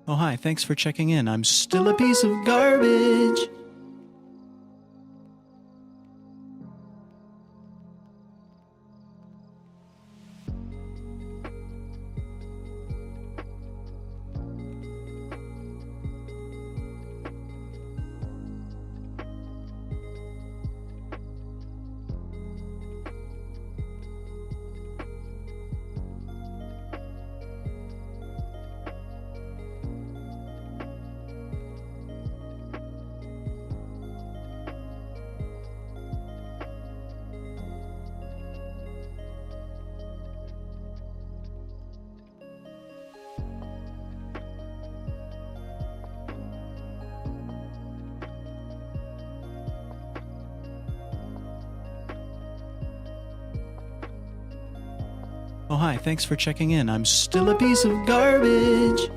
Oh, hi, thanks for checking in. I'm still a piece of garbage. Oh, hi, thanks for checking in. I'm still a piece of garbage.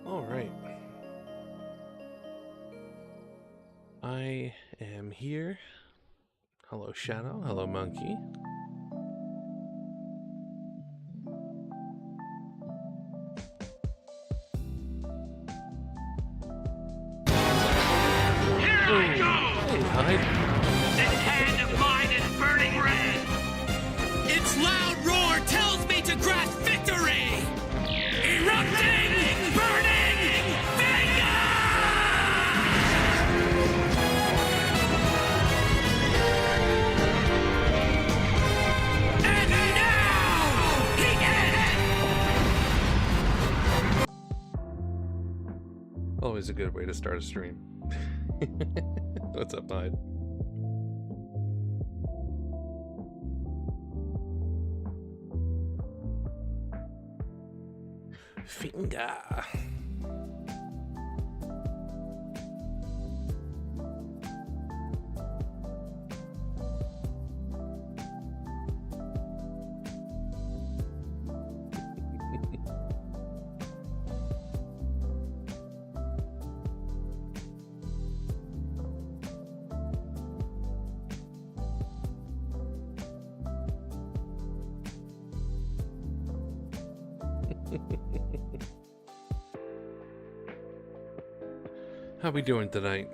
All right. I am here. Hello, Shadow. Hello, Monkey. Here I go! Hey, Hyde. This hand of mine is burning red! Its loud roar tells me to grasp victory! Erupting! Burning! Finger! And now! He ends! Always a good way to start a stream. What's up, Hyde? Finger. How we doing tonight?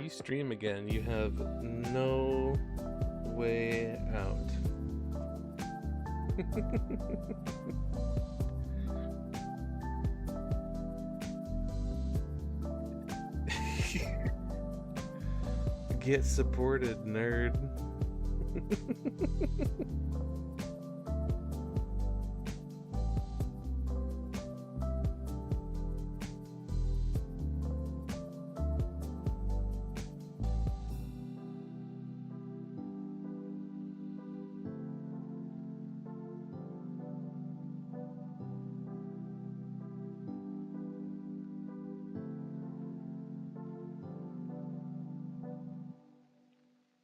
you stream again, you have no way out. Get supported, nerd.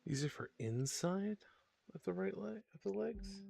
These are for inside of the right leg of the legs.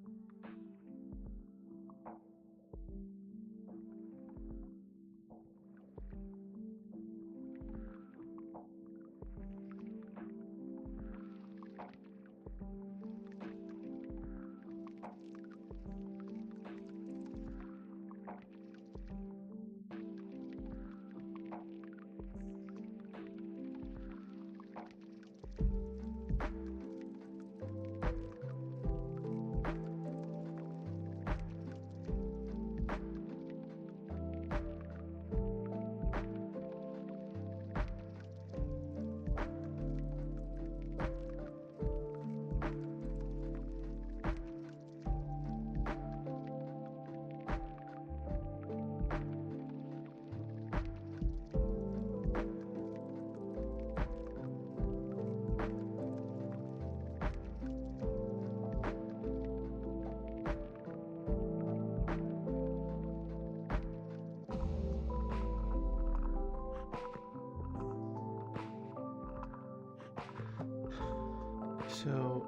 So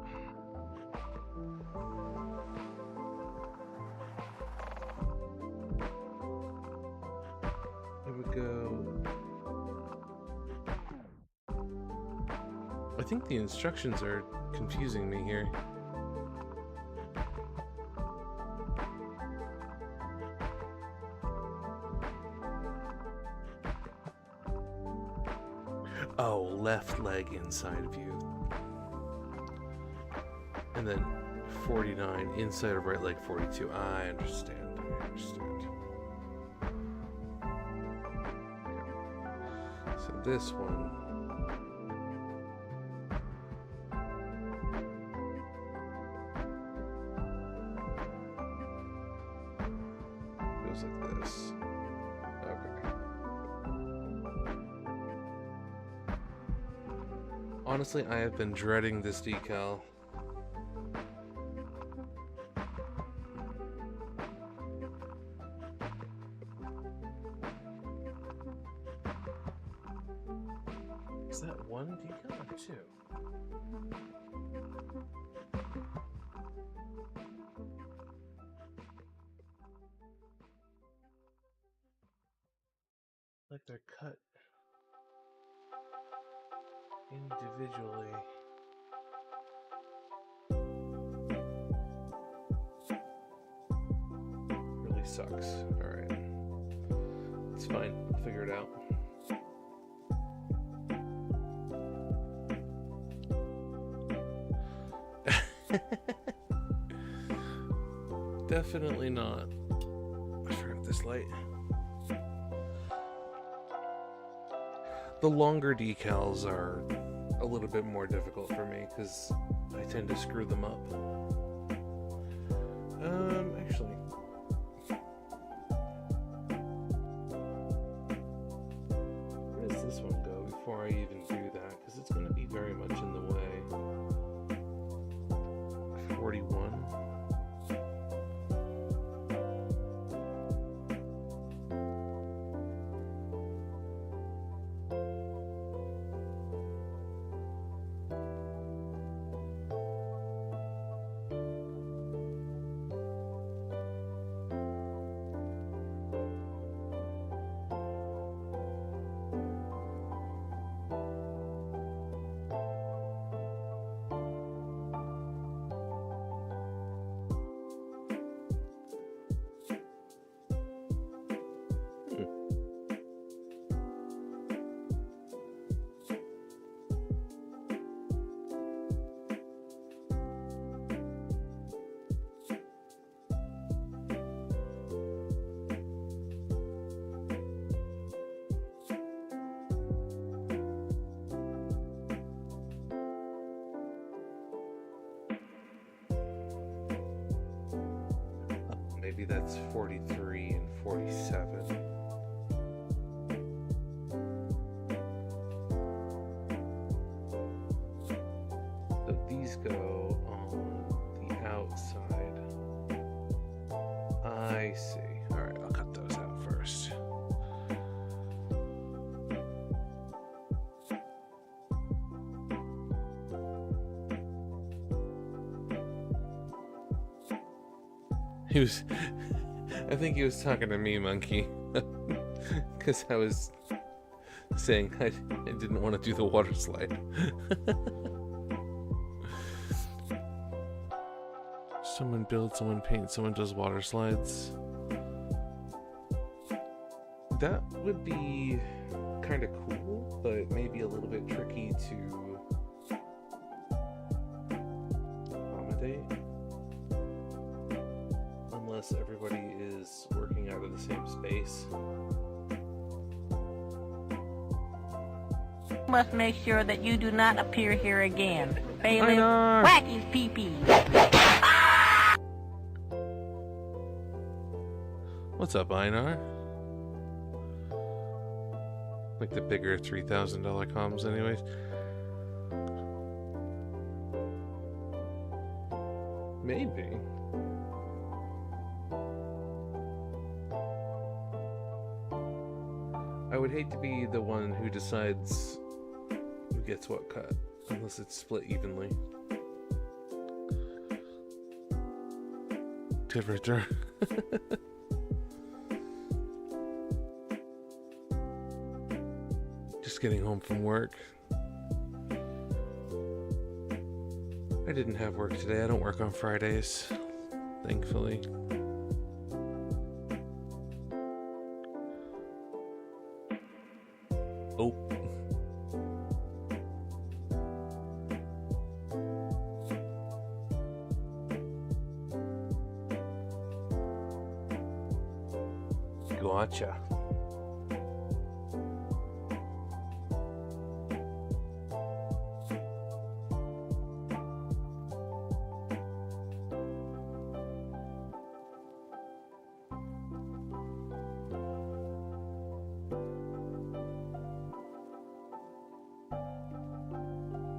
it would go. I think the instructions are confusing me here. Oh, left leg inside view. And then 49 inside of right leg 42. I understand. I understand. So this one. Goes like this. Okay. Honestly, I have been dreading this decal. Is that one decal or two? Like they're cut individually. Really sucks. Alright. It's fine. I'll figure it out. Definitely not. Turn up this light. The longer decals are a little bit more difficult for me because I tend to screw them up. Actually. Where does this one go before I even do that? Because it's going to be very much in the way. 41. 50, that's 43 and 47. So these go on the outside. I see. Alright, I'll cut those out first. He was, I think he was talking to me, Monkey, because I was saying I didn't want to do the water slide. Someone builds, someone paints, someone does water slides. That would be kind of cool, but maybe a little bit tricky to accommodate. Unless everybody is working out of the same space. Must make sure that you do not appear here again. Bailiff, Einar! whack his pee-pee. What's up, Einar? Like the bigger $3,000 comms anyways. Maybe. I would hate to be the one who decides who gets what cut, unless it's split evenly. Tiverter. Just getting home from work. I didn't have work today. I don't work on Fridays, thankfully. Oh. Gotcha.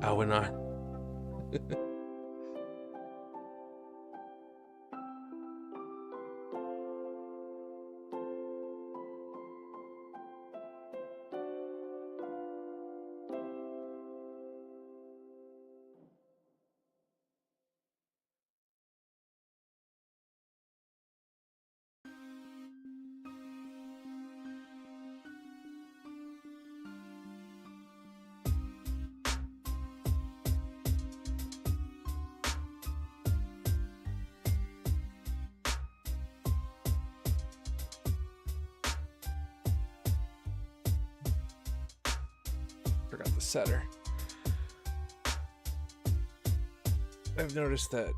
Awanar. Forgot the setter. I've noticed that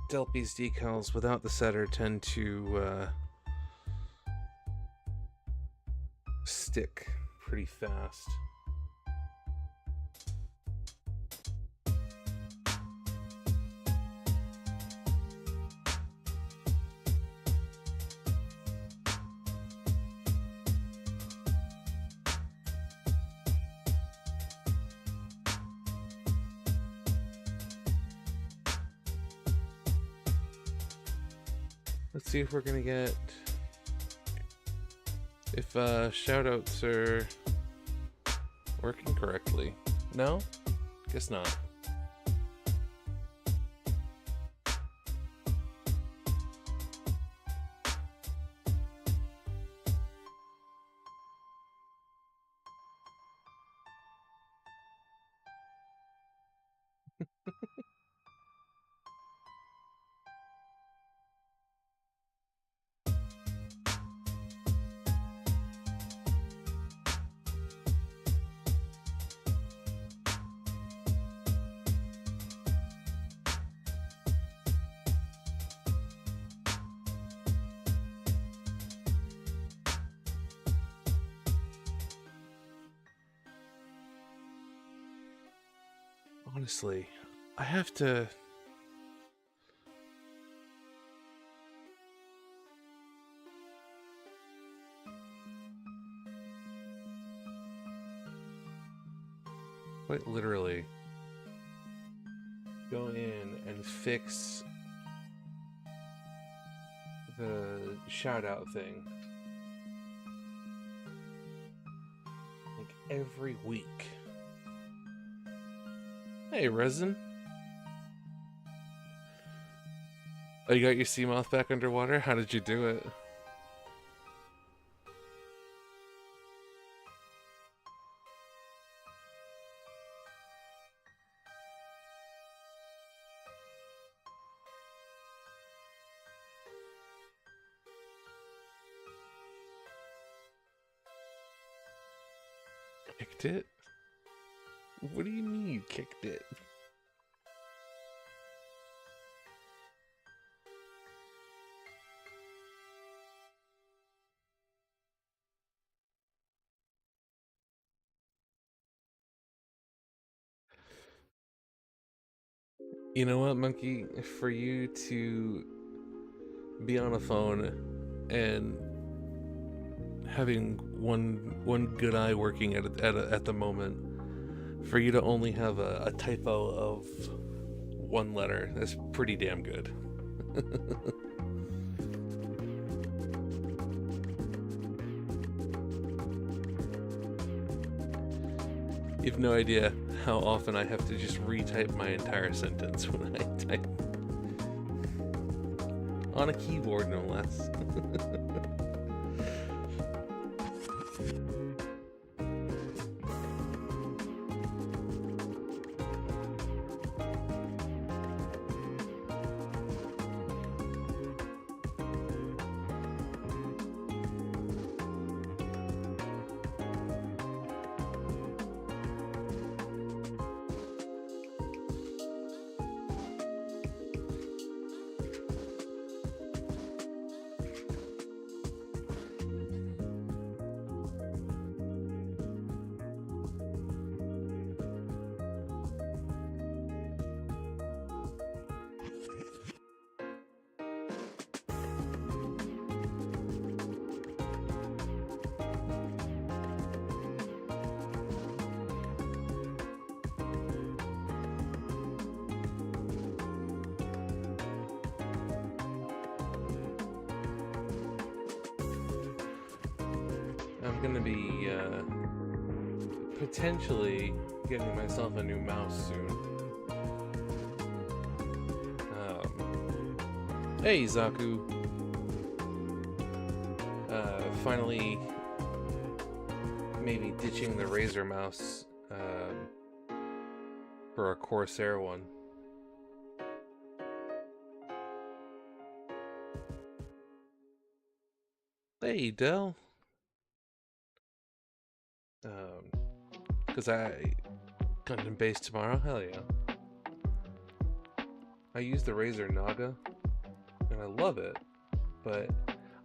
Delpy's decals without the setter tend to stick pretty fast. Let's see if we're gonna get, if shoutouts are working correctly. No? Guess not. Honestly, I have to... Quite literally. Go in and fix the shout out thing. Like every week. Hey, Resin. Oh, you got your sea moth back underwater? How did you do it? Kicked it? What do you mean you kicked it? You know what, Monkey? For you to be on a phone and having one good eye working at the moment, for you to only have a typo of one letter, that's pretty damn good. You have no idea how often I have to just retype my entire sentence when I type. On a keyboard, no less. I'm gonna be potentially getting myself a new mouse soon. Hey, Zaku. Finally, maybe ditching the Razer mouse for a Corsair one. Hey, Dell. Because I Gundam base tomorrow. Hell yeah. I use the Razer Naga, and I love it, but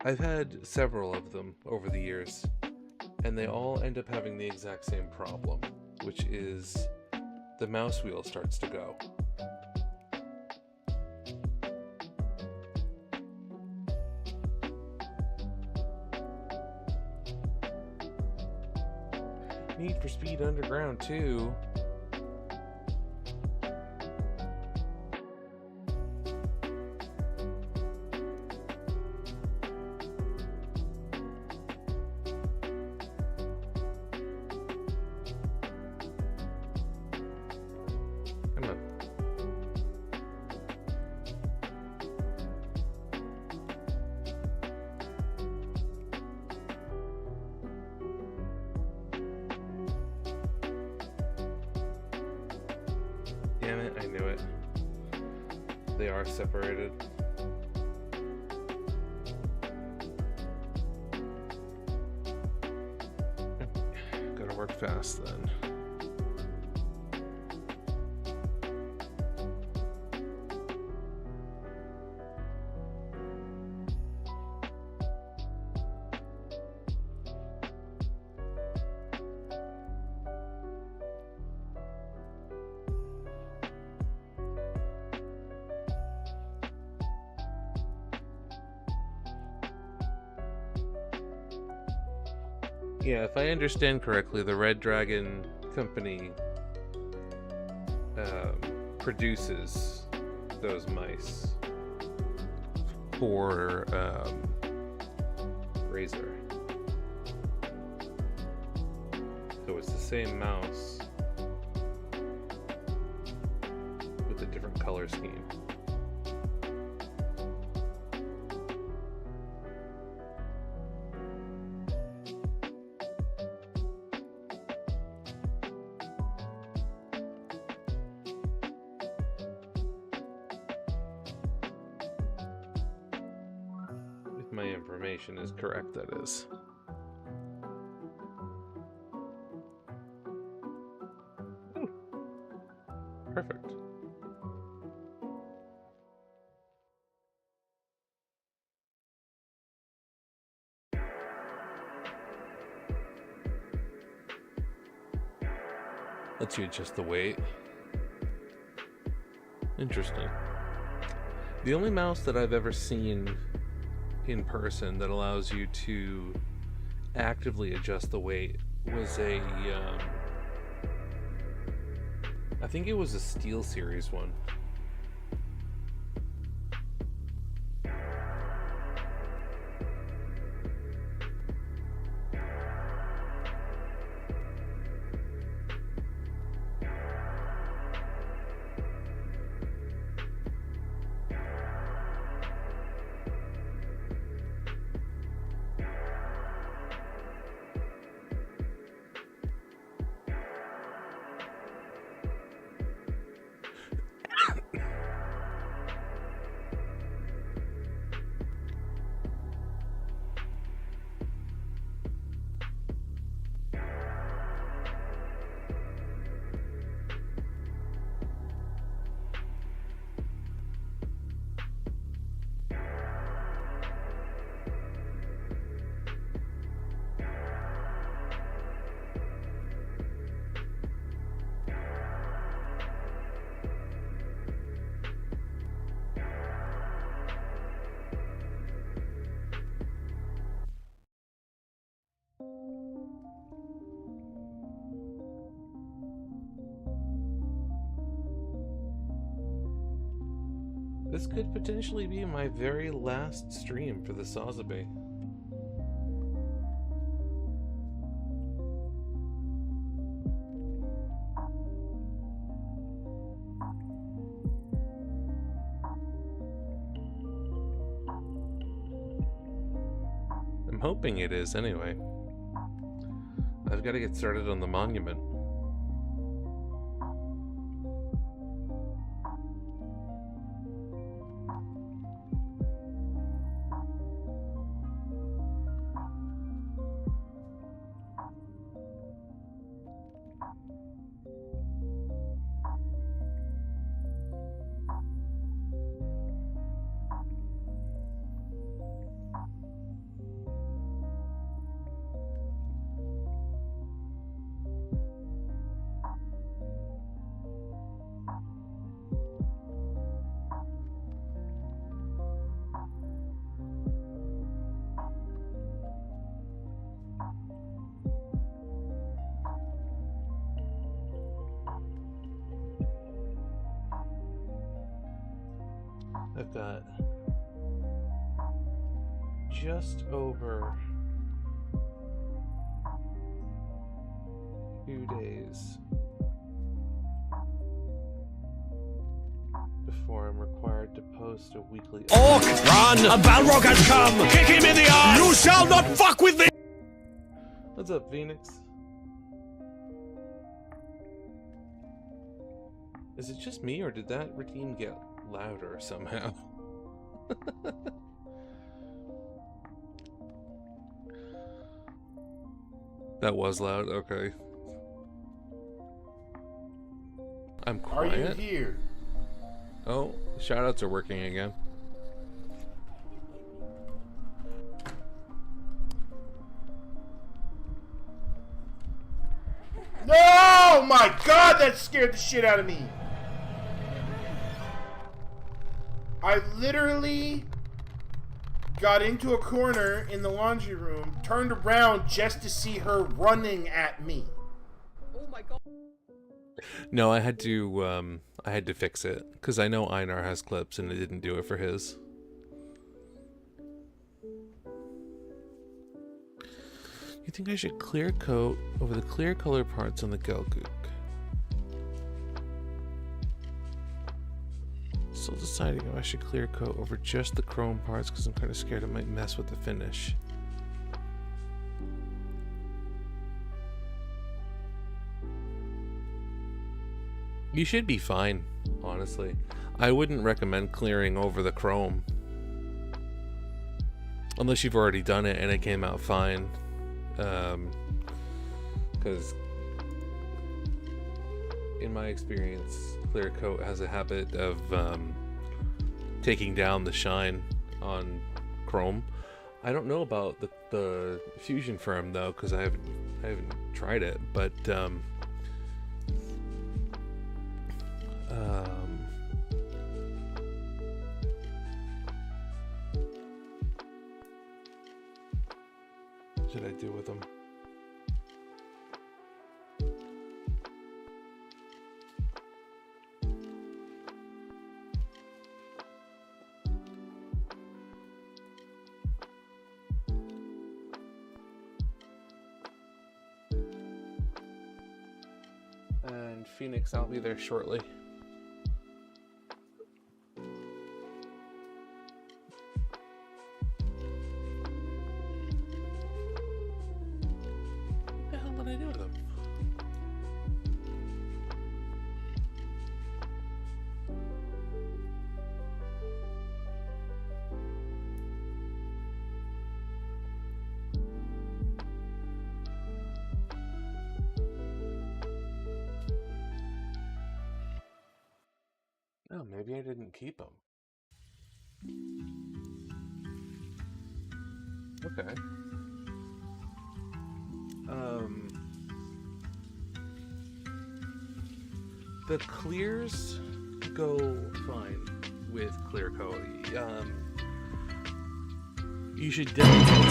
I've had several of them over the years, and they all end up having the exact same problem, which is the mouse wheel starts to go. Need for Speed Underground 2. Come on. Damn it, I knew it. They are separated. Gotta work fast then. Yeah, if I understand correctly, the Red Dragon company produces those mice for Razer. So it's the same mouse with a different color scheme. If my information is correct, that is. Perfect. Lets you adjust the weight. Interesting. The only mouse that I've ever seen in person that allows you to actively adjust the weight was a I think it was a Steel Series one. This could potentially be my very last stream for the Sazabi. I'm hoping it is anyway. I've got to get started on the monument. I've got just over 2 days before I'm required to post a weekly. Orc, run! A Balrog has come! Kick him in the eye! You shall not fuck with me! What's up, Phoenix? Is it just me, or did that routine get louder somehow? That was loud, okay. I'm quiet. Are you here? Oh, shoutouts are working again. No! My God, that scared the shit out of me. I literally got into a corner in the laundry room, turned around just to see her running at me. Oh my God. No, I had to fix it because I know Einar has clips and it didn't do it for his. You think I should clear coat over the clear color parts on the Gelgook? Still deciding if I should clear coat over just the chrome parts because I'm kind of scared it might mess with the finish. You should be fine, honestly. I wouldn't recommend clearing over the chrome. Unless you've already done it and it came out fine. Because in my experience, clear coat has a habit of taking down the shine on chrome. I don't know about the fusion firm though, because I haven't tried it, but what should I do with them? And Phoenix, I'll be there shortly. What the hell did I do with them? Oh, maybe I didn't keep them. Okay. The clears go fine with clear coat. You should definitely.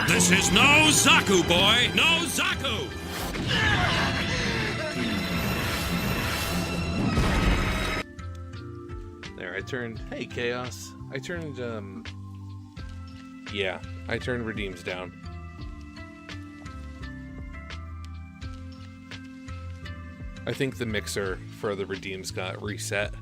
This is no Zaku, boy! No Zaku! There, I turned. Hey, Chaos. I turned. Yeah, I turned redeems down. I think the mixer for the redeems got reset.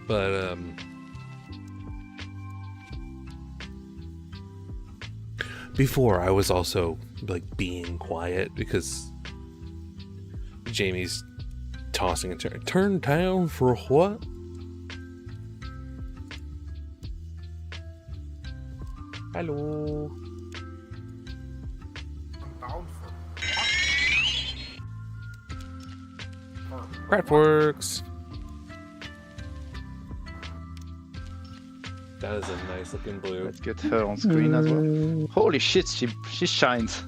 But, before I was also, like, being quiet because Jamie's tossing and turning. Turn down for what? Hello. Craftworks. That is a nice looking blue. Let's get her on screen as well. Holy shit, she shines.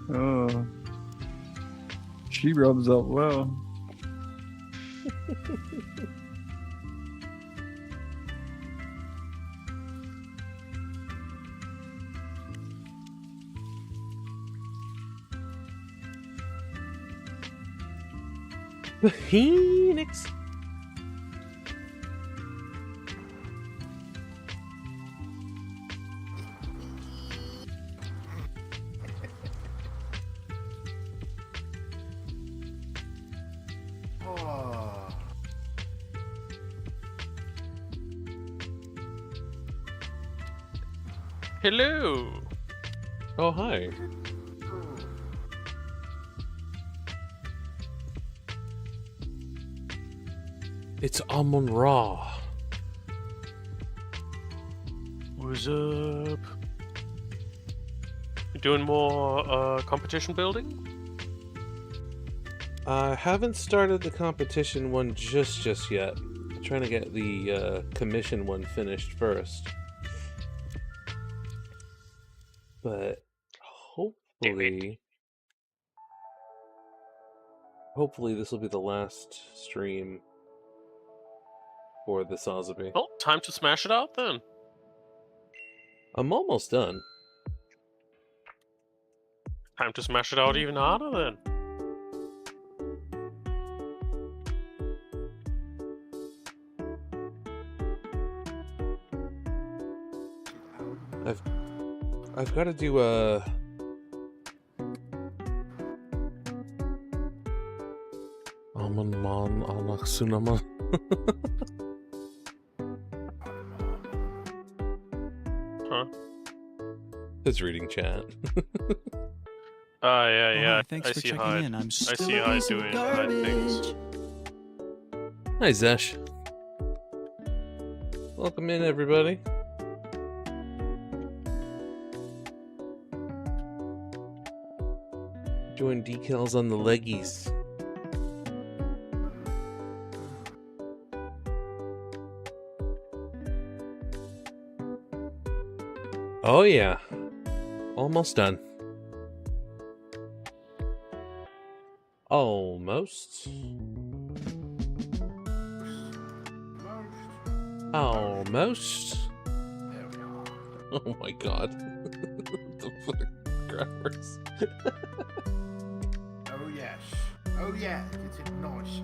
Oh, she rubs up well. The Phoenix. Hello. Oh, hi. It's Amon Ra. What's up? You doing more competition building? I haven't started the competition one just yet. I'm trying to get the commission one finished first. But hopefully hopefully this will be the last stream for the Sazabi. Well, time to smash it out then. I'm almost done. Time to smash it out even harder then. I've got to do a... Aman Alaksunama. Huh? It's reading chat. Ah, yeah, Oh, yeah. hi, thanks I for see checking Hyde. in. I'm I still see a Hyde piece of doing Hyde things. garbage. Hi, Zesh. Welcome in, everybody. Doing decals on the leggies. Oh yeah. Almost done. Almost. Almost. Oh my god. What the fuck? Grammars. Oh yes. Oh yeah. It's nice.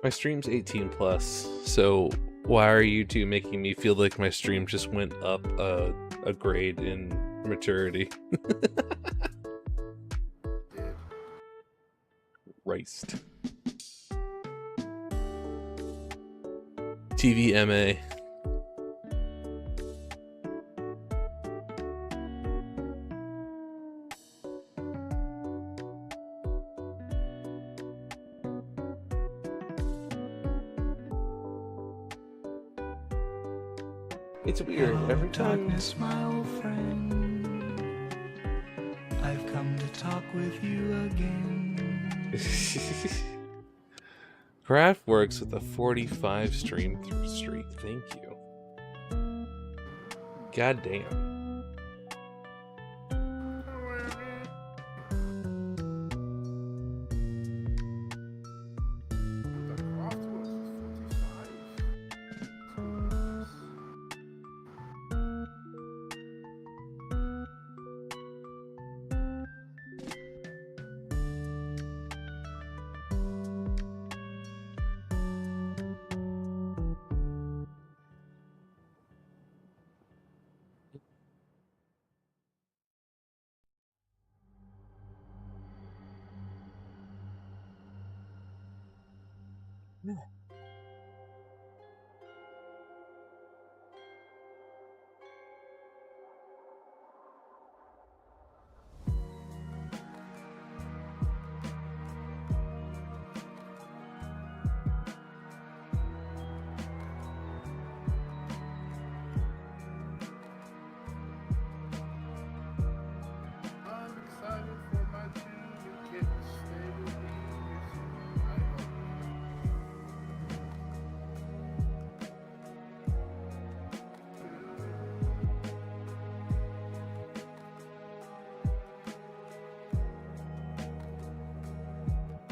My stream's 18 plus, so why are you two making me feel like my stream just went up a grade in maturity? Christ. TVMA. It's weird. Every time. Darkness, my old friend. I've come to talk with you again. Craft works with a 45 stream through streak. Thank you. God damn.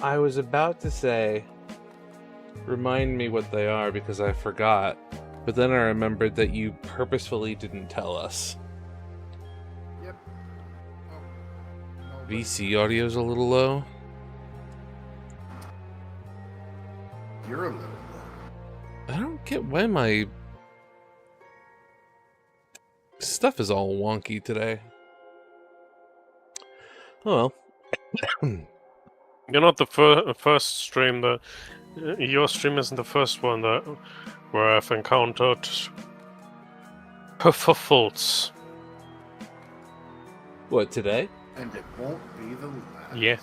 I was about to say, remind me what they are because I forgot, but then I remembered that you purposefully didn't tell us. Yep. Oh. No, VC audio's a little low. you're a little low. I don't get why my stuff is all wonky today. Oh well. You're not the first stream that... your stream isn't the first one that where I've encountered faults. What, today? And it won't be the last. Yeah.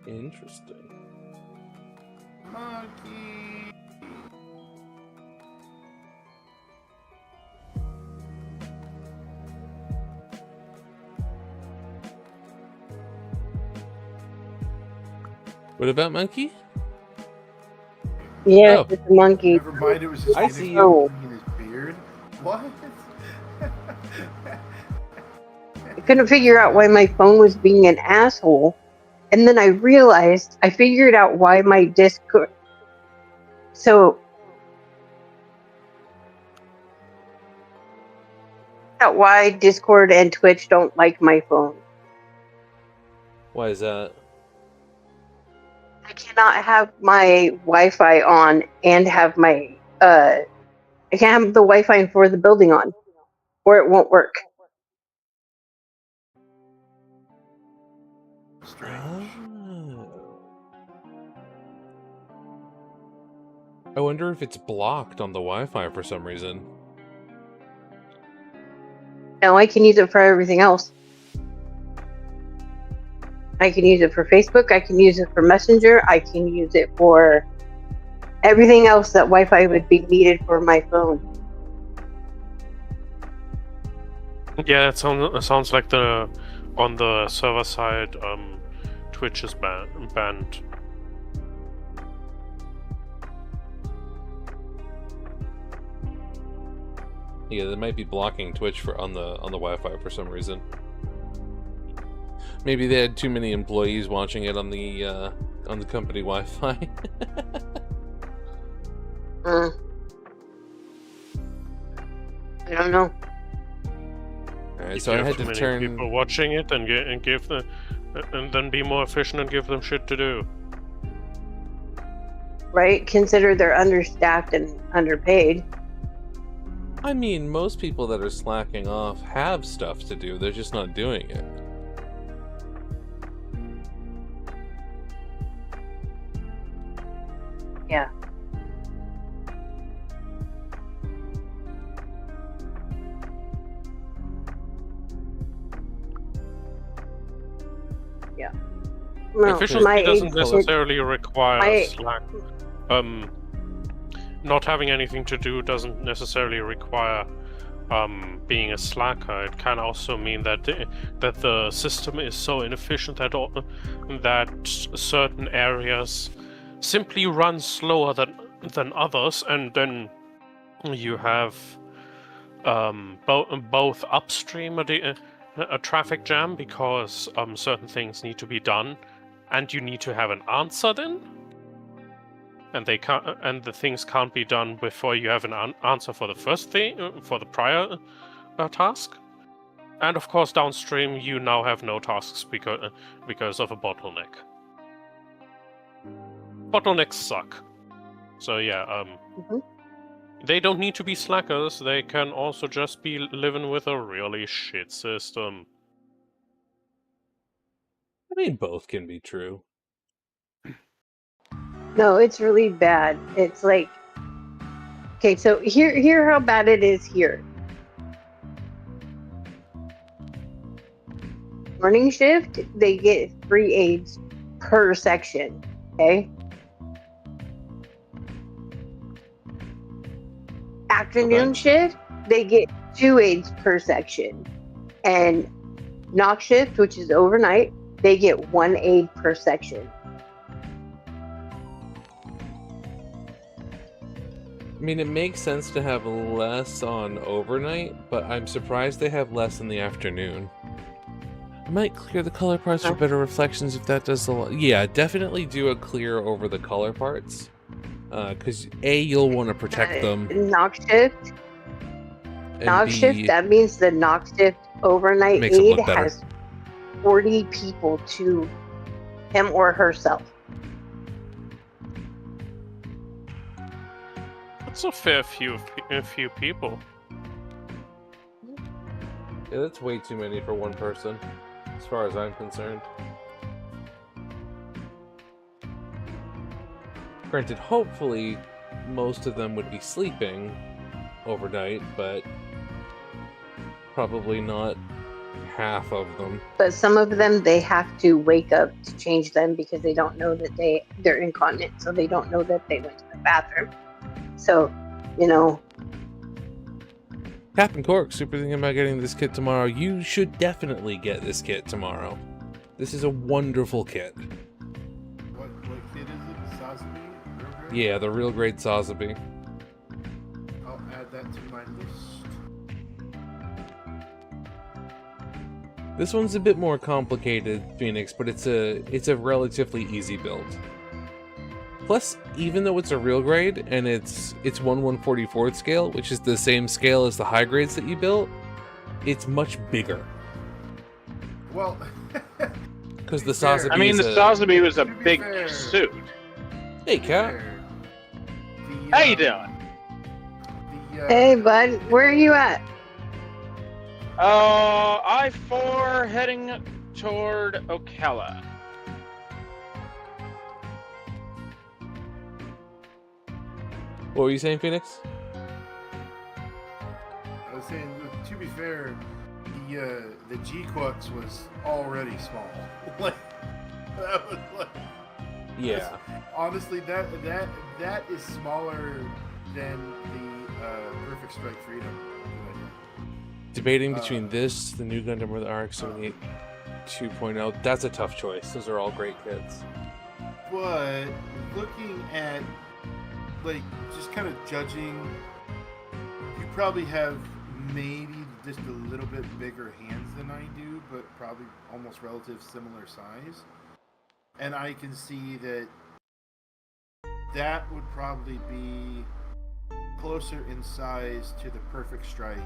Interesting. Monkey. What about Monkey? Yeah, Oh. it's a monkey. Never mind, it was just I see you. in his beard. What? I couldn't figure out why my phone was being an asshole. And then I realized I figured out why my Discord. So, why Discord and Twitch don't like my phone. Why is that? I cannot have my Wi-Fi on and have my I can't have the Wi-Fi for the building on, or it won't work. Strange. I wonder if it's blocked on the Wi-Fi for some reason. No, I can use it for everything else. I can use it for Facebook, I can use it for Messenger, I can use it for everything else that Wi-Fi would be needed for my phone. Yeah, it sounds like on the server side, Twitch is banned. Yeah, they might be blocking Twitch on the Wi-Fi for some reason. Maybe they had too many employees watching it on the company Wi-Fi. I don't know. Alright, so I had to turn people watching it and give them, and then be more efficient and give them shit to do. Right? Consider they're understaffed and underpaid. I mean, most people that are slacking off have stuff to do, they're just not doing it. Yeah. Yeah. No, Efficiency my doesn't age, necessarily require my- slack. Not having anything to do doesn't necessarily require being a slacker. It can also mean that the system is so inefficient that certain areas simply run slower than others, and then you have both upstream a traffic jam because certain things need to be done, and you need to have an answer then. And the things can't be done before you have an answer for the first thing, for the prior task. And of course, downstream, you now have no tasks because of a bottleneck. Bottlenecks suck. So yeah, they don't need to be slackers. They can also just be living with a really shit system. I mean, both can be true. No, it's really bad. It's like, okay, so here how bad it is here. Morning shift, they get 3 aids per section, okay? Afternoon shift, they get 2 aids per section. And knock shift, which is overnight, they get 1 aid per section. I mean, it makes sense to have less on overnight, but I'm surprised they have less in the afternoon. I might clear the color parts for better reflections if that does a lot. Yeah, definitely do a clear over the color parts. Because A, you'll want to protect them. Knock shift. Knock B, shift, that means the knock shift overnight makes it aid look better. has 40 people to him or herself. That's a fair few people. Yeah, that's way too many for one person, as far as I'm concerned. Granted, hopefully, most of them would be sleeping overnight, but probably not half of them. But some of them, they have to wake up to change them because they don't know that they're incontinent, so they don't know that they went to the bathroom. So, you know. Captain Cork, super thinking about getting this kit tomorrow. You should definitely get this kit tomorrow. This is a wonderful kit. What Sazabi? Yeah, the real grade Sazabi. I'll add that to my list. This one's a bit more complicated, Phoenix, but it's a relatively easy build. Plus, even though it's a real grade and it's 1/144th scale, which is the same scale as the high grades that you built, it's much bigger. Well, because the Sazabi. I mean, the Sazabi was a big suit. Hey, Cat. How you doing? Hey, bud. Where are you at? I-4 heading toward Ocala. What were you saying, Phoenix? I was saying, to be fair, the G-Quux was already small. Like, that was like... Yeah. Honestly, that is smaller than the Perfect Strike Freedom. Debating between this, the new Gundam, or the RX-78 2.0, that's a tough choice. Those are all great kits. But looking at, like, just kind of judging, you probably have maybe just a little bit bigger hands than I do, but probably almost relative similar size. And I can see that that would probably be closer in size to the Perfect Strike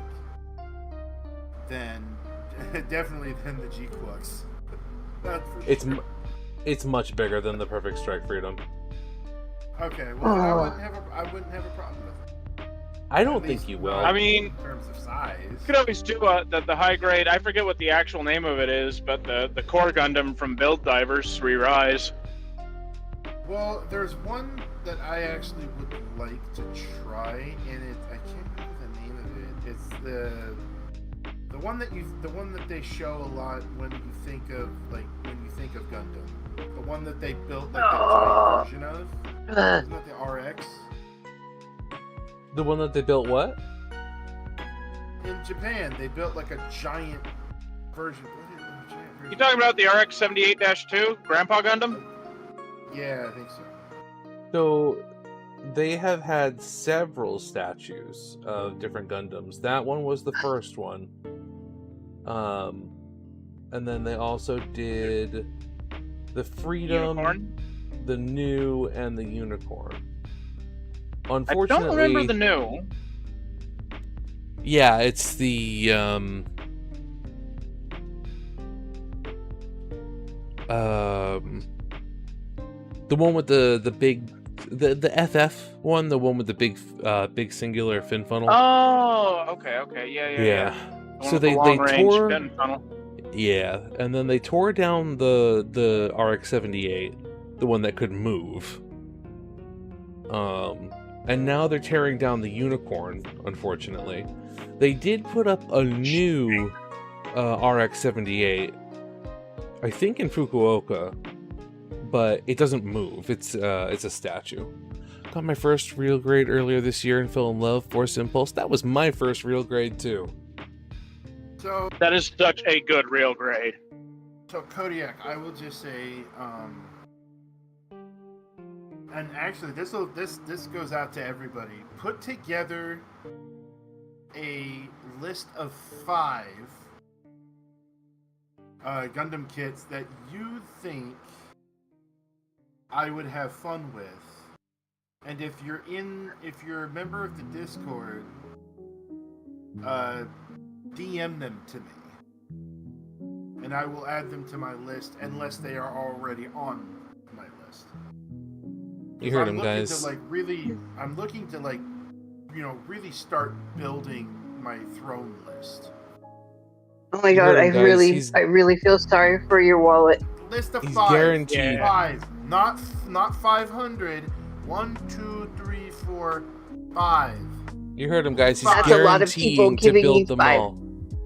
than definitely than the G-Quux. That's for sure. It's much bigger than the Perfect Strike Freedom. Okay, well I wouldn't have a problem with it. I don't think you will. I mean, in terms of size. You could always do the high grade. I forget what the actual name of it is, but the core Gundam from Build Divers Re-Rise. Well, there's one that I actually would like to try, and I can't remember the name of it. It's the one that they show a lot when you think of Gundam. The one that they built like that giant version of. Isn't that the RX? The one that they built what? In Japan, they built like a giant version. You talking about the RX-78-2 Grandpa Gundam? Yeah, I think so. So they have had several statues of different Gundams. That one was the first one. And then they also did the Freedom, Unicorn? the New, and the Unicorn. I Unfortunately, don't remember the New. Yeah, it's the one with the big the FF one, the one with the big singular fin funnel. Oh, okay, yeah. So they tore. Yeah, and then they tore down the RX-78, the one that could move. And now they're tearing down the Unicorn, unfortunately. They did put up a new RX-78, I think in Fukuoka, but it doesn't move. It's a statue. Got my first real grade earlier this year and fell in love. Force Impulse. That was my first real grade too. So that is such a good real grade. So Kodiak, I will just say, and actually this goes out to everybody. Put together a list of 5 Gundam kits that you think I would have fun with. And if you're a member of the Discord, DM them to me, and I will add them to my list unless they are already on my list. You heard him, guys. I'm looking to really start building my throne list. Oh my god, I really feel sorry for your wallet. List of He's 5. guaranteed. 5, not 500. 1, 2, 3, 4, 5. You heard him, guys. He's That's a lot of people guaranteeing to giving build you them 5. all.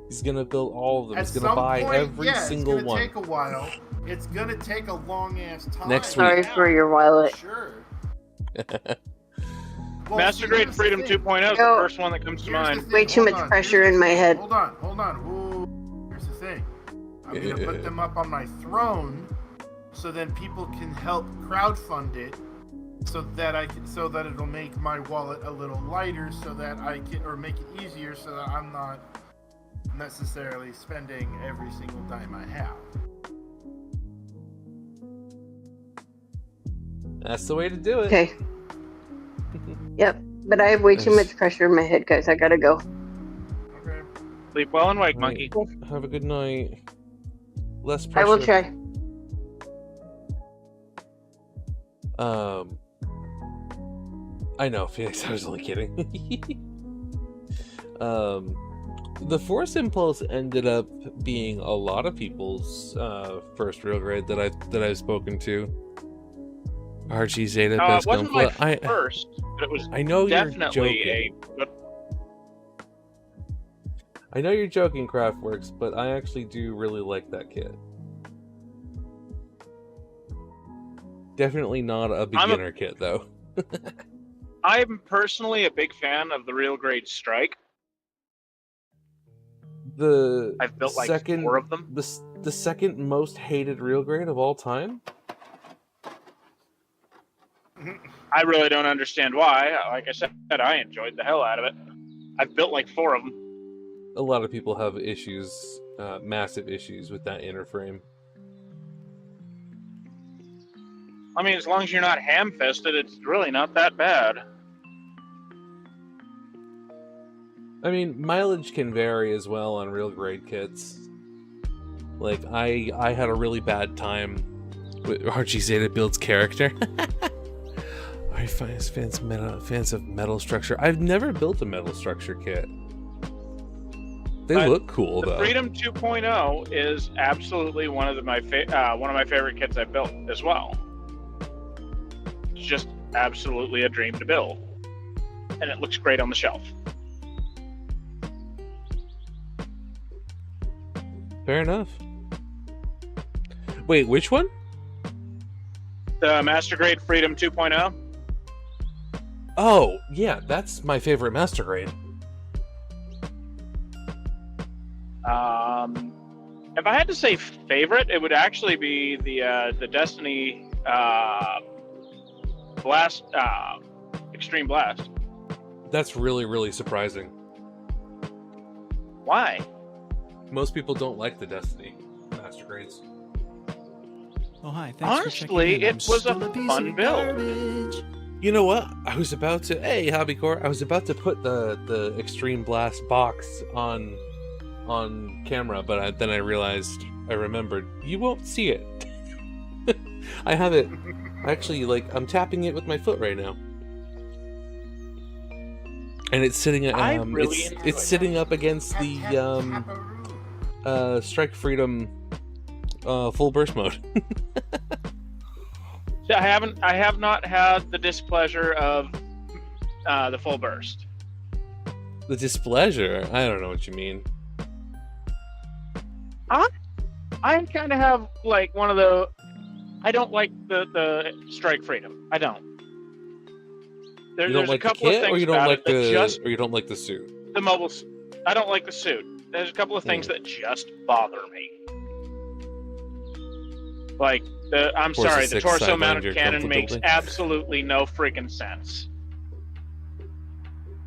He's gonna build all of them. He's gonna some buy point, every single one. It's gonna take a while. It's gonna take a long ass time. Next week. Sorry for your wallet. Sure. Master Grade Freedom 2.0 is the first one that comes to mind. Way too much pressure in my head. Hold on. Ooh, here's the thing. I'm gonna put them up on my throne, so then people can help crowdfund it so that it'll make my wallet a little lighter, so that I can, or make it easier, so that I'm not necessarily spending every single dime I have. That's the way to do it. Okay. Yep. But I have way too much pressure in my head, guys. I gotta go. Okay. Sleep well and wake, monkey. Have a good night. Less pressure. I will try. I know, Felix, I was only kidding. The Force Impulse ended up being a lot of people's first real grade that I've spoken to. RG Zeta, best it wasn't my gunpla. first, but it was I know definitely you're joking. I know you're joking, Craftworks, but I actually do really like that kit. Definitely not a beginner kit, though. I'm personally a big fan of the real grade Strike. I've built like 4 of them. The second most hated real grade of all time? I really don't understand why. Like I said, I enjoyed the hell out of it. I've built like 4 of them. A lot of people have issues, massive issues with that inner frame. I mean, as long as you're not ham-fisted, it's really not that bad. I mean, mileage can vary as well on real grade kits. Like, I had a really bad time with RG Zeta build's character. I find fans of metal structure. I've never built a metal structure kit. They look cool, though. The Freedom 2.0 is absolutely one of my favorite kits I've built as well. It's just absolutely a dream to build, and it looks great on the shelf. Fair enough. Wait, which one? The Master Grade Freedom 2.0. Oh, yeah, that's my favorite Master Grade. If I had to say favorite, it would actually be the Destiny Blast, Extreme Blast. That's really, really surprising. Why? Most people don't like the Destiny Master Grades. Oh, hi. Thanks Honestly, it was a fun build. You know what? I was about to... Hey, Hobbycore. I was about to put the Extreme Blast box on camera, but then I realized, I remembered, you won't see it. I have it... Actually, like, I'm tapping it with my foot right now. And it's sitting at... it's sitting up against the... Strike Freedom full burst mode. I have not had the displeasure of the full burst. The displeasure? I don't know what you mean. I kind of have like one of the. I don't like the Strike Freedom. I don't. You don't like the kit, or you don't like the, or you don't like the suit? The mobile. I don't like the suit. There's a couple of things that just bother me. Like the torso-mounted cannon makes absolutely no freaking sense.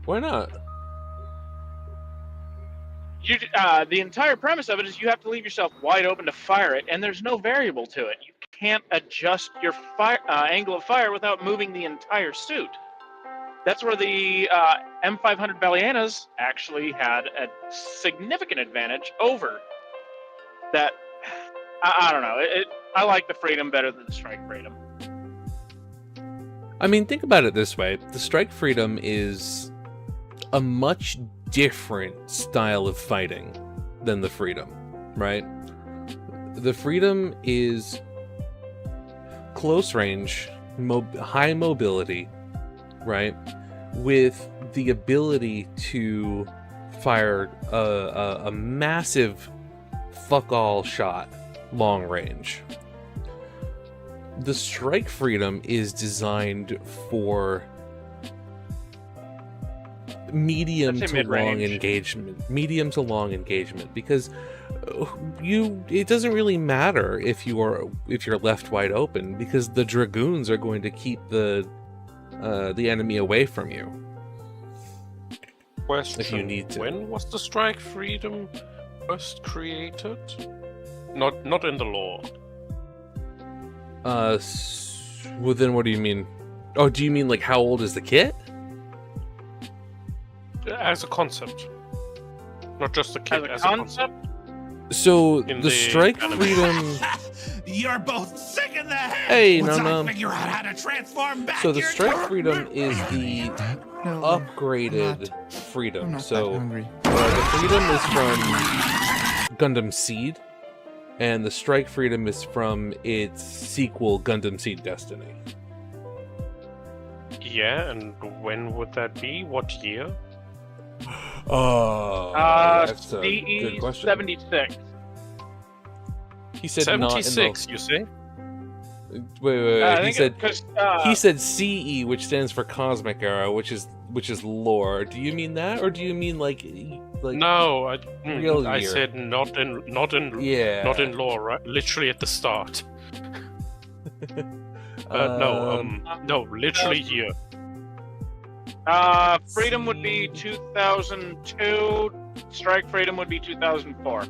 Why not? The entire premise of it is you have to leave yourself wide open to fire it, and there's no variable to it. You can't adjust your angle of fire without moving the entire suit. That's where the M500 Balianas actually had a significant advantage over that. I don't know. I like the Freedom better than the Strike Freedom. I mean, think about it this way. The Strike Freedom is a much different style of fighting than the Freedom, right? The Freedom is close range, high mobility, right? With the ability to fire a massive fuck-all shot long range. The Strike Freedom is designed for medium to long engagement, because it doesn't really matter if you're left wide open, because the Dragoons are going to keep the the enemy away from you. Question: If you need to. When was the strike freedom first created? Not in the law. Well, then what do you mean? Oh, do you mean like how old is the kit? As a concept, not just the kit. As a concept. So In the strike anime. freedom. You're both sick in the head. Hey, Once no. I figure out how to transform back So the your strike freedom is the upgraded freedom. not So that hungry. the freedom is from Gundam Seed, and the strike freedom is from its sequel, Gundam Seed Destiny. Yeah, and when would that be? What year? Oh, that's a CE good question. 76. He said 76. You say? Wait. I He think said he said CE, which stands for Cosmic Era, which is lore. Do you mean that, or do you mean like No, real I year? said not in Yeah. not in law, right? Literally at the start. No, literally year. Freedom would be 2002. Strike freedom would be 2004.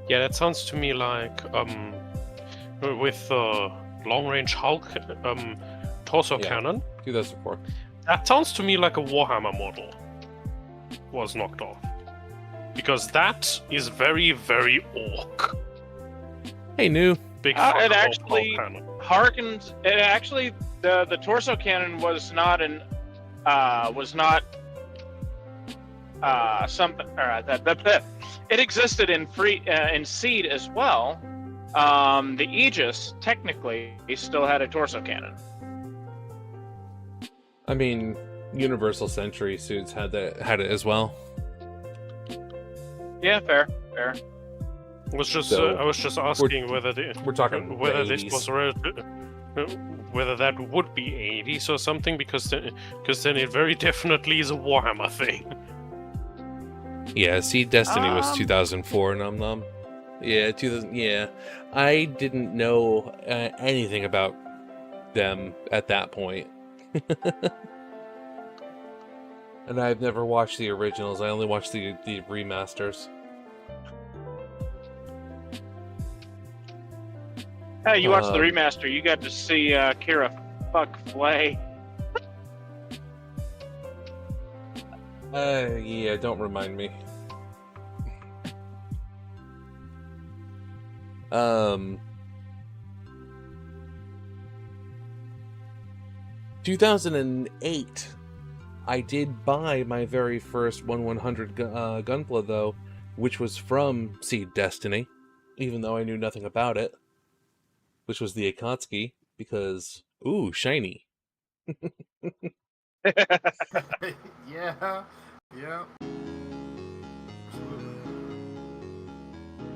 Yeah, that sounds to me like with the long-range Hulk torso Yeah. cannon. 2004. That sounds to me like a Warhammer model was knocked off, because that is very, very orc. Hey, new. Big It fucking actually Hulk cannon. harkens. It actually the torso cannon was not something. It existed in in Seed as well. The Aegis technically still had a torso cannon. I mean, Universal Century suits had it as well. Yeah, fair. I was just asking whether we're talking whether the this 80s. was whether that would be 80s or something, because then it very definitely is a Warhammer thing. Yeah, Seed Destiny was 2004. Num. Yeah, 2000. Yeah, I didn't know anything about them at that point. And I've never watched the originals. I only watched the remasters. Hey, you watched the remaster. You got to see Kira fuck Flay. Yeah, don't remind me. 2008, I did buy my very first 1/100 gunpla though, which was from Seed Destiny, even though I knew nothing about it. Which was the Akatsuki, because ooh, shiny. Yeah.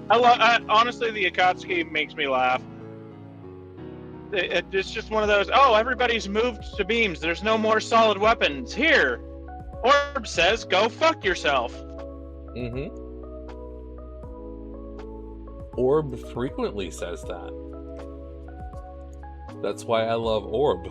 Honestly, the Akatsuki makes me laugh. It's just one of those, oh, everybody's moved to beams. There's no more solid weapons. Here, Orb says, go fuck yourself. Mm-hmm. Orb frequently says that. That's why I love Orb.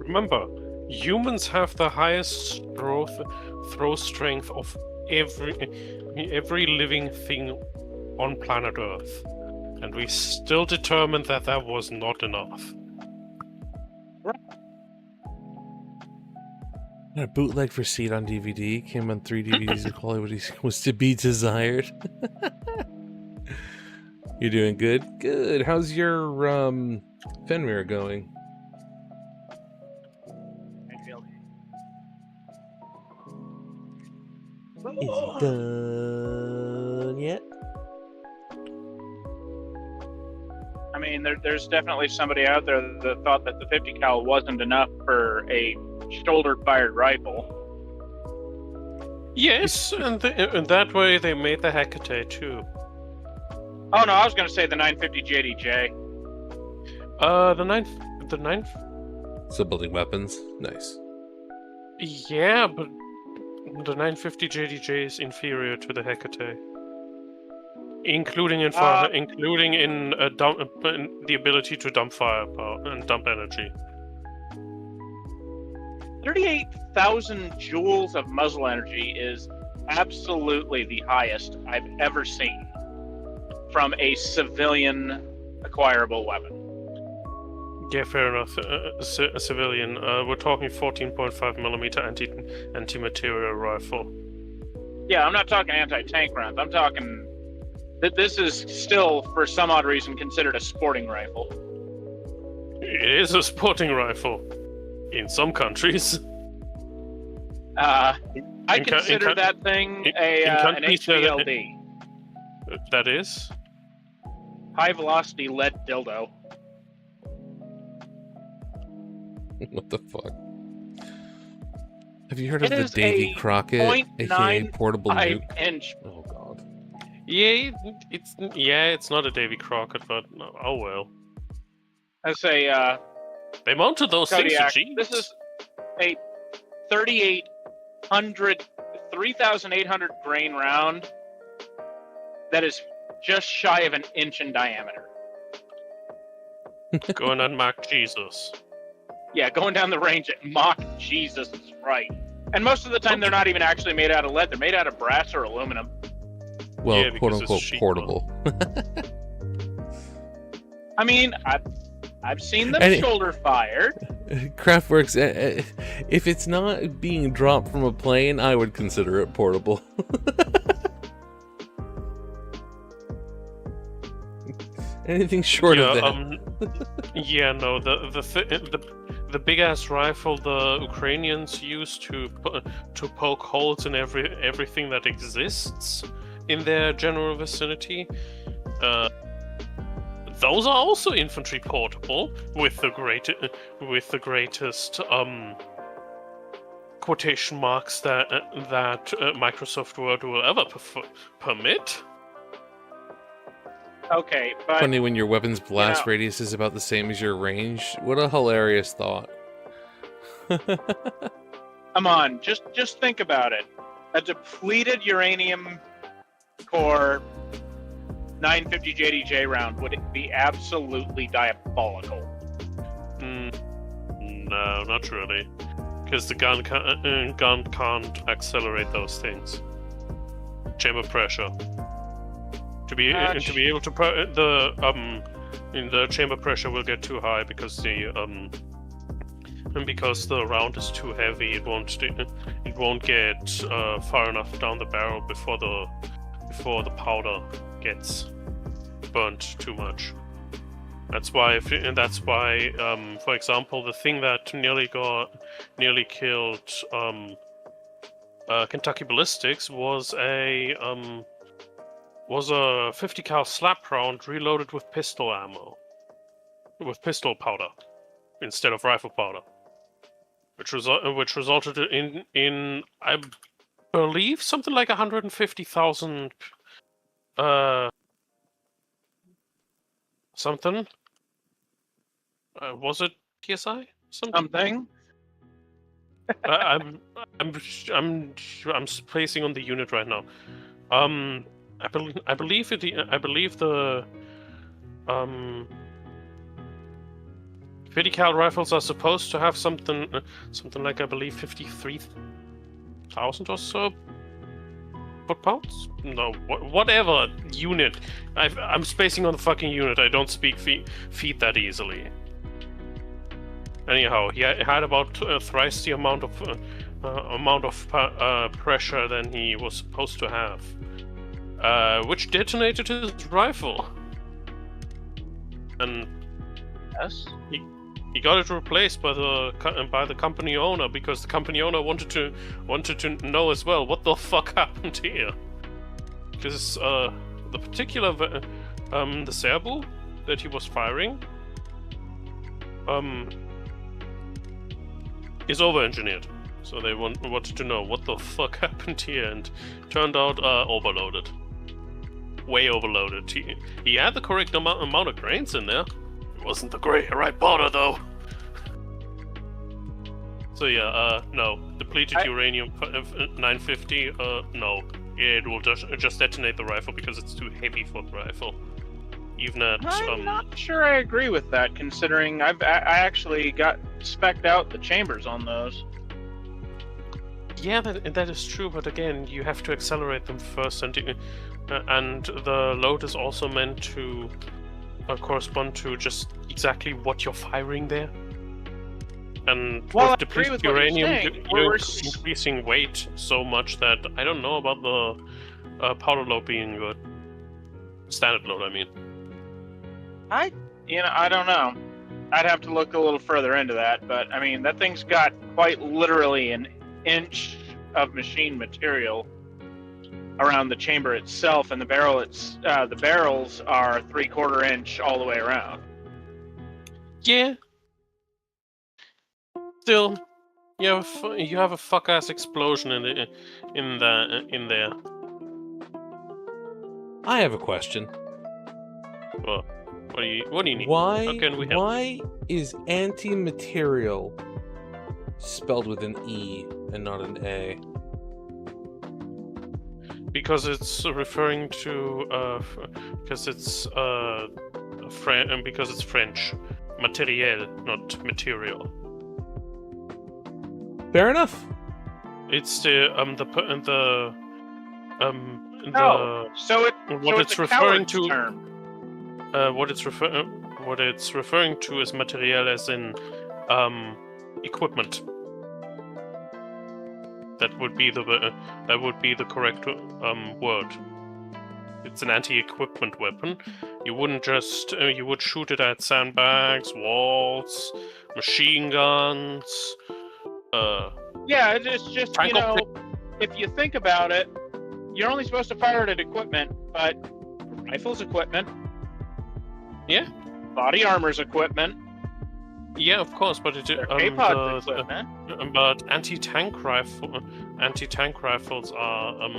Remember, humans have the highest throw strength of every living thing on planet Earth, and we still determined that was not enough. A bootleg for Seed on DVD came on 3 DVDs. The quality was to be desired. You're doing good. Good. How's your Fenrir going? Is he done yet? I mean, there's definitely somebody out there that thought that the 50 cal wasn't enough for a shoulder-fired rifle. Yes, and that way they made the Hecate too. Oh no, I was going to say the 950 JDJ. The 9. So building weapons, nice. Yeah, but the 950 JDJ is inferior to the Hecate, including in the ability to dump firepower and dump energy. 38,000 joules of muzzle energy is absolutely the highest I've ever seen from a civilian acquirable weapon. Yeah, fair enough. A civilian. We're talking 14.5mm anti-material rifle. Yeah, I'm not talking anti-tank rounds. I'm talking that this is still, for some odd reason, considered a sporting rifle. It is a sporting rifle. In some countries. I consider that thing an HVLD. That is? High-velocity lead dildo. What the fuck? Have you heard of the Davy Crockett, aka portable nuke? Inch. Oh god. Yeah, it's not a Davy Crockett, but oh well. I say, they mounted those Kodiak, things to this is a 3,800 grain round that is just shy of an inch in diameter. Going on Mach Jesus. Yeah, going down the range at Mach Jesus is right. And most of the time, they're not even actually made out of lead. They're made out of brass or aluminum. Well, Yeah, because quote-unquote it's portable. I mean, I've seen them shoulder fired. Kraftwerks, if it's not being dropped from a plane, I would consider it portable. Anything short of that. Yeah, no, the big ass rifle the Ukrainians use to poke holes in everything that exists in their general vicinity. Those are also infantry portable with the greatest quotation marks that Microsoft Word will ever permit. Okay, but Funny when your weapon's blast radius is about the same as your range. What a hilarious thought. Come on, just think about it. A depleted uranium core 950 JDJ round would be absolutely diabolical. No, not really, because the gun can't accelerate those things. Chamber pressure. To be able to the chamber pressure will get too high because the round is too heavy. It won't get far enough down the barrel before the powder gets burnt too much. That's why for example, the thing that nearly killed Kentucky Ballistics was a 50 cal slap round reloaded with pistol ammo, with pistol powder instead of rifle powder, which resulted in I believe something like 150,000 something. Was it PSI? Something. I'm spacing on the unit right now. I believe the 50 cal rifles are supposed to have something like, I believe, 53,000 or so foot-pounds? No, whatever unit. I'm spacing on the fucking unit. I don't speak feet that easily. Anyhow, he had about thrice the amount of pressure than he was supposed to have, which detonated his rifle. And yes, he got it replaced by the company owner, because the company owner wanted to know as well what the fuck happened here, because the particular the Serbu that he was firing is over-engineered, so they wanted to know what the fuck happened here, and turned out overloaded. way overloaded. He had the correct amount of grains in there. It wasn't the right powder though. So yeah, no. Depleted uranium 950. No. It will just detonate the rifle because it's too heavy for the rifle. You've not. I'm not sure I agree with that, considering I actually got spec'd out the chambers on those. Yeah, that is true, but again, you have to accelerate them first, and the load is also meant to correspond to just exactly what you're firing there. And with depleted uranium, you're increasing weight so much that I don't know about the powder load being good. Standard load, I mean. I don't know. I'd have to look a little further into that, but I mean, that thing's got quite literally an inch of machine material around the chamber itself, and the barrels are 3/4 inch all the way around. Yeah. Still, you have a fuck ass explosion in there. I have a question. Well, what do you need? Why is anti-material spelled with an E and not an A? Because it's referring to because it's French. Matériel, not material. Fair enough. It's the what it's referring to. Term. What it's referring to is material, as in equipment. That would be the correct word. It's an anti-equipment weapon. You wouldn't just you would shoot it at sandbags, walls, machine guns. Yeah, it's just, if you think about it, you're only supposed to fire it at equipment, but rifle's equipment. Yeah. Body armor's equipment. Yeah, of course, but but anti-tank rifles are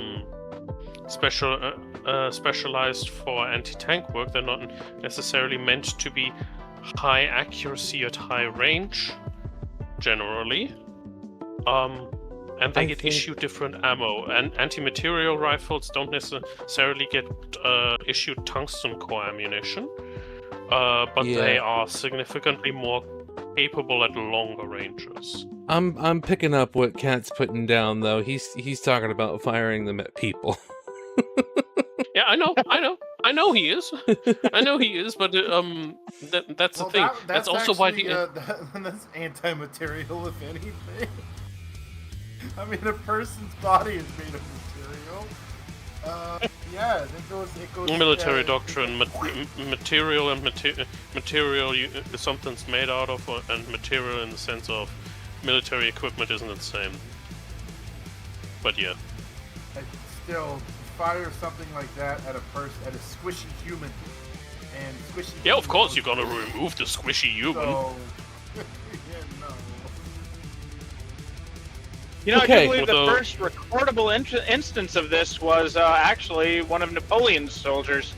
specialized for anti-tank work. They're not necessarily meant to be high accuracy at high range, generally. And they get issued different ammo. And anti-material rifles don't necessarily get issued tungsten core ammunition, but they are significantly more capable at longer ranges. I'm picking up what Cat's putting down, though. He's talking about firing them at people. Yeah, I know he is. I know he is, but that's the thing. That's also actually, why that's anti-material, if anything. I mean, a person's body is made of material. Yeah, it goes. Military doctrine, material and material is something's made out of, and material in the sense of military equipment isn't the same. But yeah. Still, fire something like that at a squishy human, and squishy. Yeah, of course you're gonna remove the squishy human. So, yeah, no. I do believe the first recordable instance of this was actually one of Napoleon's soldiers.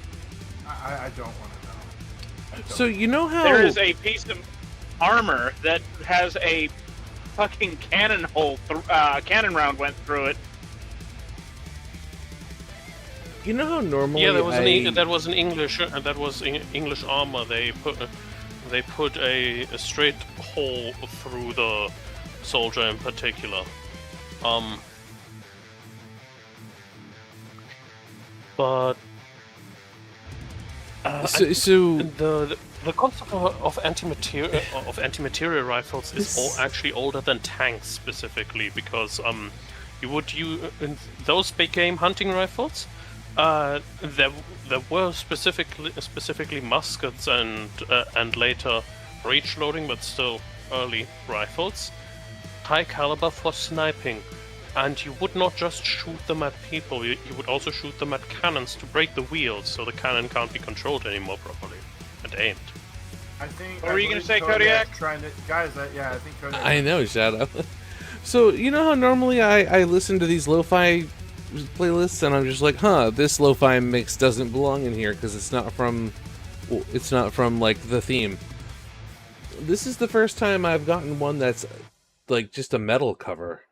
I don't want to know. So you know how there is a piece of armor that has a fucking cannon hole, cannon round went through it. You know how normally that was English armor. They put a straight hole through the soldier in particular. But the concept of anti-material rifles is actually older than tanks specifically, because you would use those big game hunting rifles. There were specifically muskets and later breech loading, but still early rifles, high caliber for sniping, and you would not just shoot them at people. You would also shoot them at cannons to break the wheels, so the cannon can't be controlled anymore properly and aimed. I think. What were you gonna say, Kodiak? I think Kodiak. I know, Shadow. So you know how normally I listen to these lo-fi playlists, and I'm just like, huh, this lo-fi mix doesn't belong in here because it's not from like the theme. This is the first time I've gotten one that's like just a metal cover.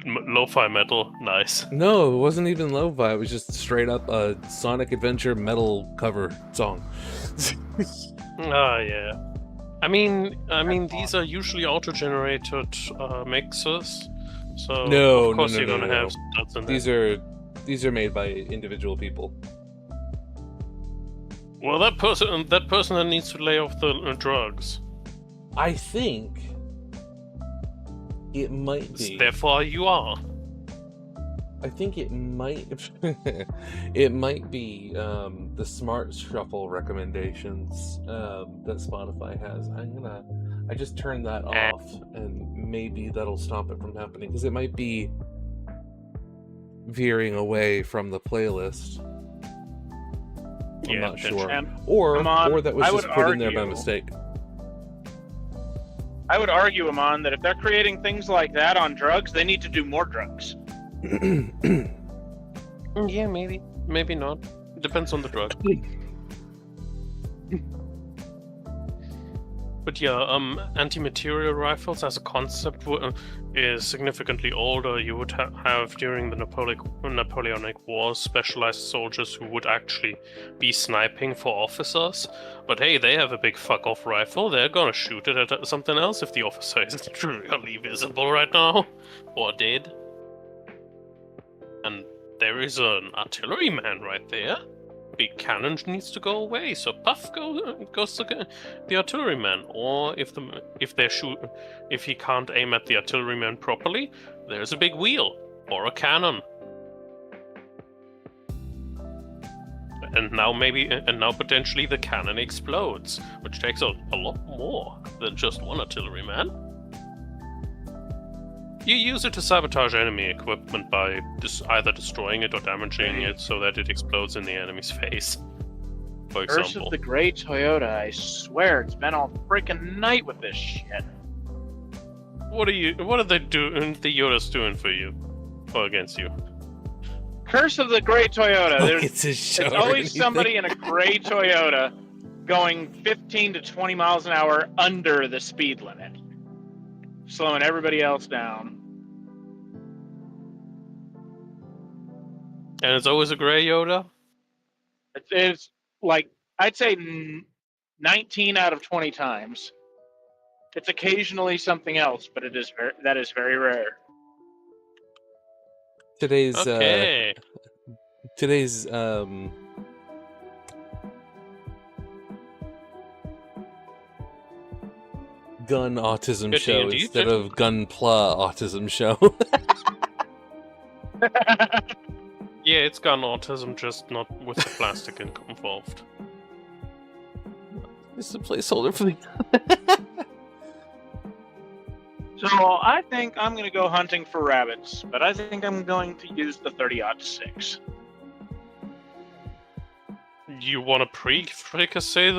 Lo-fi metal, nice. No, it wasn't even lo-fi. It was just straight up a Sonic Adventure metal cover song. Ah, yeah. I mean, these are usually auto-generated mixes, so No, of course no, you're no, gonna no, have stuff in these are made by individual people. Well, that person that needs to lay off the drugs. I think it might be. Therefore, you are. I think it might be the Smart Shuffle recommendations that Spotify has. I just turned that off, and maybe that'll stop it from happening, because it might be veering away from the playlist. I'm not sure. Or that was just put in there by mistake. I would argue, Amon, that if they're creating things like that on drugs, they need to do more drugs. Yeah, maybe not. Depends on the drug. But yeah, anti-material rifles as a concept is significantly older. You would have during the Napoleonic Wars specialized soldiers who would actually be sniping for officers. But hey, they have a big fuck-off rifle. They're gonna shoot it at something else if the officer isn't really visible right now, or dead. And there is an artilleryman right there. Big cannon needs to go away, so puff goes to the artilleryman. Or if he can't aim at the artilleryman properly, there's a big wheel or a cannon. And now potentially the cannon explodes, which takes a lot more than just one artilleryman. You use it to sabotage enemy equipment by either destroying it or damaging it so that it explodes in the enemy's face. For example. Curse of the Great Toyota, I swear it's been all freaking night with this shit. What are they doing? The Yoda's doing for you, or against you? Curse of the Great Toyota. There's always somebody in a gray Toyota going 15 to 20 miles an hour under the speed limit, slowing everybody else down. And it's always a gray Yoda? It's like, I'd say 19 out of 20 times. It's occasionally something else, but that is very rare. Today's gun autism show instead of gunpla autism show. Yeah, it's gun autism, just not with the plastic involved. It's a placeholder for the. So I think I'm going to go hunting for rabbits, but I think I'm going to use the 30-06. You want to pre-fricassee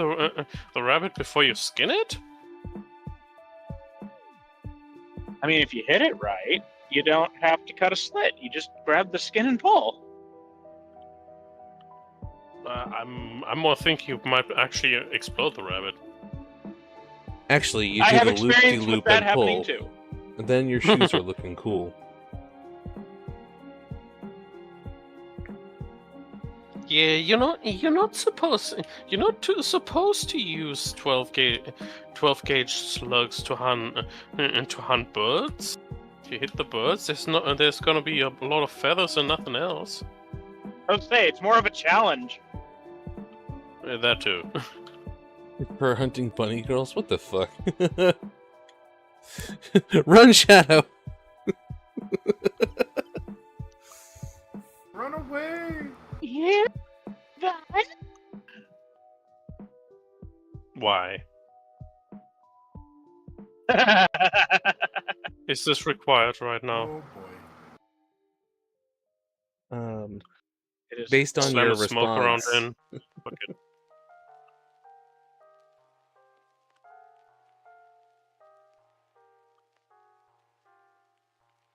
the rabbit before you skin it? I mean, if you hit it right, you don't have to cut a slit. You just grab the skin and pull. I'm more thinking you might actually explode the rabbit. Actually, you do the loop-de-loop and pull. Too. And then your shoes are looking cool. Yeah, you're not supposed to use 12 gauge slugs to hunt birds. If you hit the birds, there's gonna be a lot of feathers and nothing else. I would say it's more of a challenge. That too. For hunting bunny girls, what the fuck? Run, Shadow! Run away! Yeah, Why? Is this required right now? Oh boy. Based on your response. Smoke around in. Okay.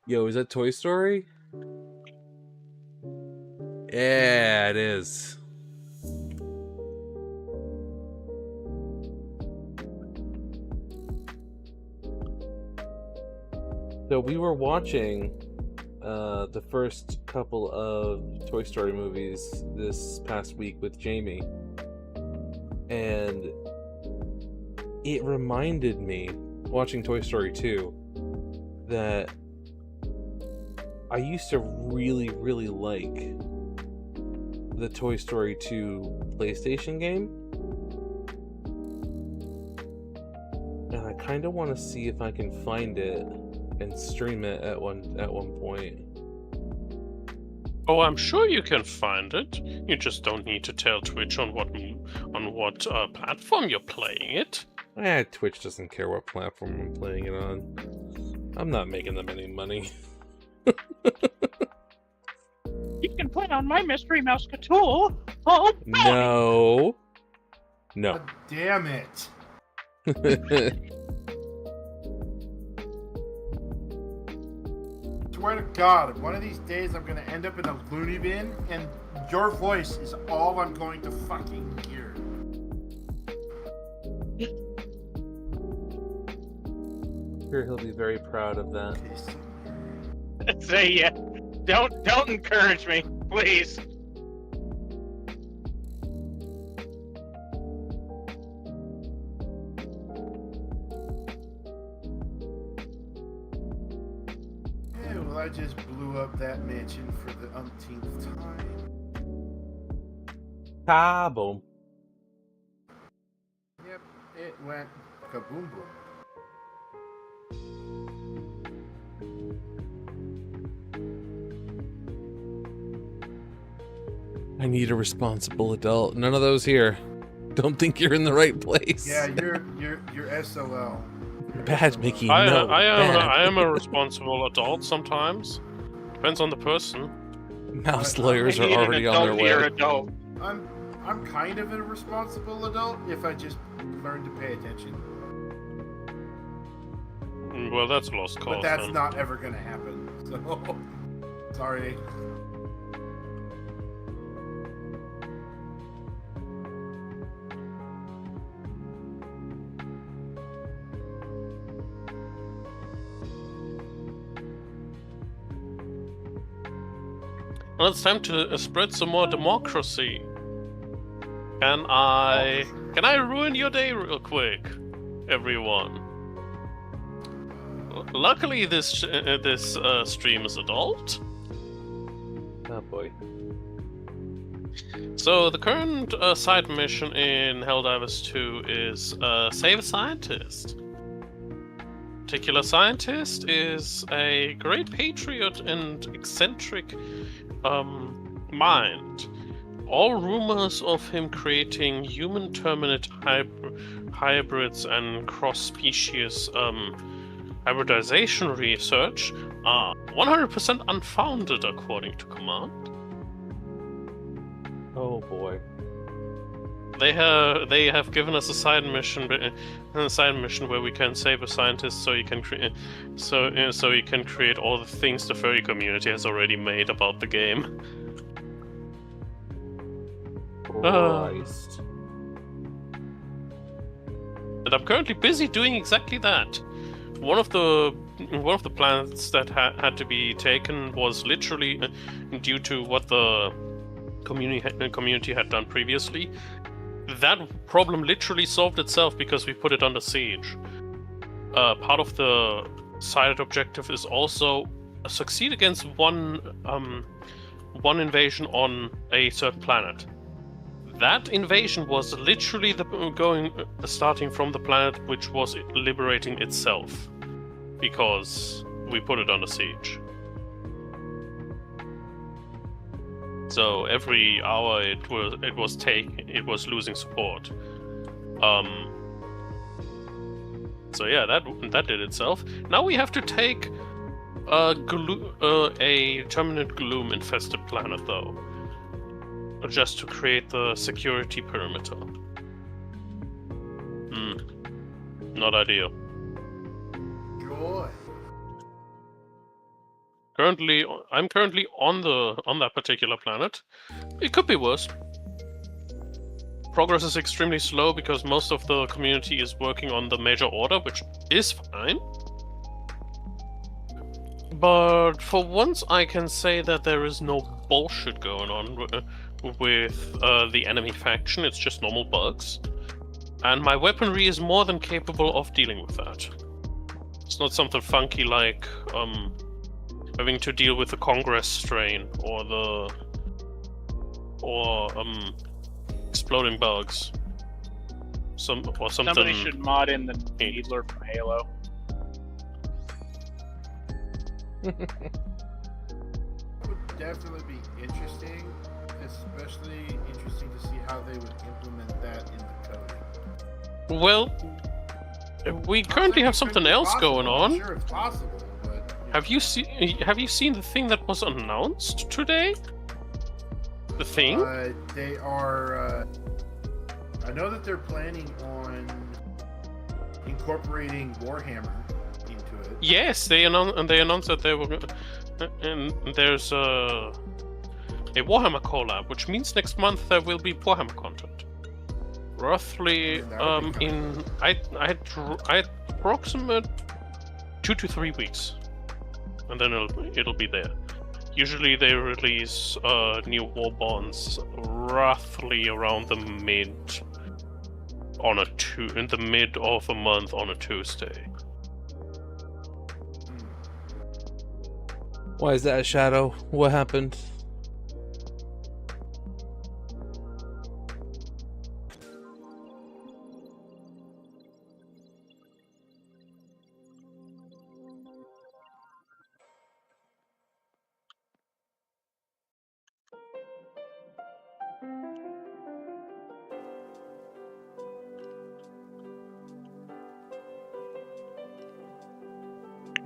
Yo, is that Toy Story? Yeah, it is. So we were watching the first couple of Toy Story movies this past week with Jamie, and it reminded me, watching Toy Story 2, that I used to really, really like the Toy Story 2 PlayStation game. And I kind of want to see if I can find it and stream it at one point. Oh, I'm sure you can find it. You just don't need to tell Twitch on what platform you're playing it. Twitch doesn't care what platform I'm playing it on. I'm not making them any money. You can play on my Mystery Mouse Cthulhu. Oh, no. God damn it. Swear to God, one of these days I'm gonna end up in a loony bin, and your voice is all I'm going to fucking hear. Sure, he'll be very proud of that. Say yeah. Don't encourage me, please. Yeah, well, I just blew up that mansion for the umpteenth time. Kaboom. Yep, it went kaboom boom. I need a responsible adult. None of those here. Don't think you're in the right place. Yeah, you're SOL. Bad, Mickey. I I am a responsible adult sometimes. Depends on the person. Mouse lawyers are already on their way. Adult. I'm kind of a responsible adult if I just learn to pay attention. Well, that's a lost cause. But that's then. not ever gonna happen. So sorry. Well, it's time to spread some more democracy. Can I ruin your day real quick, everyone? Luckily, this stream is adult. Oh boy. So the current side mission in Helldivers 2 is save a scientist. Particular scientist is a great patriot and eccentric mind. All rumors of him creating human terminate hybrids and cross-species hybridization research are 100% unfounded, according to Command. Oh boy. They have given us a side mission where we can save a scientist, so you can create all the things the furry community has already made about the game. Christ. And I'm currently busy doing exactly that. One of the plans that had to be taken was literally due to what the community had done previously. That problem literally solved itself because we put it under siege. Part of the side objective is also succeed against one invasion on a certain planet. That invasion was literally starting from the planet which was liberating itself, because we put it under siege. So every hour it was losing support. So yeah, that did itself. Now we have to take a terminate gloom infested planet though, just to create the security perimeter. Not ideal. Joy. I'm currently on that particular planet. It could be worse. Progress is extremely slow because most of the community is working on the major order, which is fine. But for once, I can say that there is no bullshit going on with the enemy faction. It's just normal bugs. And my weaponry is more than capable of dealing with that. It's not something funky like having to deal with the Congress strain or exploding bugs. Something. Somebody should mod in the Needler from Halo. Would definitely be interesting, especially interesting to see how they would implement that in the coding. Well, we currently have something else going on. I'm sure it's possible, but Have you seen the thing that was announced today? The thing? They are. I know that they're planning on incorporating Warhammer into it. Yes, they announced that they were, and there's a Warhammer collab, which means next month there will be Warhammer content. Roughly, I approximate 2 to 3 weeks, and then it'll be there. Usually they release new war bonds roughly around the mid of a month on a Tuesday. Why is that, Shadow? What happened?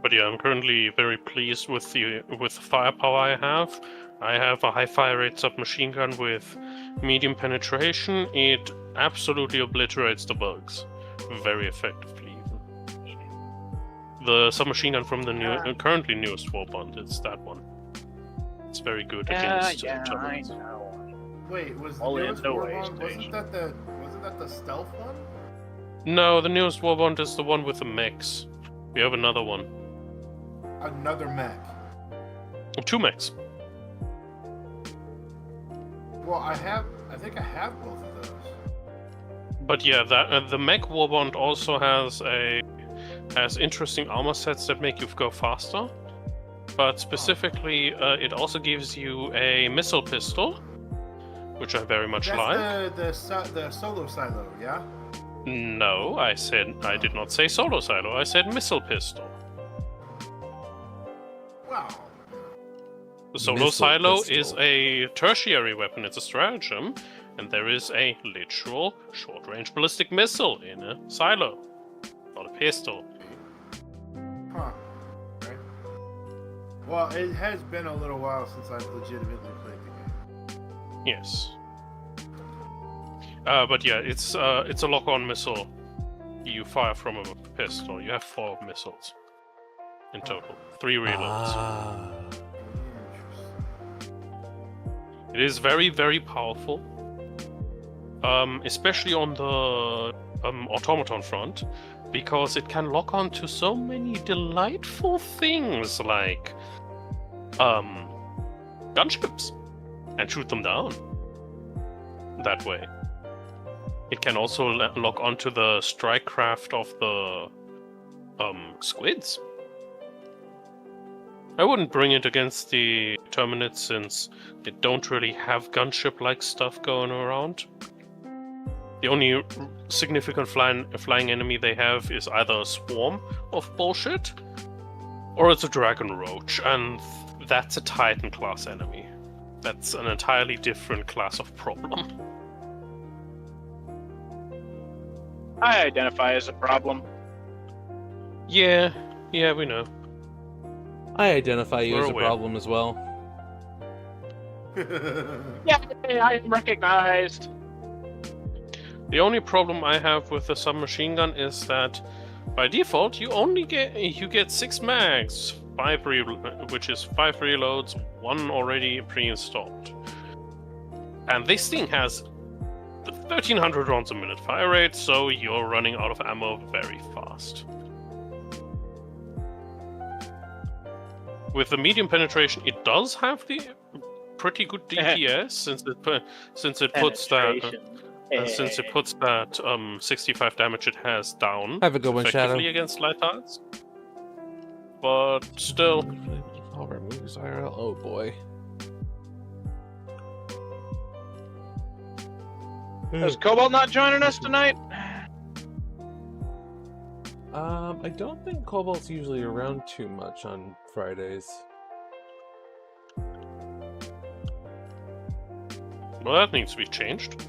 But yeah, I'm currently very pleased with the firepower I have. I have a high fire rate submachine gun with medium penetration. It absolutely obliterates the bugs very effectively. Even. The submachine gun from the currently newest warbond, it's that one. It's very good against termites. I know. Wait, was the All in, newest no Warbond, way, wasn't that the stealth one? No, the newest warbond is the one with the mechs. We have another one. Another mech. 2 mechs. Well, I think I have both of those. But yeah, the mech warbond also has interesting armor sets that make you go faster. But specifically, it also gives you a missile pistol, which I very much like. That's the solo silo, yeah? No, I did not say solo silo. I said missile pistol. Wow. The solo silo is a tertiary weapon. It's a stratagem, and there is a literal short-range ballistic missile in a silo, not a pistol. Huh. Okay. Well, it has been a little while since I've legitimately played the game. Yes. But yeah, it's a lock-on missile. You fire from a pistol. You have 4 missiles in total. 3 reloads. It is very, very powerful. Especially on the automaton front, because it can lock on to so many delightful things like gunships and shoot them down that way. It can also lock onto the strike craft of the squids. I wouldn't bring it against the Terminids since they don't really have gunship-like stuff going around. The only significant flying enemy they have is either a swarm of bullshit, or it's a dragon roach, and that's a Titan class enemy. That's an entirely different class of problem. I identify as a problem. Yeah, we know. I identify you We're as a aware. problem as well. Yeah, I am recognized. The only problem I have with the submachine gun is that by default you only get 6 mags 5 reloads, 1 already pre-installed. And this thing has the 1300 rounds a minute fire rate, so you're running out of ammo very fast. With the medium penetration, it does have the pretty good DPS since it puts that 65 damage it has down. Have a good one, Shadow. Effectively against light targets. But still, Power moves IRL. Oh boy. Is Cobalt not joining us tonight? I don't think Cobalt's usually around too much on Fridays. Well, that needs to be changed.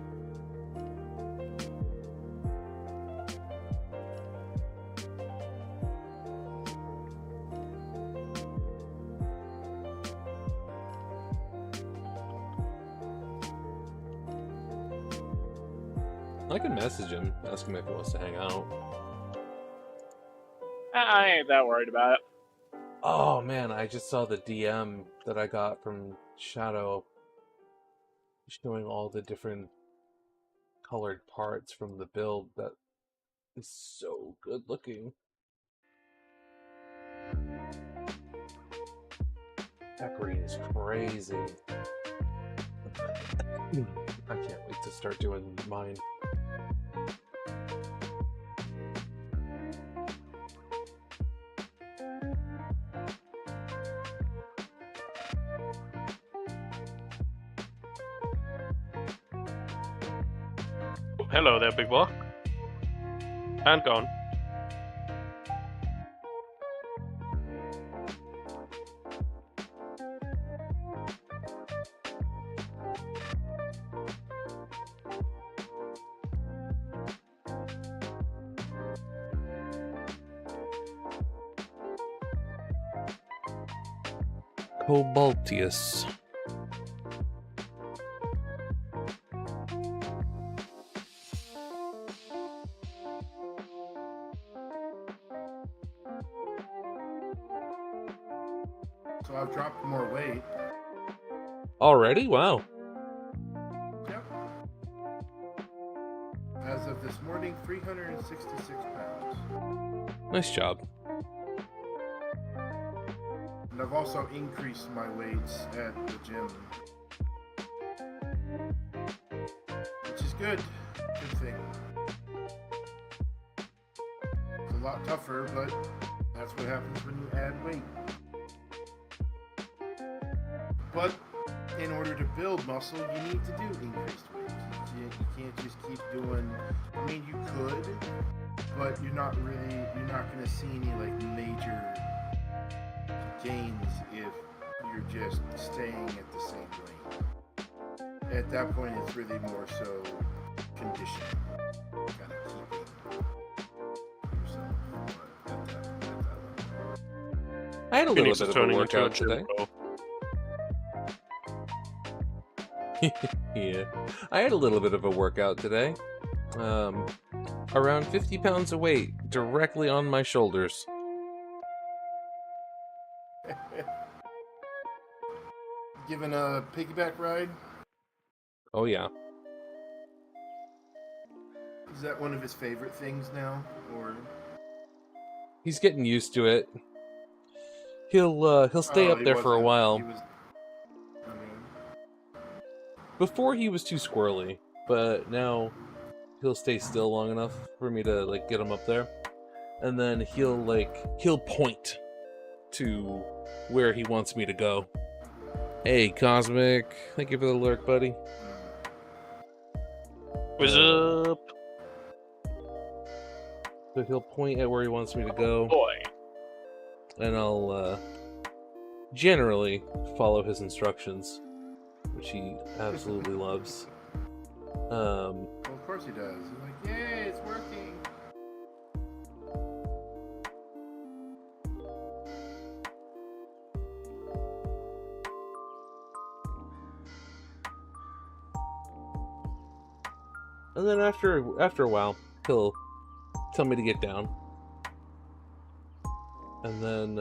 I can message him, ask him if he wants to hang out. I ain't that worried about it. Oh man, I just saw the DM that I got from Shadow showing all the different colored parts from the build. That is so good looking. That green is crazy. I can't wait to start doing mine. Hello there, big boy. And gone. Cobaltius. So I've dropped more weight. Already? Wow. Yep. As of this morning, 366 pounds. Nice job. And I've also increased my weights at the gym. Which is good. Good thing. It's a lot tougher, but that's what happens when you add weight. But in order to build muscle, you need to do increased weight. You can't just keep doing. I mean, you could, but you're not going to see any like major gains if you're just staying at the same weight. At that point, it's really more so conditioning, kind of keeping yourself at that level. I had a little bit of a workout today. Yeah, I had a little bit of a workout today. Around 50 pounds of weight directly on my shoulders. Giving a piggyback ride? Oh yeah. Is that one of his favorite things now, or? He's getting used to it. He'll stay up there for a while. Before he was too squirrely, but now he'll stay still long enough for me to like get him up there, and then he'll point to where he wants me to go. Hey, Cosmic, thank you for the lurk, buddy. What's up? So he'll point at where he wants me to go. Boy. And I'll generally follow his instructions, which he absolutely loves. Well, of course he does. He's like, yay, it's working. And then after a while, he'll tell me to get down. And then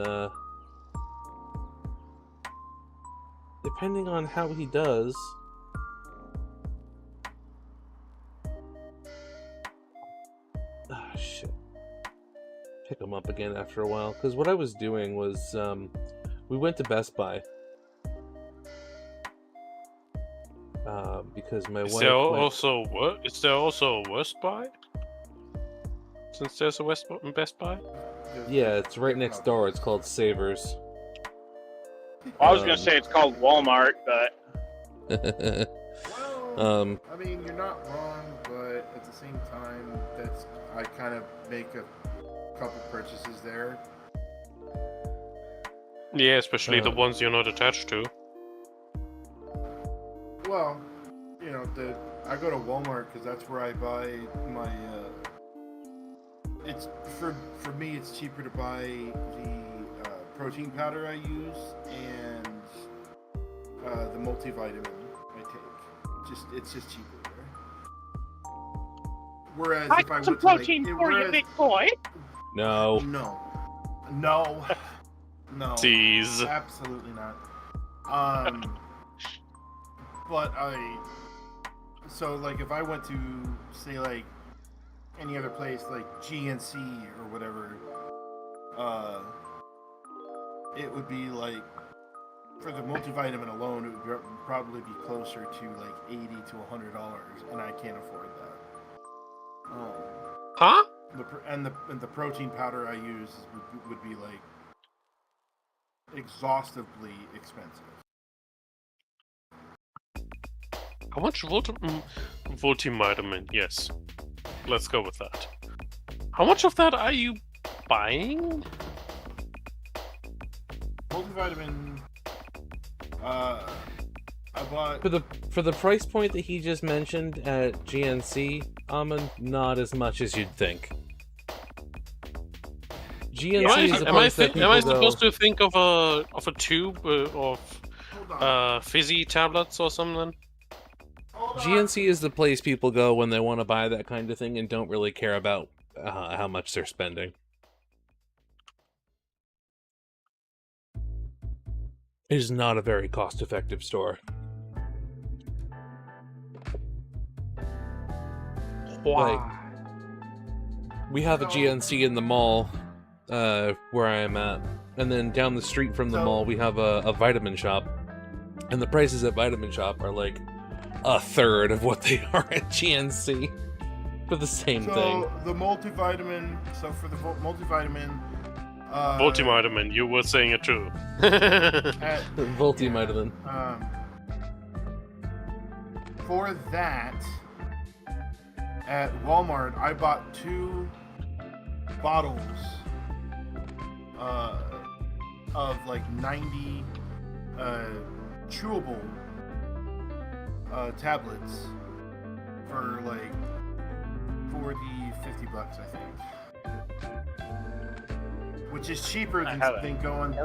depending on how he does. Ah, shit. Pick him up again after a while. Because what I was doing was, we went to Best Buy. Because my wife. Is there also a West Buy? Since there's a Best Buy? Yeah, it's right next door. It's called Savers. I was gonna say it's called Walmart, but Well, I mean, you're not wrong, but at the same time, I kind of make a couple purchases there. Yeah, especially the ones you're not attached to. Well, you know, I go to Walmart because that's where I buy my. It's for me. It's cheaper to buy the protein powder I use and the multivitamin I take. It's just cheaper there. Whereas if I some went to like, protein for you, big boy. No. No. Tease. Absolutely not. But so like if I went to say like any other place like GNC or whatever, it would be like for the multivitamin alone, it would probably be closer to like $80 to $100, and I can't afford that. Huh? And the protein powder I use would be like exhaustively expensive. How much multivitamin? Yes. Let's go with that. How much of that are you buying? Multivitamin, I bought For the price point that he just mentioned at GNC, not as much as you'd think. GNC is the place that am I people supposed go- to think of a tube of fizzy tablets or something? GNC is the place people go when they want to buy that kind of thing and don't really care about how much they're spending. It is not a very cost-effective store. Like, we have a GNC in the mall where I am at, and then down the street from the mall we have a vitamin shop, and the prices at Vitamin Shop are like a third of what they are at GNC for the same thing. So the multivitamin. So for the multivitamin. Multivitamin, you were saying it too. Multivitamin. For that, at Walmart, I bought 2 bottles of like 90 chewable tablets for like $40-50, I think. Which is cheaper than going to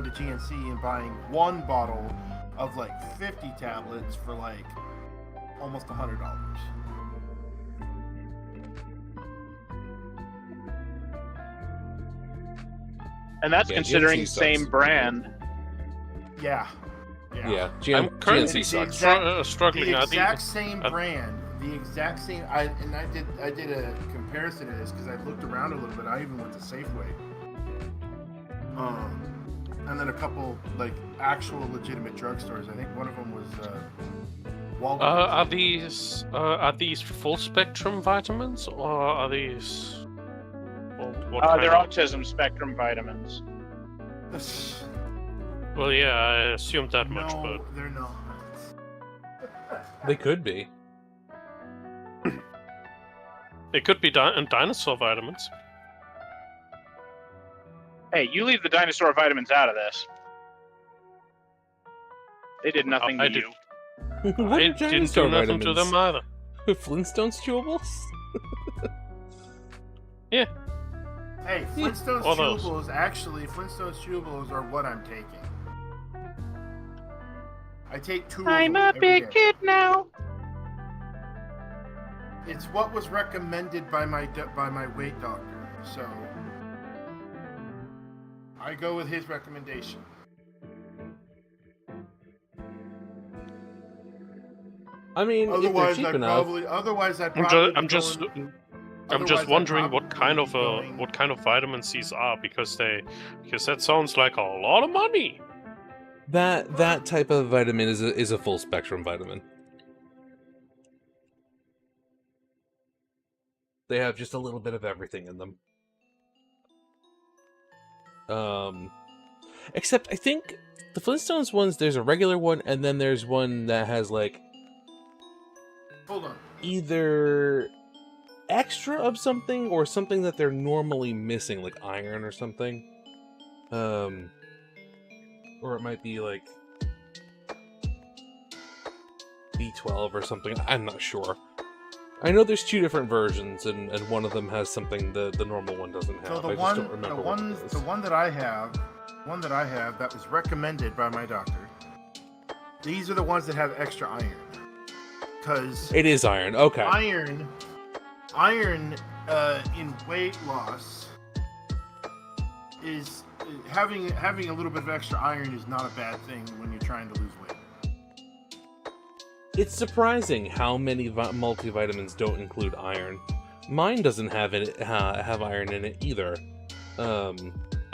GNC and buying 1 bottle of like 50 tablets for like almost $100. And that's considering GNC same sucks. brand. Yeah. I'm currently struggling. The exact same brand. The exact same. I did a comparison of this because I looked around a little bit. I even went to Safeway. And then a couple like actual legitimate drugstores. I think one of them was Walgreens. Are these full spectrum vitamins or are these? They're autism spectrum vitamins. Well, yeah, I assumed that much, but No, they're not. They could be. it could be dinosaur vitamins. Hey, you leave the dinosaur vitamins out of this. They did nothing to you. What I are didn't do dinosaur nothing to vitamins? them either. Flintstones chewables? Yeah. Hey, Flintstones all those. Flintstones chewables are what I'm taking. I take 2 I'm of them a every big day. kid now. It's what was recommended by my weight doctor, so I go with his recommendation. I mean, if they're Otherwise, cheap I'd enough. probably. Otherwise, I'd I'm probably. just wondering what kind of vitamin C's are because that sounds like a lot of money. That type of vitamin is a full spectrum vitamin. They have just a little bit of everything in them. Except I think the Flintstones ones, there's a regular one, and then there's one that has like Hold on. either extra of something or something that they're normally missing, like iron or something. Or it might be like B12 or something. I'm not sure. I know there's 2 different versions, and one of them has something the normal one doesn't have. So the I just don't remember what it is. the one that I have that was recommended by my doctor. These are the ones that have extra iron. Because it is iron. Okay. Iron in weight loss is having a little bit of extra iron is not a bad thing when you're trying to lose weight. It's surprising how many multivitamins don't include iron. Mine doesn't have iron in it either. I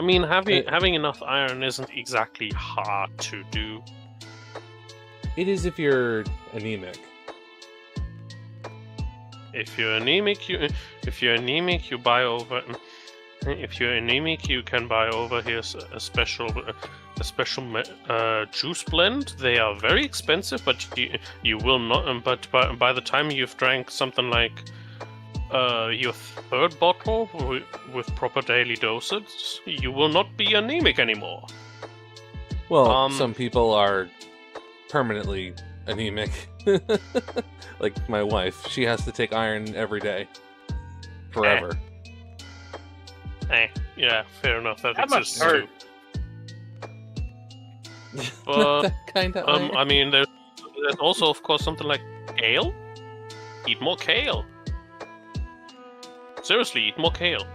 mean, having enough iron isn't exactly hard to do. It is if you're anemic. If you're anemic, you buy over. If you're anemic, you can buy over here a special juice blend. They are very expensive, but you will not. But by the time you've drank something like your 3rd bottle with proper daily dosage, you will not be anemic anymore. Well, some people are permanently anemic. Like my wife, she has to take iron every day, forever. Yeah, fair enough. That must hurt. That kind of iron. I mean, there's also, of course, something like kale. Eat more kale. Seriously, eat more kale.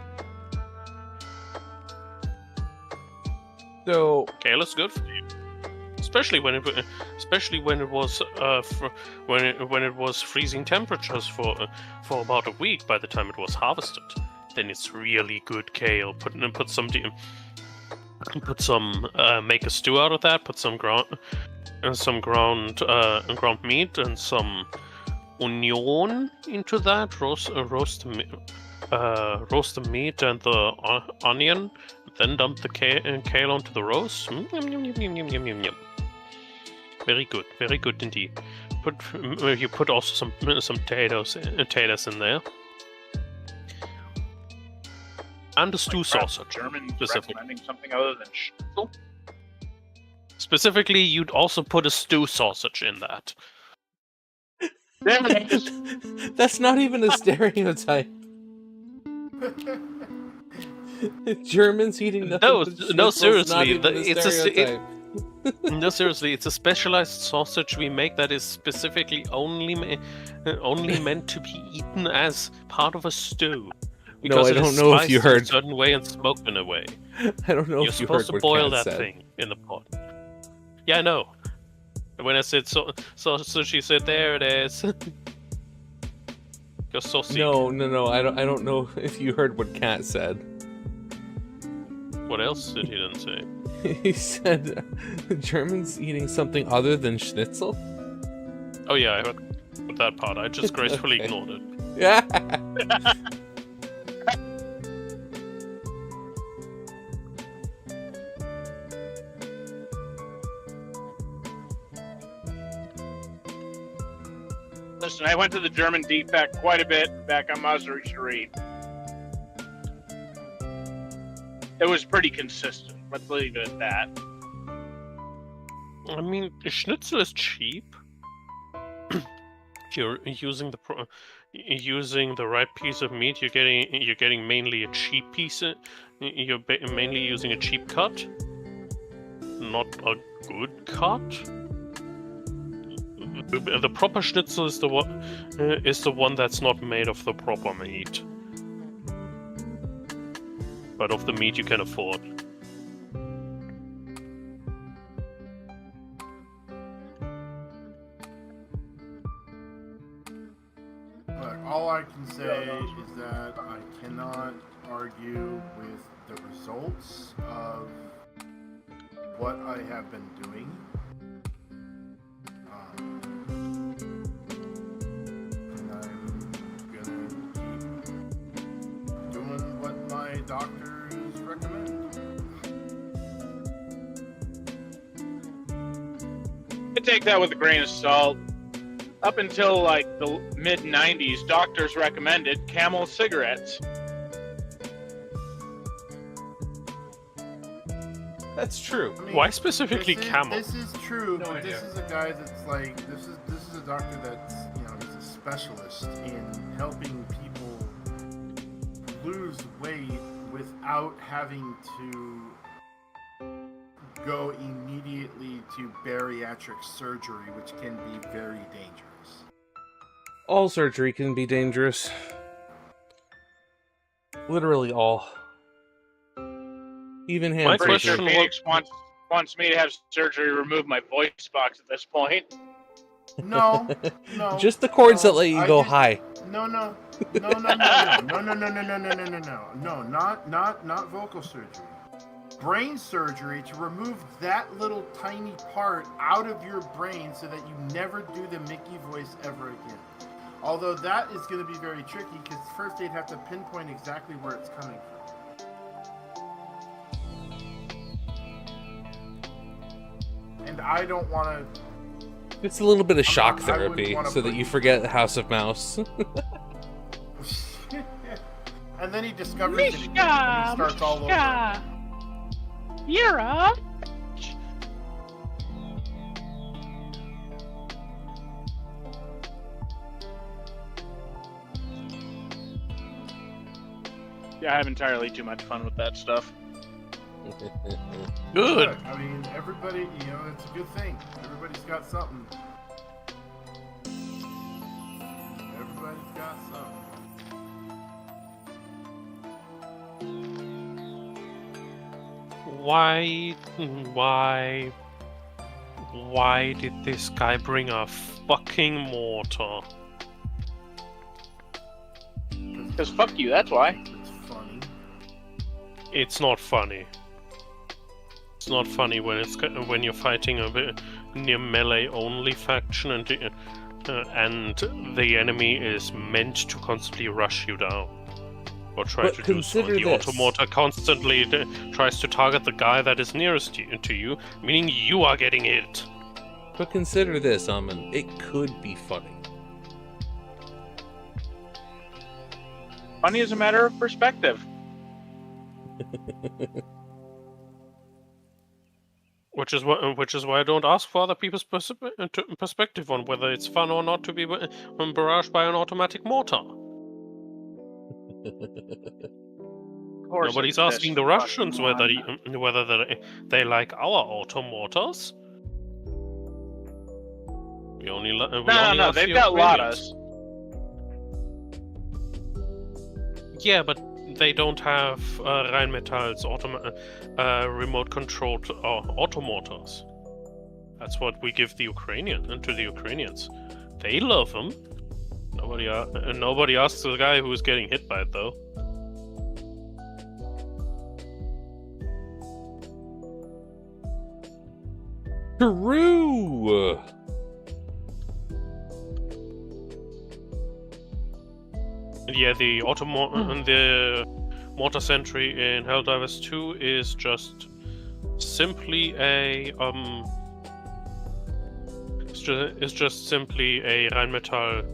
So kale is good for you. Especially when it was freezing temperatures for about a week by the time it was harvested. Then it's really good kale. Make a stew out of that. Put some ground meat and some onion into that. Roast the meat and the onion. Then dump the kale onto the roast. Yum, yum, yum, yum, yum, yum, yum. Very good indeed. You put also some potatoes in there, and a stew sausage. German specifically. recommending something other than schnitzel. Specifically, you'd also put a stew sausage in that. There it is. That's not even a stereotype. Germans eating nothing. No, seriously, it's seriously, it's a specialized sausage we make that is specifically only meant to be eaten as part of a stew. Because I don't know if you heard a certain way and smoked in a way. I don't know if you heard what You're supposed to boil Kat that said. thing in the pot. Yeah, I know. When I said so she said, "There it is." You're so sick. No. I don't know if you heard what Kat said. What else did he then say? He said Germans eating something other than schnitzel. Oh yeah, I heard that part. I just gracefully ignored it. Yeah. Listen, I went to the German D-Pack quite a bit back on Masuri Street. It was pretty consistent. Let's leave it at that. I mean, schnitzel is cheap. If you're using the right piece of meat, you're getting mainly a cheap piece. You're mainly using a cheap cut, not a good cut. The proper schnitzel is the one that's not made of the proper meat, but of the meat you can afford. all I can say is that I cannot argue with the results of what I have been doing. And I'm gonna keep doing what my doctors recommend. I take that with a grain of salt. Up until like the mid-90s, doctors recommended Camel cigarettes. That's true. I mean, Why specifically Camel? This is true, No but idea. this is a guy that's like this is a doctor that's, you know, he's a specialist in helping people lose weight without having to go immediately to bariatric surgery, which can be very dangerous. All surgery can be dangerous. Literally all. Even hand My Pretty surgery. sure Phoenix wants me to have surgery to remove my voice box at this point. No, no. Just the cords no, that let you I go just- high. No, not vocal surgery. Brain surgery to remove that little tiny part out of your brain so that you never do the Mickey voice ever again. Although that is going to be very tricky because first they'd have to pinpoint exactly where it's coming from. And I don't want to. It's a little bit of shock I wouldn't therapy wanna so that put- you forget House of Mouse. And then he discovers it again, and he starts all over. You're up. Yeah, I have entirely too much fun with that stuff. Good. Look, I mean, everybody, you know, it's a good thing. Everybody's got something. Everybody's got something. Why did this guy bring a fucking mortar? Because fuck you, that's why. It's funny. It's not funny. It's not funny when you're fighting a bit near melee only faction and the enemy is meant to constantly rush you down. Or try But to do so. consider The this. automata constantly tries to target the guy that is nearest to you, meaning you are getting hit. But consider this, Amen. It could be funny. Funny is a matter of perspective. Which is why I don't ask for other people's perspective on whether it's fun or not to be barraged by an automatic mortar. Nobody's asking the Russians whether they like our auto mortars. We only No, they've got Ladas. Yeah, but they don't have Rheinmetall's remote-controlled automotors. That's what we give the Ukrainians. They love them. Nobody asks the guy who's getting hit by it, though. True. Yeah, the the mortar sentry in Helldivers 2 is just simply a it's just simply a Rheinmetall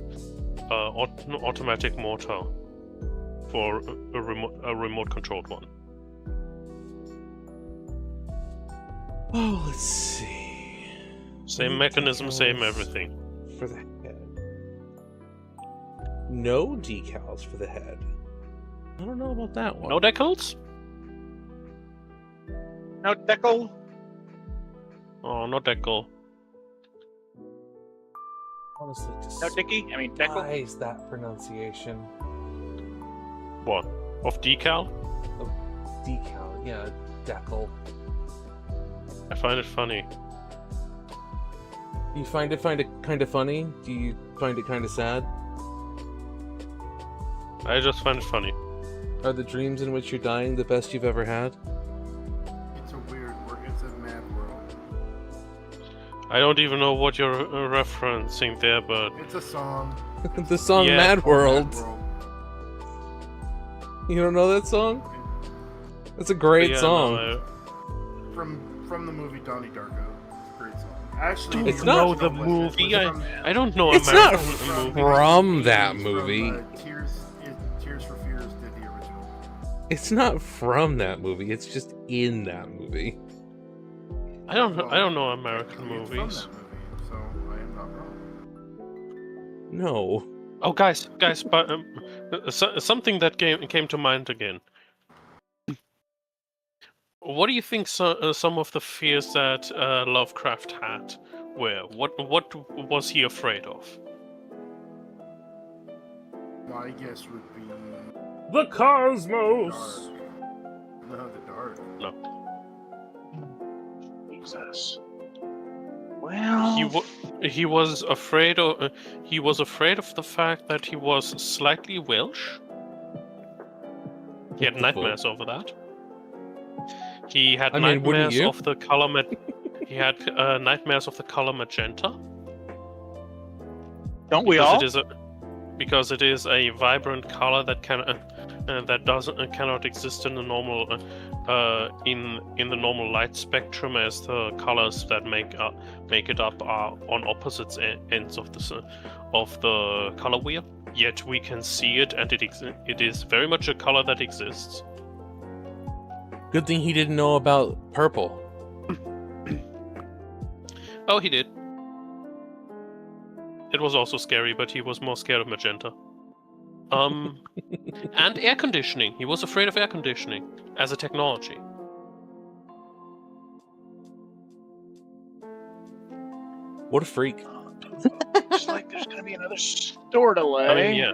automatic mortar for a remote controlled one. Oh, let's see. Same mechanism, same everything. For the head. No decals for the head. I don't know about that one. No decals? No decal? Oh, no decal. Honestly, No dicky? I mean decal? despise that pronunciation. What? Of decal? Of decal, yeah, decal. I find it funny. Do you find it kind of funny? Do you find it kind of sad? I just find it funny. Are the dreams in which you're dying the best you've ever had? It's a weird world. It's a mad world. I don't even know what you're referencing there, but It's a song. The song Yeah. Mad World. Mad World. You don't know that song? That's a great yeah, song. no, From the movie Donnie Darko. It's a great song. Actually, It's the not- know the original was movie. from- I don't know It's American not movie. from that it's movie. From, Tears for Fears did the original. It's not from that movie. It's just in that movie. I don't know American It's from movies. that movie, so I am not wrong. No. Oh, guys, but something that came to mind again. What do you think some of the fears that Lovecraft had were? What was he afraid of? My guess would be The cosmos. dark. No, the dark. No. Jesus. Well, He was afraid of the fact that he was slightly Welsh. He had nightmares over that. He had wouldn't nightmares you? of the color he had nightmares of the color magenta. don't we Because all? because it is a vibrant color that cannot exist in the normal in the normal light spectrum, as the colors that make it up are on opposite ends of the color wheel. Yet we can see it, and it is very much a color that exists. Good thing he didn't know about purple. Oh, he did. It was also scary, but he was more scared of magenta. And air conditioning. He was afraid of air conditioning as a technology. What a freak. Looks like there's gonna be another store delay. I mean, yeah.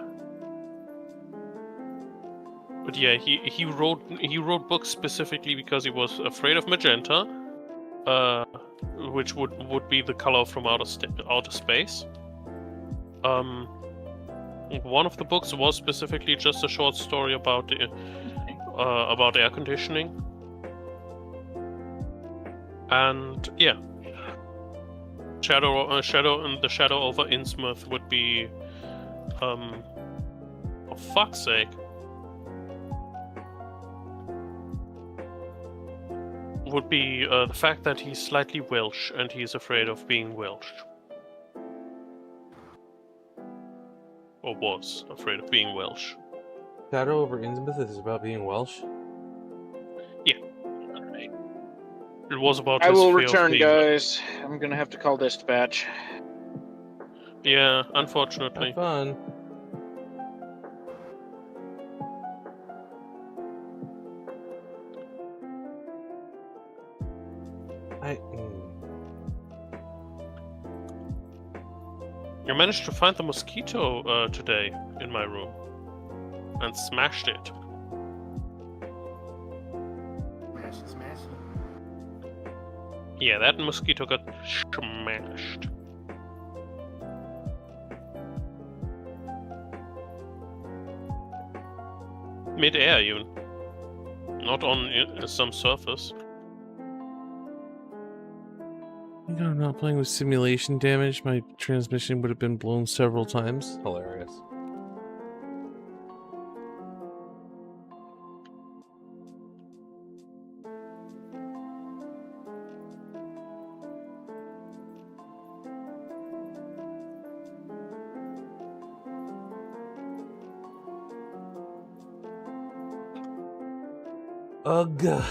But yeah, he wrote books specifically because he was afraid of magenta, which would be the color from outer space. One of the books was specifically just a short story about air conditioning, and yeah, the shadow over Innsmouth would be, for fuck's sake, would be the fact that he's slightly Welsh and he's afraid of being Welsh. Or was afraid of being Welsh. Shadow over Innsmouth is about being Welsh? Yeah. Alright. It was about I his will fear of return, being guys. I'm gonna have to call dispatch. Yeah, unfortunately. Have fun. You managed to find the mosquito today in my room. And smashed it. Smash. Yeah, that mosquito got smashed. Mid-air, even. Not on some surface. You know, I'm not playing with simulation damage. My transmission would have been blown several times. Hilarious. Ugh.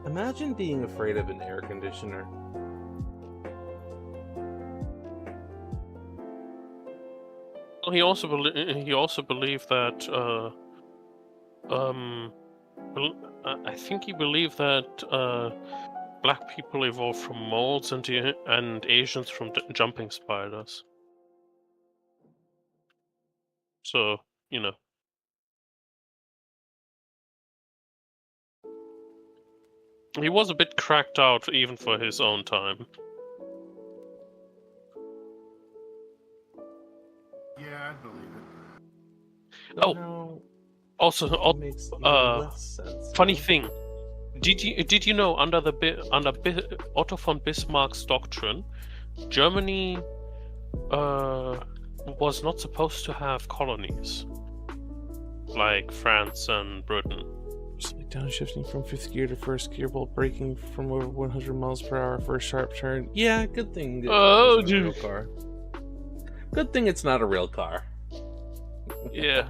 Imagine being afraid of an air conditioner. Well, he also believed that I think he believed that black people evolved from moles and Asians from jumping spiders. So, you know. He was a bit cracked out even for his own time. Yeah, I believe it. Oh, also, makes less sense. funny thing. Did you know under Otto von Bismarck's doctrine, Germany was not supposed to have colonies like France and Britain. Downshifting from 5th gear to 1st gear while braking from over 100 miles per hour for a sharp turn. Yeah, good thing. Oh, it's not a real car. Good thing it's not a real car. Yeah.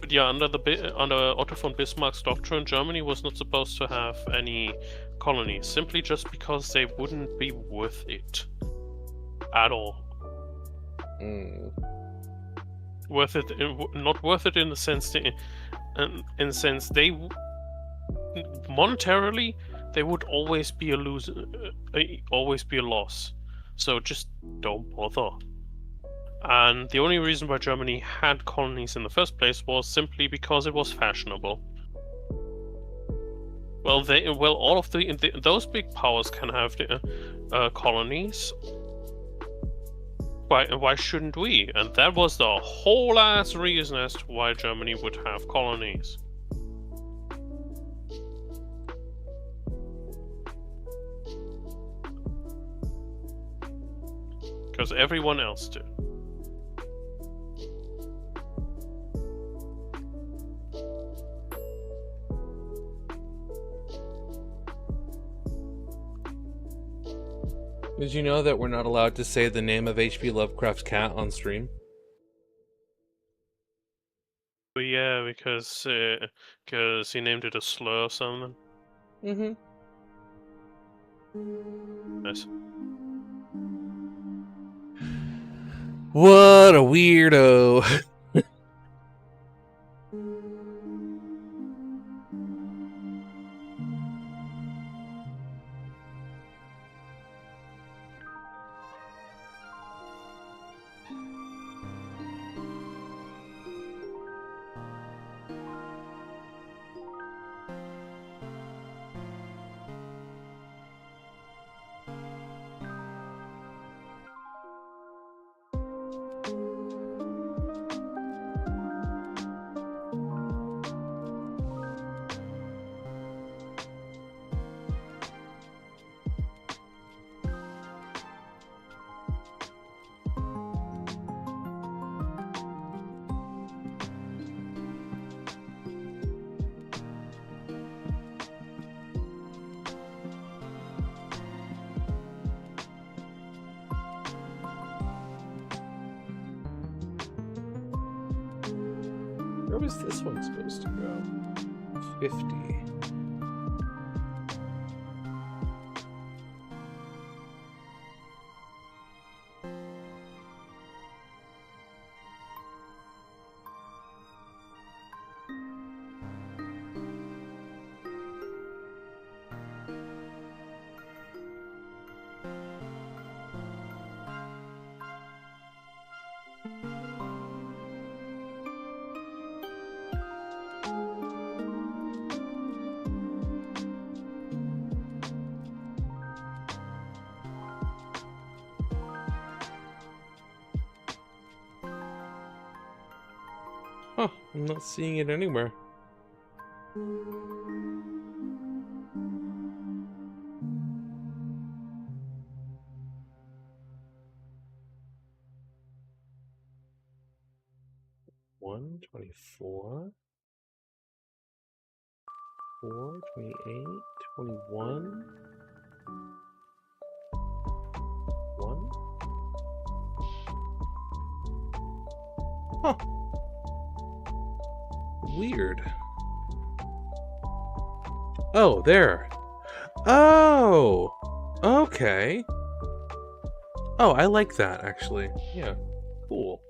But yeah, under Otto von Bismarck's doctrine, Germany was not supposed to have any colonies, simply just because they wouldn't be worth it at all. Worth it, not worth it in the sense they monetarily they would always be a loss. So just don't bother. And the only reason why Germany had colonies in the first place was simply because it was fashionable. Well, all of those big powers can have colonies. Why shouldn't we? And that was the whole ass reason as to why Germany would have colonies. Because everyone else did. Did you know that we're not allowed to say the name of H.P. Lovecraft's cat on stream? But yeah, because he named it a slur or something. Mm-hmm. Nice. What a weirdo. Where was this one supposed to go? 50. Huh, I'm not seeing it anywhere. One 24, 4, 28, 21, 1. Huh. Weird. Oh, there. Oh! Okay. Oh, I like that, actually. Yeah. Cool.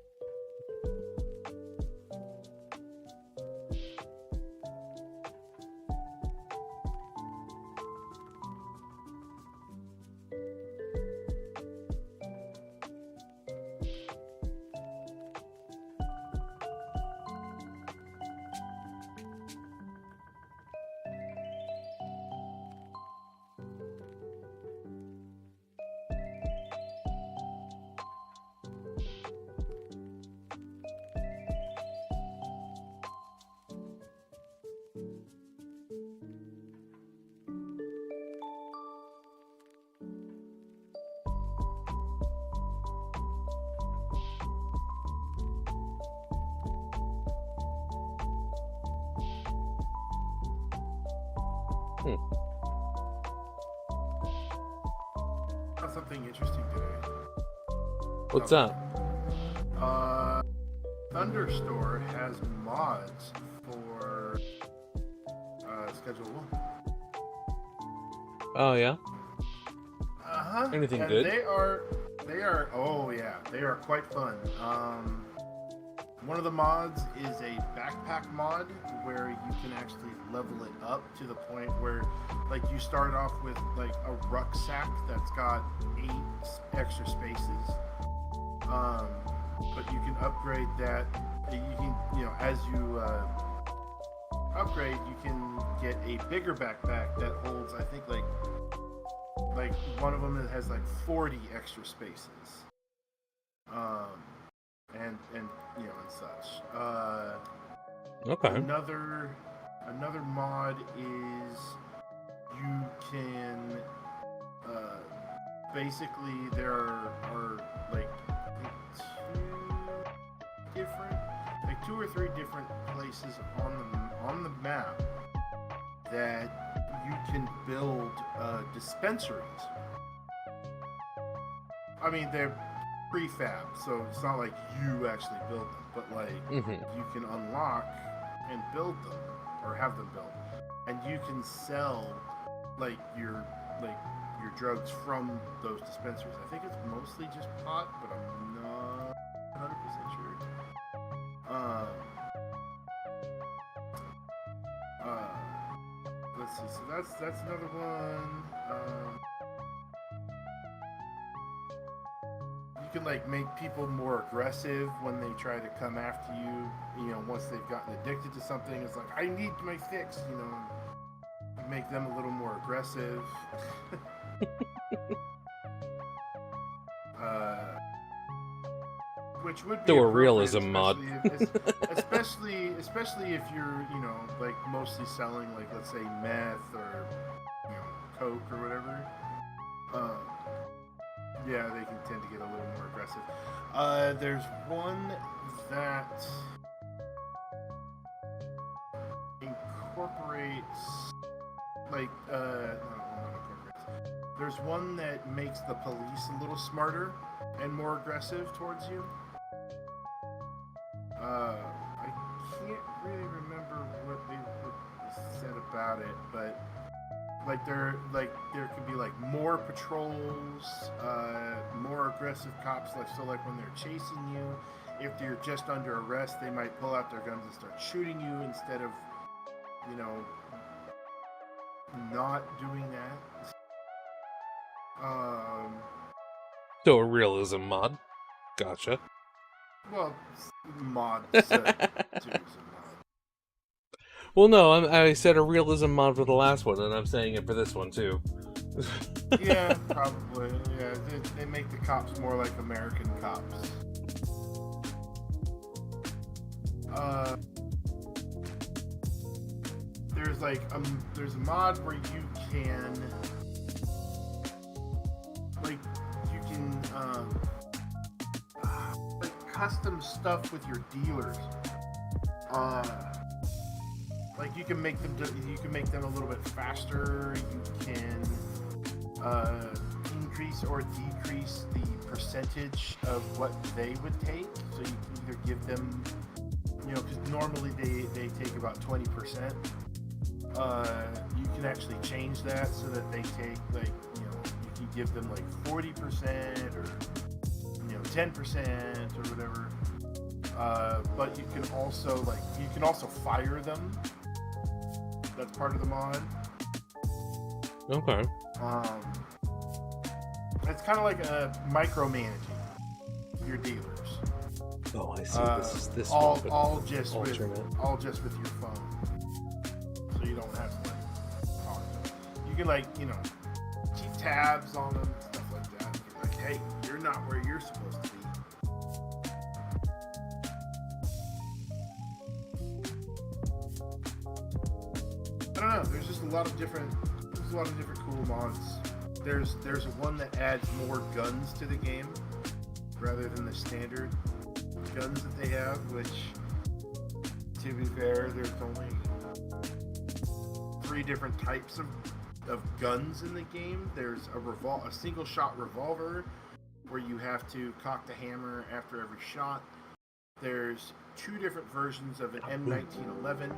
Got something interesting today. What's that? Thunderstore has mods for Schedule 1. Oh yeah. Anything and good? They are. Oh yeah, they are quite fun. One of the mods is a backpack mod where you can actually level it up to the point where, like, you start off with like a rucksack that's got 8 extra spaces. But you can upgrade that. You can, as you upgrade, you can get a bigger backpack that holds, I think, like one of them that has like 40 extra spaces. And such. Okay. Another mod is you can basically there are like 2 or 3 different places on the map that you can build dispensaries. I mean, they're prefab, so it's not like you actually build them, but like you can unlock and build them or have them built, and you can sell like your drugs from those dispensaries. I think it's mostly just pot, but I'm not 100% sure. Let's see. So that's another one. You can like make people more aggressive when they try to come after you. Once they've gotten addicted to something, it's like, I need my fix. You make them a little more aggressive. Which would be Do a realism mod. especially if you're, like mostly selling, like, let's say meth or coke or whatever. Yeah, they can tend to get a little more aggressive. There's one that incorporates, like, there's one that makes the police a little smarter and more aggressive towards you. I can't really remember what they said about it, but there could be like more patrols, more aggressive cops. Like when they're chasing you, if you're just under arrest, they might pull out their guns and start shooting you instead of, not doing that. So a realism mod. Gotcha. Well, mod. Well, no, I said a realism mod for the last one, and I'm saying it for this one too. Yeah, probably. Yeah, they make the cops more like American cops. There's a mod where you can custom stuff with your dealers. Like you can make them a little bit faster. You can increase or decrease the percentage of what they would take. So you can either give them, because normally they take about 20%. You can actually change that so that they take you can give them like 40% or 10% or whatever. But you can also fire them. That's part of the mod. Okay. It's kind of like micromanaging your dealers. Oh, I see. This all one, just with your phone, so you don't have to talk to them. You can keep tabs on them, stuff like that. You're like, hey, you're not where you're supposed to be. I don't know. There's just a lot of different cool mods. There's one that adds more guns to the game rather than the standard guns that they have, which, to be fair, there's only 3 different types of guns in the game. There's a single shot revolver where you have to cock the hammer after every shot. There's 2 different versions of an M1911.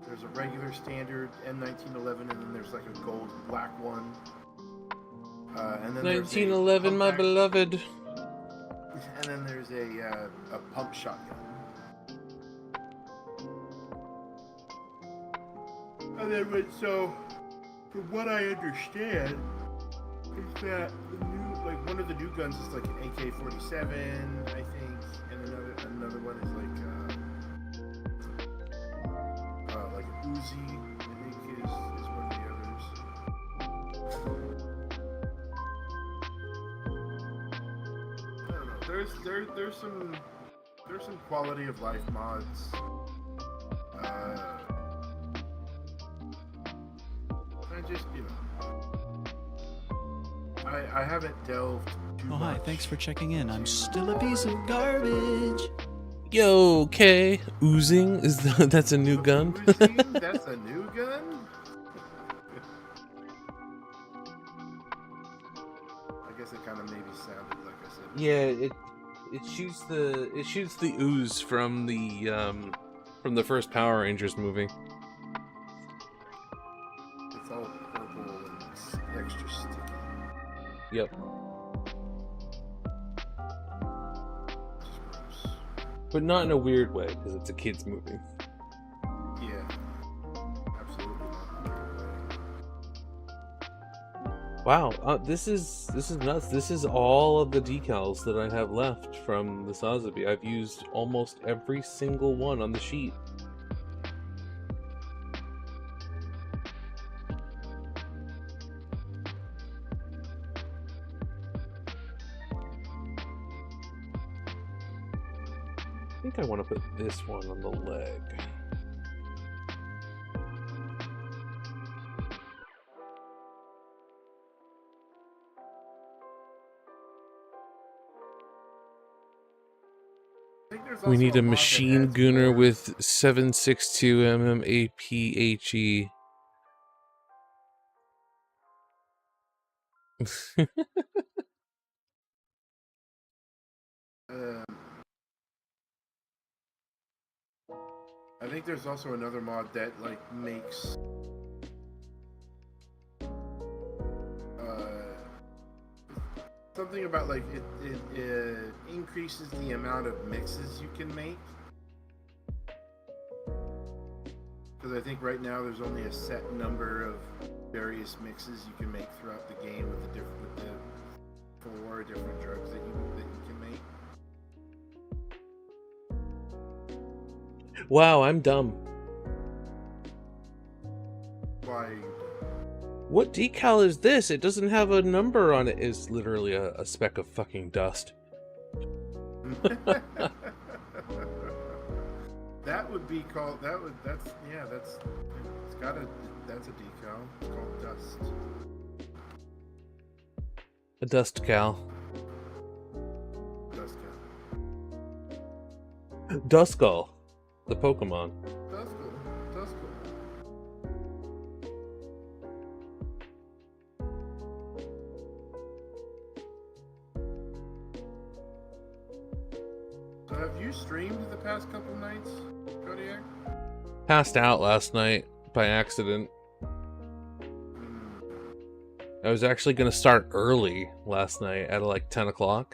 There's a regular standard M1911, and then there's like a gold and black one. And then 1911, my beloved. And then there's a pump shotgun. And then, so from what I understand, is that one of the new guns is like an AK-47, I think, and another one is like an Uzi, I think is one of the others. I don't know. There's some quality of life mods. I haven't delved too much. Hi, thanks for checking in. I'm still a piece of garbage. Yo, okay. Oozing that's a new gun. Oozing? That's a new gun? I guess it kind of maybe sounded like I said. Yeah, it shoots the ooze from the first Power Rangers movie. It's all purple and extra sticky. Yep. But not in a weird way, because it's a kid's movie. Yeah. Absolutely not. Wow, this is nuts. This is all of the decals that I have left from the Sazabi. I've used almost every single one on the sheet. I think I want to put this one on the leg. We need a machine gunner with 7.62 mm APHE. I think there's also another mod that like makes something about like it increases the amount of mixes you can make. Because I think right now there's only a set number of various mixes you can make throughout the game with the 4 different drugs that you can make. Wow, I'm dumb. Why? What decal is this? It doesn't have a number on it. It's literally a speck of fucking dust. That would be called. That's a decal. It's called dust. A dust cal. Dust cal. Duskull. The Pokemon. Duskull. So have you streamed the past couple nights, Kodiak? Passed out last night by accident. I was actually going to start early last night at like 10 o'clock.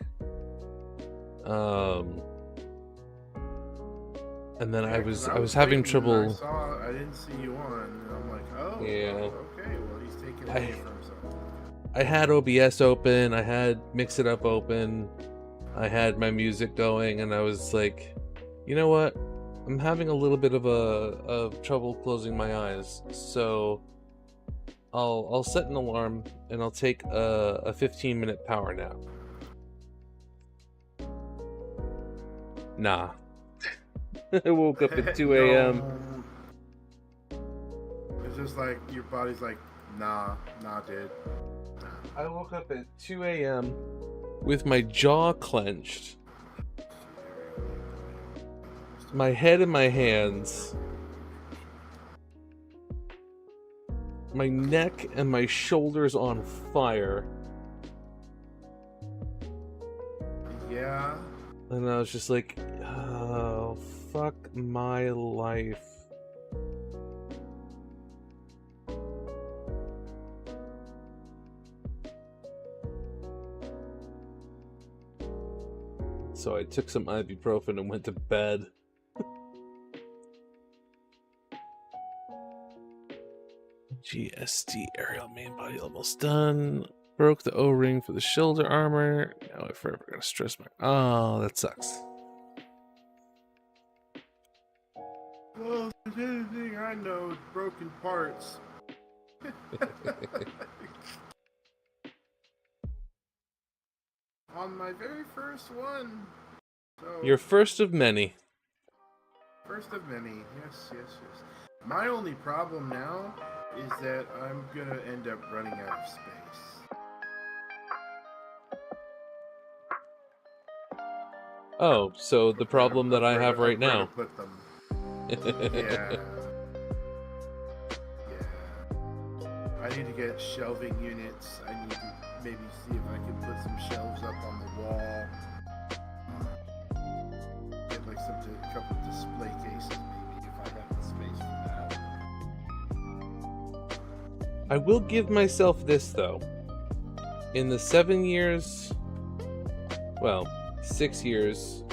And then I was having trouble. I didn't see you on, and I'm like, oh, yeah. Okay, well he's taking away from himself. I had OBS open, I had Mix It Up open, I had my music going, and I was like, you know what? I'm having a little bit of trouble closing my eyes, so I'll set an alarm and I'll take a 15-minute power nap. Nah. I woke up at 2 a.m. It's just like your body's like, nah, dude. Nah. I woke up at 2 a.m. with my jaw clenched, my head in my hands, my neck and my shoulders on fire. Yeah. And I was just like, oh, fuck my life. So I took some ibuprofen and went to bed. GST aerial main body almost done. Broke the O-ring for the shoulder armor. Now I forever gotta stress my... Oh, that sucks. Well, if there's anything I know, it's broken parts. On my very first one. So, Your first of many. first of many. Yes, yes, yes. My only problem now is that I'm gonna end up running out of space. Oh, so the problem that I have right Where to now. put them. Yeah. Yeah. I need to get shelving units. I need to maybe see if I can put some shelves up on the wall. Get like a couple of display cases maybe if I have the space for that. I will give myself this, though. In the 7 years... Well, 6 years...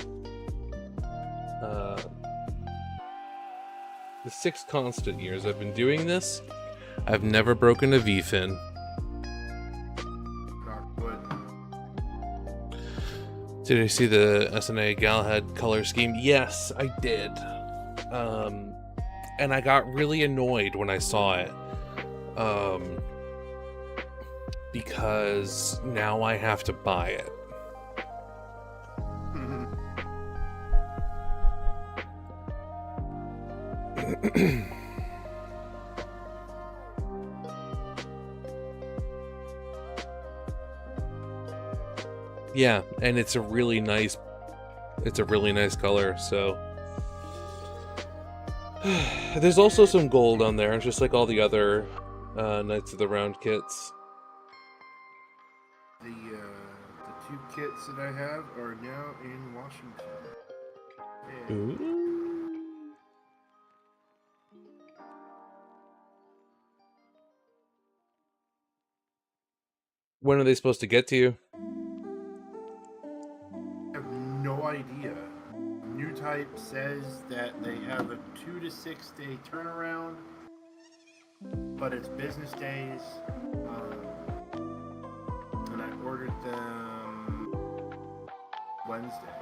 the 6 constant years I've been doing this, I've never broken a V-fin. Knock wood. Did you see the SNA Galahad color scheme? Yes, I did. And I got really annoyed when I saw it. Because now I have to buy it. Yeah, and it's a really nice color, so there's also some gold on there, just like all the other Knights of the Round kits. The 2 kits that I have are now in Washington. Yeah. Ooh. When are they supposed to get to you? I have no idea. New Type says that they have a 2 to 6 day turnaround, but it's business days. And I ordered them Wednesday.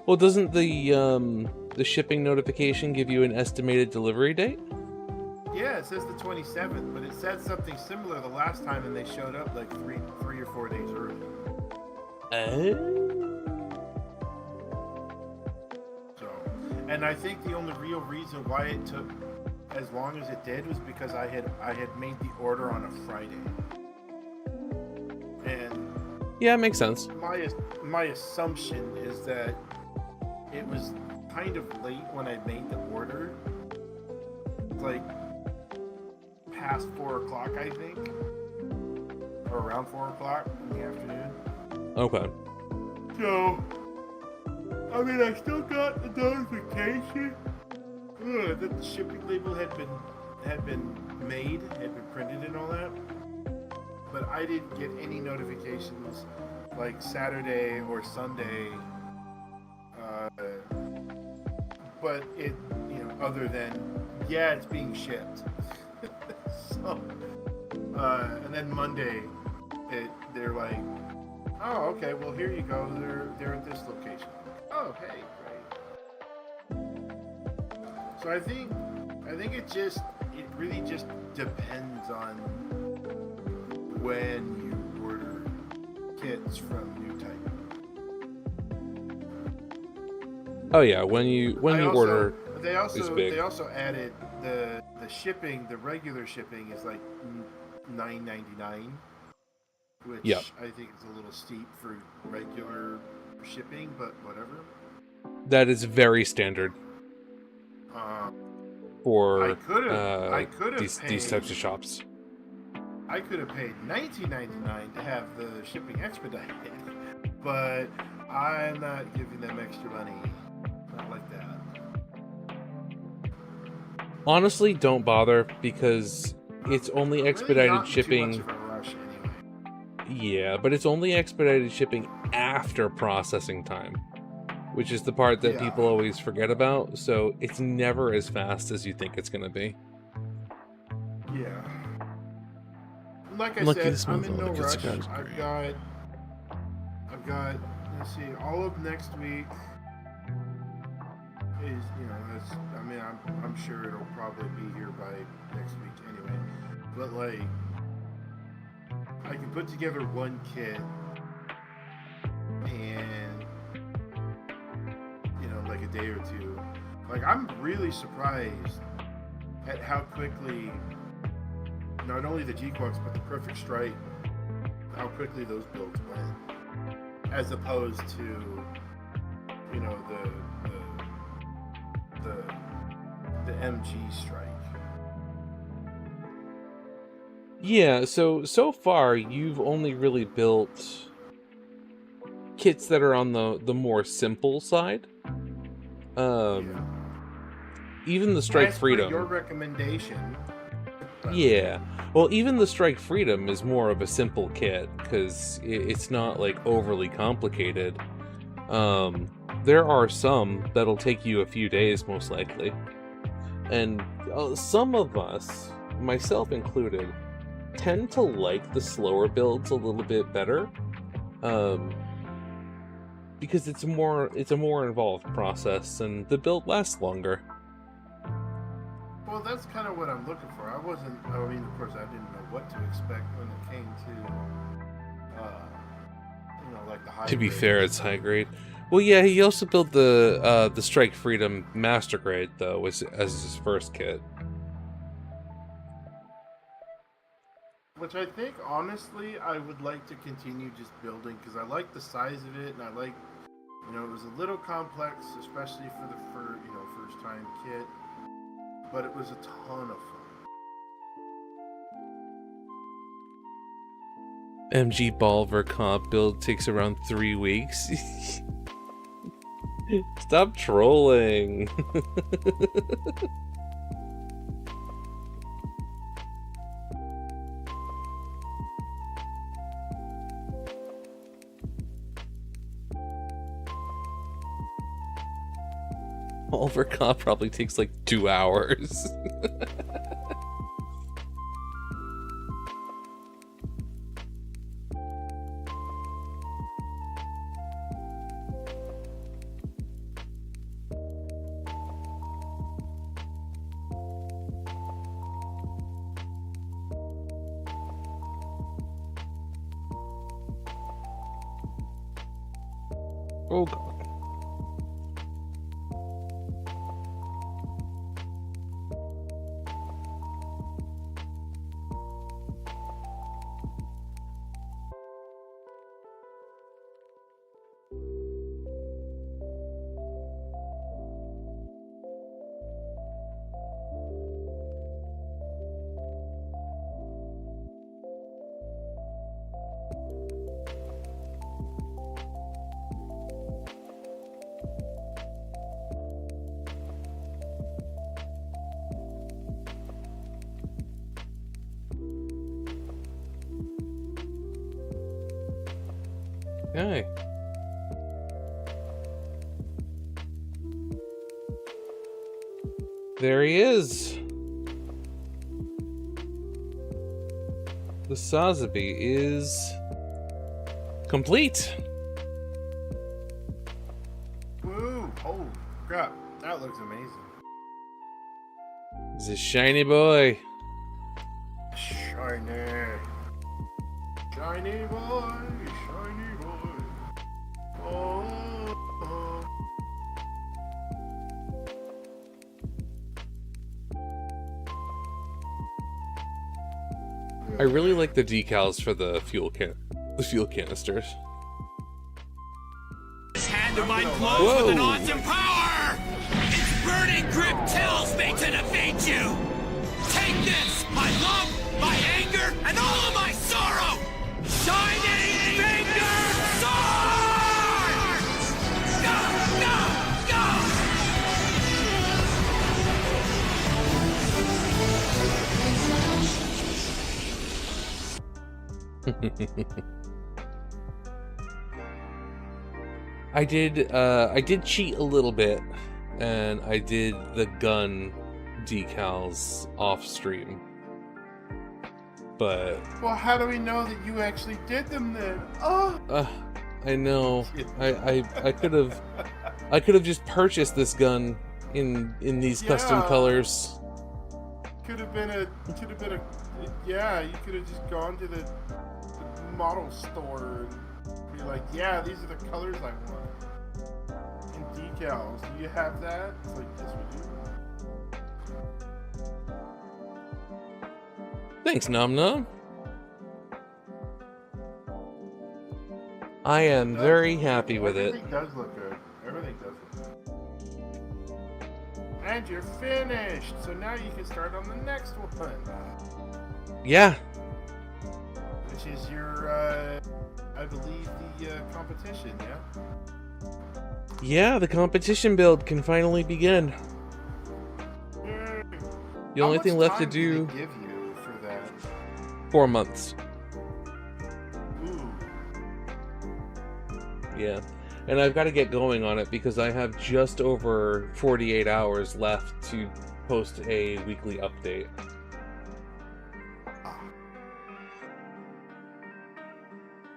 Well, doesn't the shipping notification give you an estimated delivery date? Yeah, it says the 27th, but it said something similar the last time, and they showed up like three or 4 days early. So, and I think the only real reason why it took as long as it did was because I had made the order on a Friday. And yeah, it makes sense. My assumption is that it was kind of late when I made the order, like past 4 o'clock, I think, or around 4 o'clock in the afternoon. Okay. So, I mean, I still got the notification that the shipping label had been made, had been printed, and all that. But I didn't get any notifications like Saturday or Sunday. But it, other than it's being shipped. So, and then Monday, they're like, oh, okay, well here you go. They're at this location. Oh, hey, great. So I think it really just depends on when you order kits from New Type. Oh yeah, when you order, they big. also added the shipping. The regular shipping is like $9.99, which I think is a little steep for regular shipping, but whatever. That is very standard. for I could have these types of shops. I could have paid $19.99 to have the shipping expedited, but I'm not giving them extra money. Not like that. Honestly, don't bother, because it's only expedited really not shipping. Too much of a rush anyway. Yeah, but it's only expedited shipping after processing time, which is the part that people always forget about. So it's never as fast as you think it's going to be. Yeah. Like I Lucky said, this I'm month in no all the rush. good scotch I've got, let's see, all of next week is, I mean, I'm sure it'll probably be here by next week anyway. But like, I can put together one kit and, like a day or two. Like, I'm really surprised at how quickly not only the G-Quaks, but the Perfect Strike, how quickly those builds went, as opposed to, the MG Strike. Yeah, so far you've only really built kits that are on the more simple side. Even the Strike Freedom. Your recommendation. Yeah, well, even the Strike Freedom is more of a simple kit because it's not like overly complicated. There are some that'll take you a few days, most likely, and some of us, myself included, tend to like the slower builds a little bit better, because it's a more involved process and the build lasts longer. Well, that's kind of what I'm looking for. I mean, of course, I didn't know what to expect when it came to, like the high To be grade. fair, it's high grade. Well, yeah, he also built the Strike Freedom Master Grade though, as his first kit. Which I think, honestly, I would like to continue just building because I like the size of it, and I like, it was a little complex, especially for the first time kit, but it was a ton of fun. MG Balver comp build takes around 3 weeks. Stop trolling. Balver comp probably takes like 2 hours. Oh god. Okay. There he is. The Sazabi is complete. Woo! Holy crap, that looks amazing. He's a shiny boy. Shiny. Shiny boy, shiny boy. Oh, oh. I really like the decals for the fuel canisters. This hand of mine glows with an awesome power! It's burning grip tells me to defeat you! Take this, my love, my anger, and all of my sorrow! Shining Finger Sword! Go, go, go! I did cheat a little bit, and I did the gun decals off stream. But Well, how do we know that you actually did them then? Oh, I know. I could have just purchased this gun in these custom Yeah. colors. could have been a, yeah. You could have just gone to the model store and be like, yeah, these are the colors I want. And decals. Do you have that? It's like, yes, we do. Thanks, Nom Nom. I am very happy with it. Everything does look good. Everything does look good. And you're finished. So now you can start on the next one. Yeah. Which is your, I believe, the competition, yeah? Yeah, the competition build can finally begin. The only thing left to do... Give you for that? 4 months. Ooh. Yeah. And I've got to get going on it because I have just over 48 hours left to post a weekly update.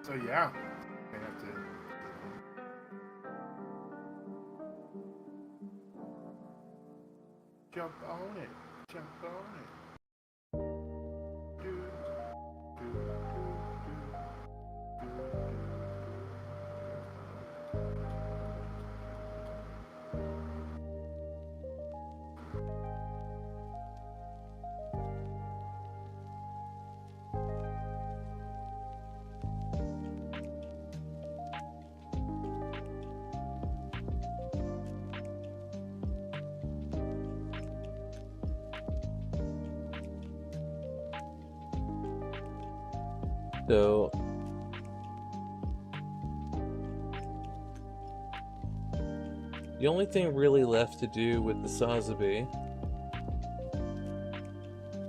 So yeah, I have to. Jump on it. Jump on it. Do, do, do, do, do, do. So... the only thing really left to do with the Sazabi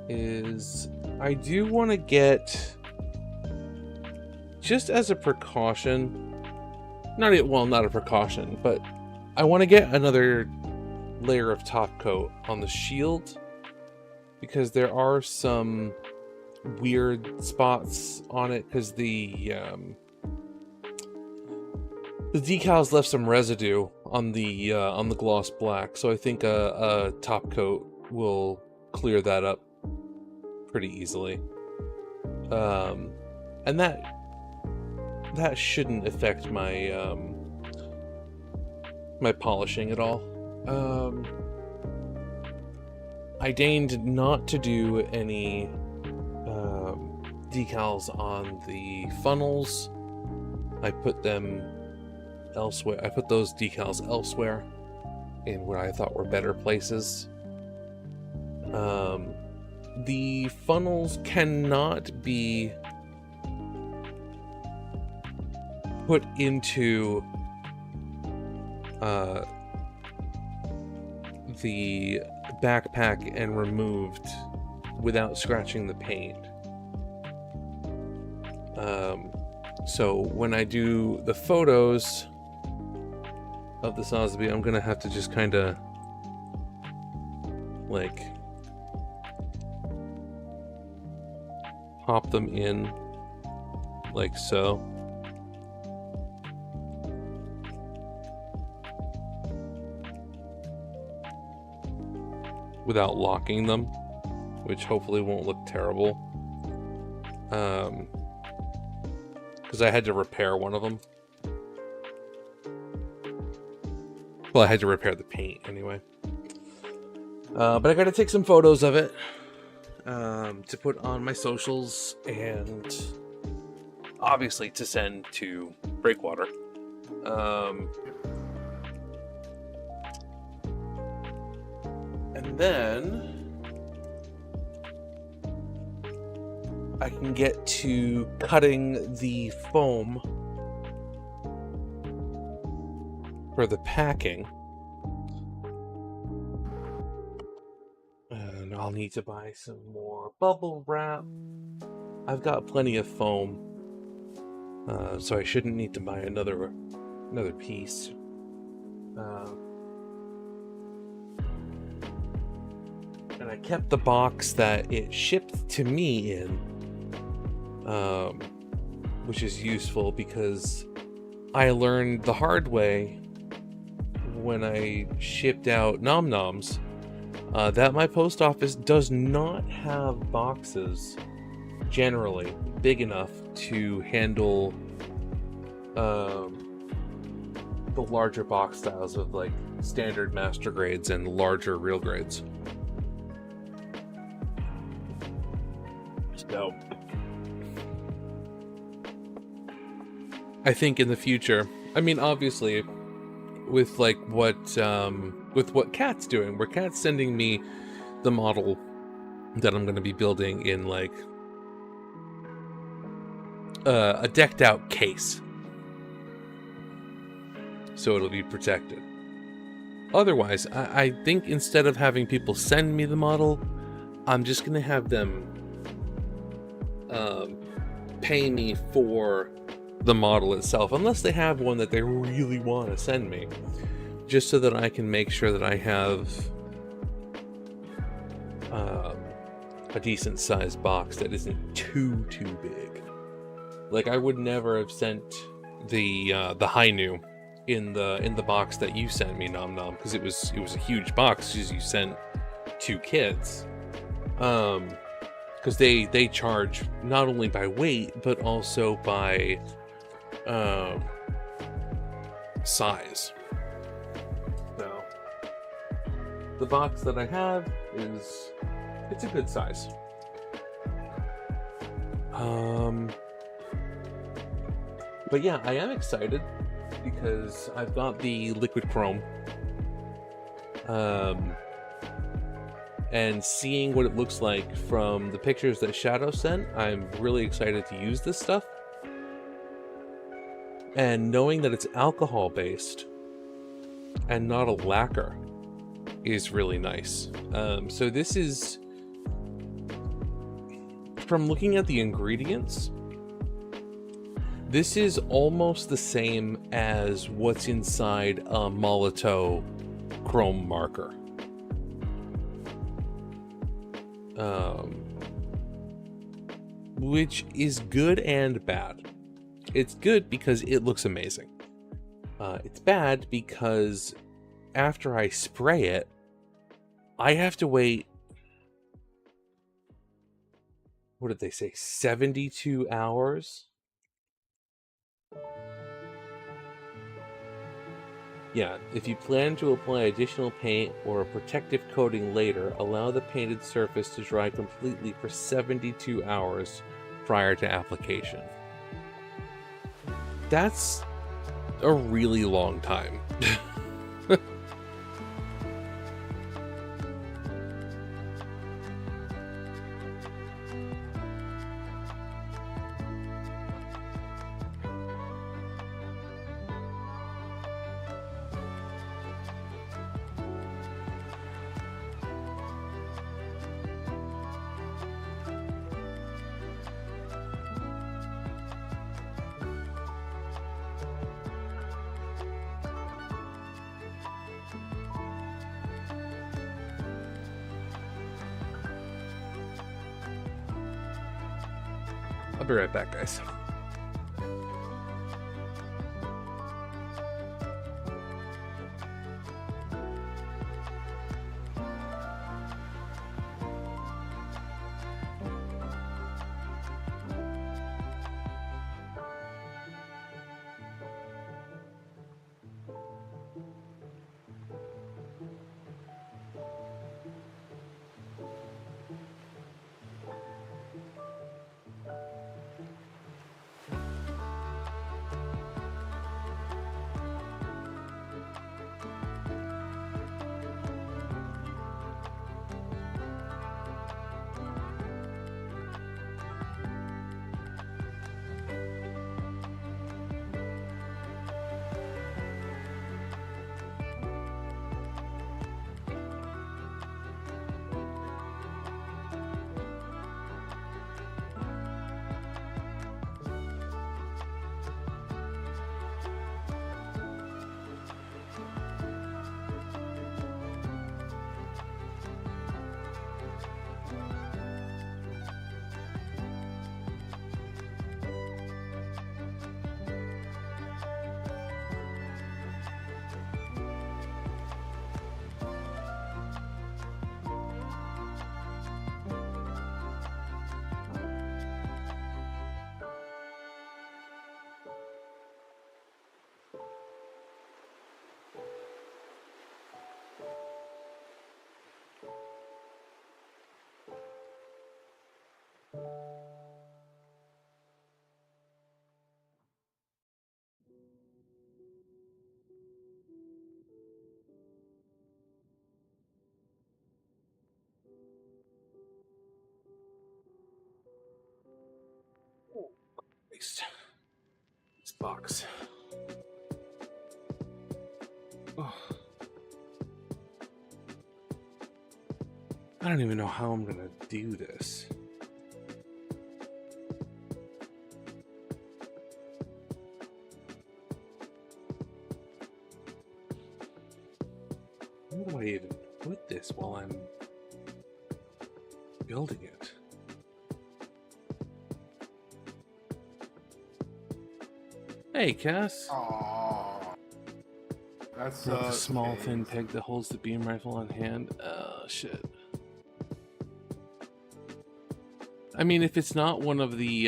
is I do want to get, just as a precaution, not a precaution, but I want to get another layer of top coat on the shield because there are some weird spots on it because the decals left some residue on the gloss black, so I think a top coat will clear that up pretty easily. And that shouldn't affect my my polishing at all. I deigned not to do any decals on the funnels. I put them elsewhere. I put those decals elsewhere in what I thought were better places. The funnels cannot be put into the backpack and removed without scratching the paint. So when I do the photos of the Sazabi, I'm gonna have to just kind of like pop them in like so. Without locking them, which hopefully won't look terrible. Because I had to repair one of them. Well, I had to repair the paint anyway. But I gotta take some photos of it to put on my socials and obviously to send to Breakwater. And then I can get to cutting the foam for the packing. And I'll need to buy some more bubble wrap. I've got plenty of foam, so I shouldn't need to buy another piece. And I kept the box that it shipped to me in, which is useful because I learned the hard way when I shipped out Nom Noms that my post office does not have boxes generally big enough to handle the larger box styles of like standard master grades and larger real grades. So I think in the future, I mean, obviously with like what Kat's doing, where Kat's sending me the model that I'm going to be building in like a decked out case, so it'll be protected. Otherwise, I think instead of having people send me the model, I'm just going to have them pay me for the model itself, unless they have one that they really want to send me, just so that I can make sure that I have a decent sized box that isn't too big. Like I would never have sent the Hainu in the box that you sent me, Nom Nom, because it was a huge box because you sent 2 kids. Because they charge not only by weight but also by size. So the box that I have it's a good size. But yeah, I am excited because I've got the liquid chrome. And seeing what it looks like from the pictures that Shadow sent, I'm really excited to use this stuff. And knowing that it's alcohol based and not a lacquer is really nice. So this is, from looking at the ingredients, this is almost the same as what's inside a Molotow chrome marker. Which is good and bad. It's good because it looks amazing. It's bad because after I spray it, I have to wait, what did they say, 72 hours? Yeah, if you plan to apply additional paint or a protective coating later, allow the painted surface to dry completely for 72 hours prior to application. That's a really long time. I'll be right back, guys. Christ. This box. Oh. I don't even know how I'm gonna do this. Where do I even put this while I'm building it? Hey, Cass. Aww. That's the small thin peg that holds the beam rifle on hand. Shit. I mean, if it's not one of the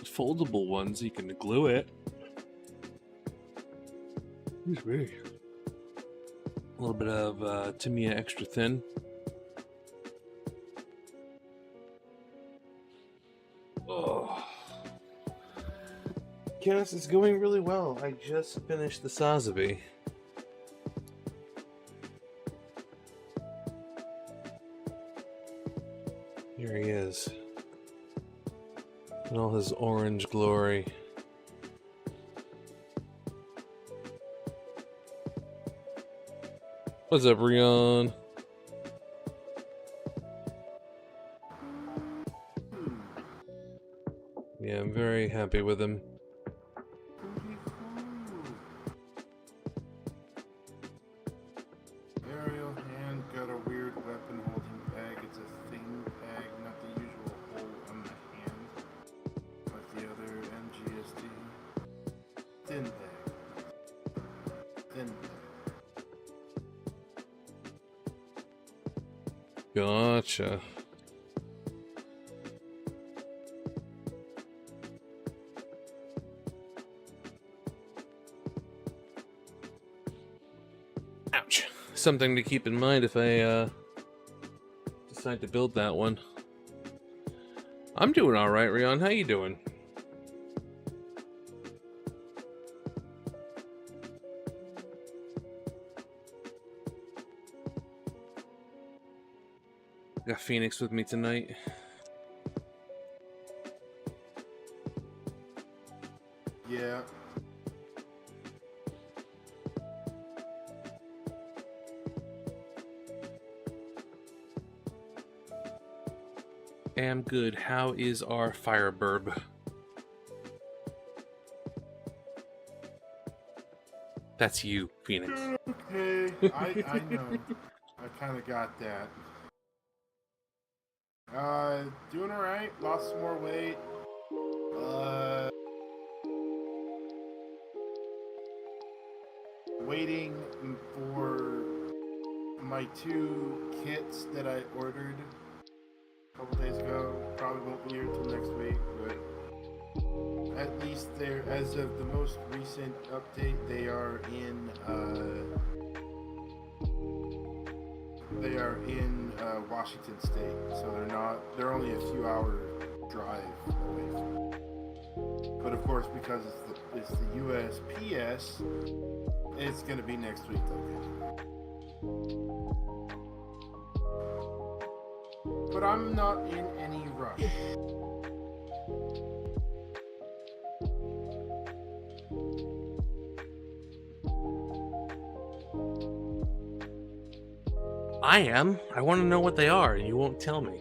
foldable ones, you can glue it. Excuse me. A little bit of Tamiya extra thin. Oh. Cass, it's going really well. I just finished the Sazabi. Here he is. In all his orange glory. What's up, Rion? Yeah, I'm very happy with him. Aerial hand got a weird weapon holding bag. It's a thin bag, not the usual hole on the hand, like the other MGSD. Thin bag. Thin bag. Gotcha. Ouch. Something to keep in mind if I decide to build that one. I'm doing all right, Rion. How you doing? Got Phoenix with me tonight. Yeah. Am good. How is our Fireburb? That's you, Phoenix. Okay, I know. I kind of got that. Doing alright. Lost some more weight. Waiting for my 2 kits that I ordered a couple days ago. Probably won't be here until next week, but at least they're, as of the most recent update, they are in Washington State, so they're only a few hour drive away from me. But of course, because it's the USPS, it's gonna be next week though. But I'm not in any rush. I am. I want to know what they are, and you won't tell me.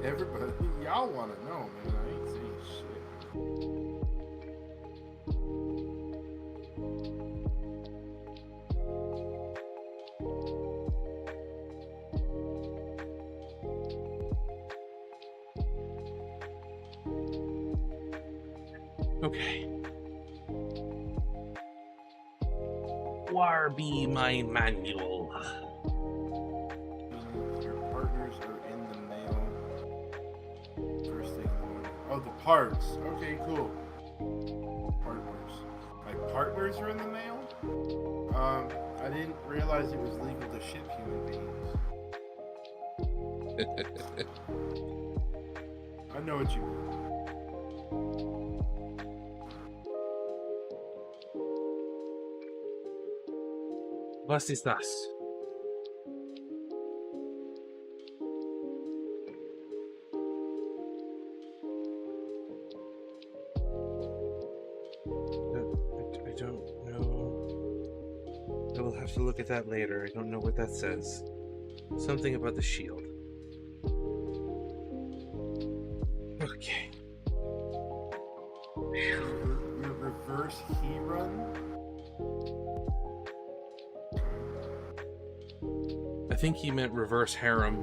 Everybody, y'all want to know, man. I ain't saying shit. Okay. Where be my manual? Your partners are in the mail. First thing in the morning. Oh, the parts. Okay, cool. Partners. My partners are in the mail? I didn't realize it was legal to ship human beings. I know what you mean. Was ist das? I'll have to look at that later. I don't know what that says. Something about the shield. Okay. Your reverse he run? I think he meant reverse harem.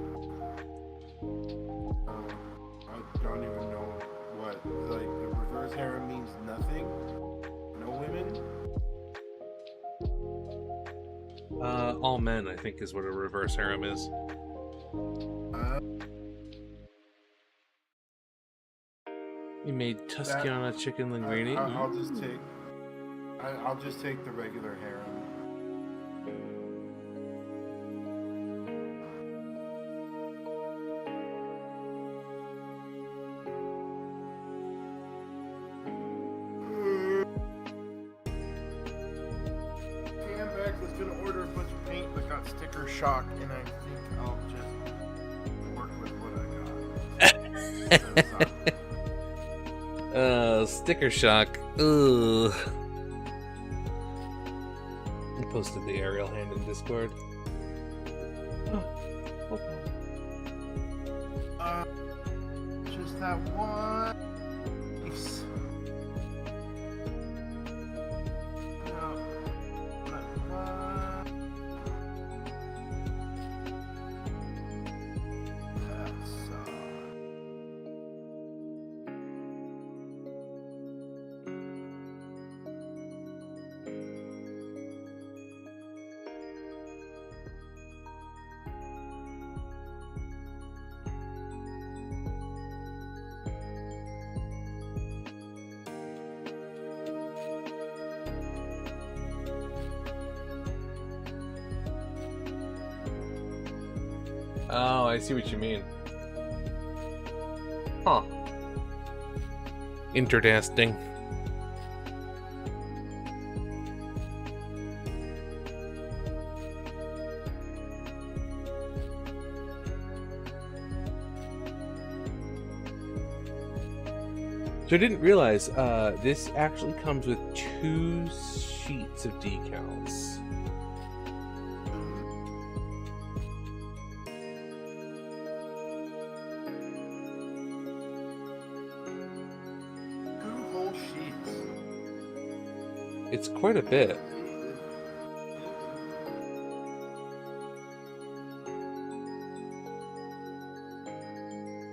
I don't even know what. Like, the reverse harem means nothing? No women? All men, I think, is what a reverse harem is. You made Tuscana chicken linguine. I'll just take the regular harem. Was gonna order a bunch of paint, but got sticker shock, and I think I'll just work with what I got. Sticker shock. Ugh. I posted the aerial hand in Discord. Just that one piece. Oh, I see what you mean. Huh. Interesting. So I didn't realize this actually comes with 2 sheets of decals. It's quite a bit.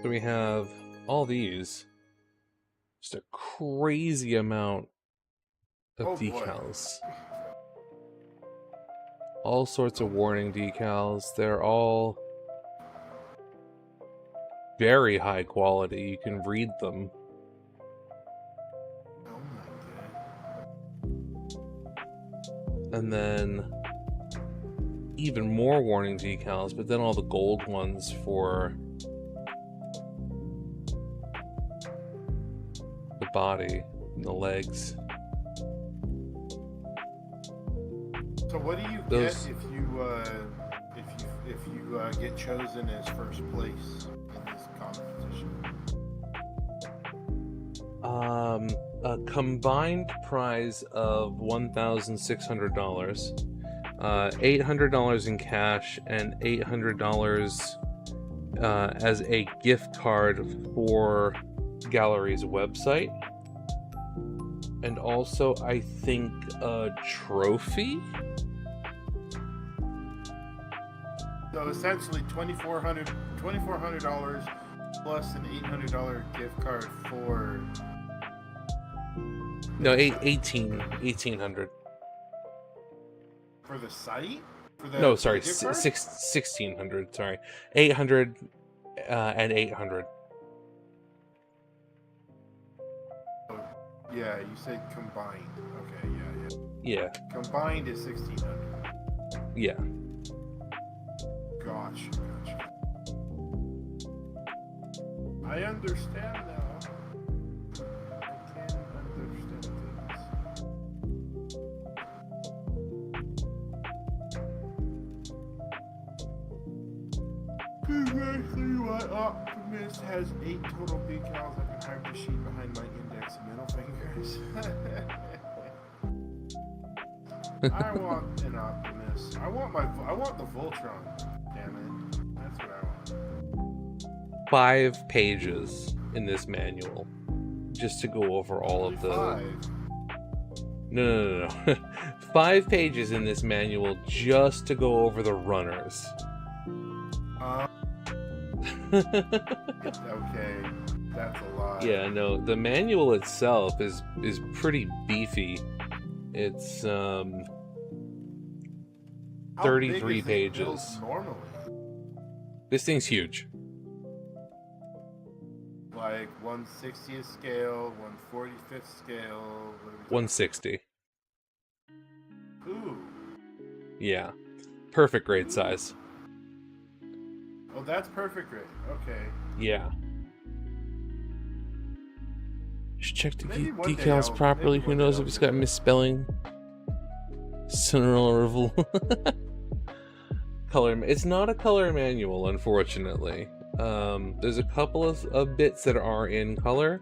So we have all these. Just a crazy amount of decals. All sorts of warning decals. They're all very high quality. You can read them. And then even more warning decals, but then all the gold ones for the body and the legs. So what do you get if you get chosen as first place in this competition? A combined prize of $1,600, $800 in cash, and $800 as a gift card for Gallery's website, and also I think a trophy. So essentially $2,400 plus an $800 gift card for. No, 1,800. For the site? For the, no, sorry, the gift card? 1,600. Sorry, 800 and 800. Oh, yeah, you said combined. Okay, yeah. Yeah. Combined is 1,600. Yeah. Gotcha. I understand now. I can understand things. Exactly why Optimus has 8 total decals. I can hide the sheet behind my index and middle fingers. I want an Optimus. this. I want the Voltron. Damn it. That's what I want. 5 pages in this manual just to go over all of the... 5. No. 5 pages in this manual just to go over the runners. Okay, that's a lot. Yeah, no, the manual itself is pretty beefy. It's 33 pages. Normally, this thing's huge. like 1/60th scale, 1/45th scale. 160. Ooh. Yeah, perfect grade size. Oh, that's perfect grade. Okay. Yeah. Just check the Maybe one day decals I'll- properly. maybe Who one day knows I'll if it's do got that. misspelling? Cinderella color. It's not a color manual, unfortunately. There's a couple of bits that are in color.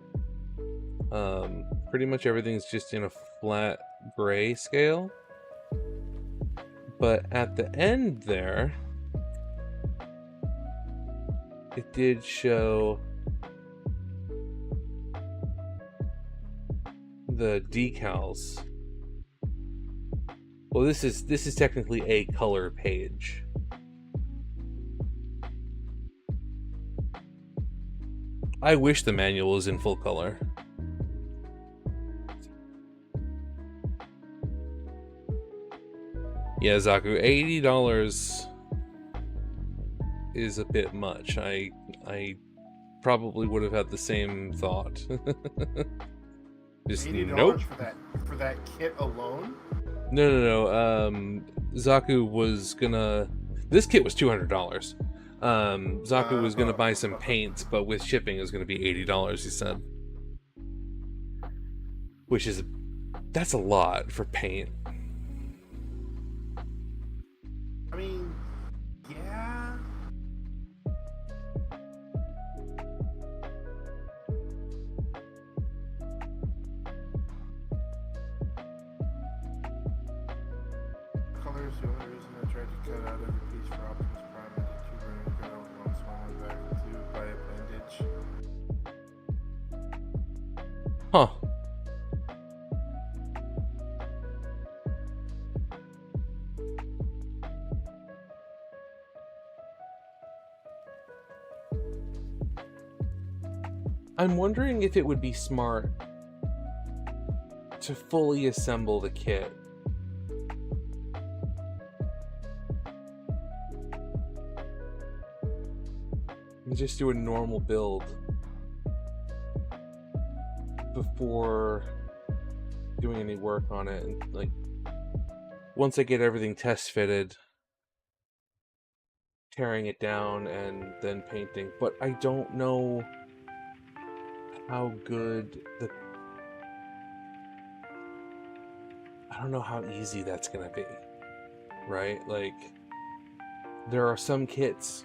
Pretty much everything's just in a flat gray scale. But at the end there, it did show the decals. Well, this is technically a color page. I wish the manual was in full color. Yeah, Zaku, $80 is a bit much. I probably would have had the same thought. Just $80 nope. for that kit alone? No. Zaku was gonna. This kit was $200. Zaku was gonna buy some paints, but with shipping it was gonna be $80. He said, which is that's a lot for paint. I mean, yeah. Colors, the only reason I tried to cut out every piece for Optimus Prime, I did 2 running, cut out one small one back to by appendage. Huh. I'm wondering if it would be smart to fully assemble the kit. And just do a normal build before doing any work on it. And like, once I get everything test fitted, tearing it down and then painting. But I don't know how good I don't know how easy that's gonna be, right? Like, there are some kits,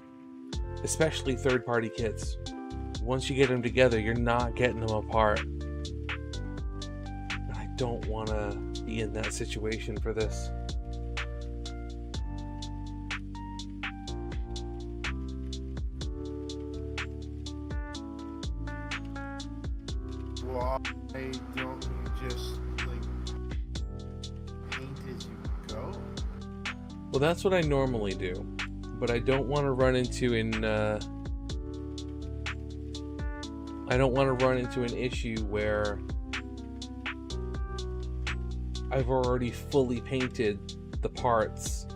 especially third-party kits, once you get them together, you're not getting them apart. And I don't want to be in that situation for this. Why don't you just like paint as you go? Well, that's what I normally do, but I don't want to run into an issue where I've already fully painted the parts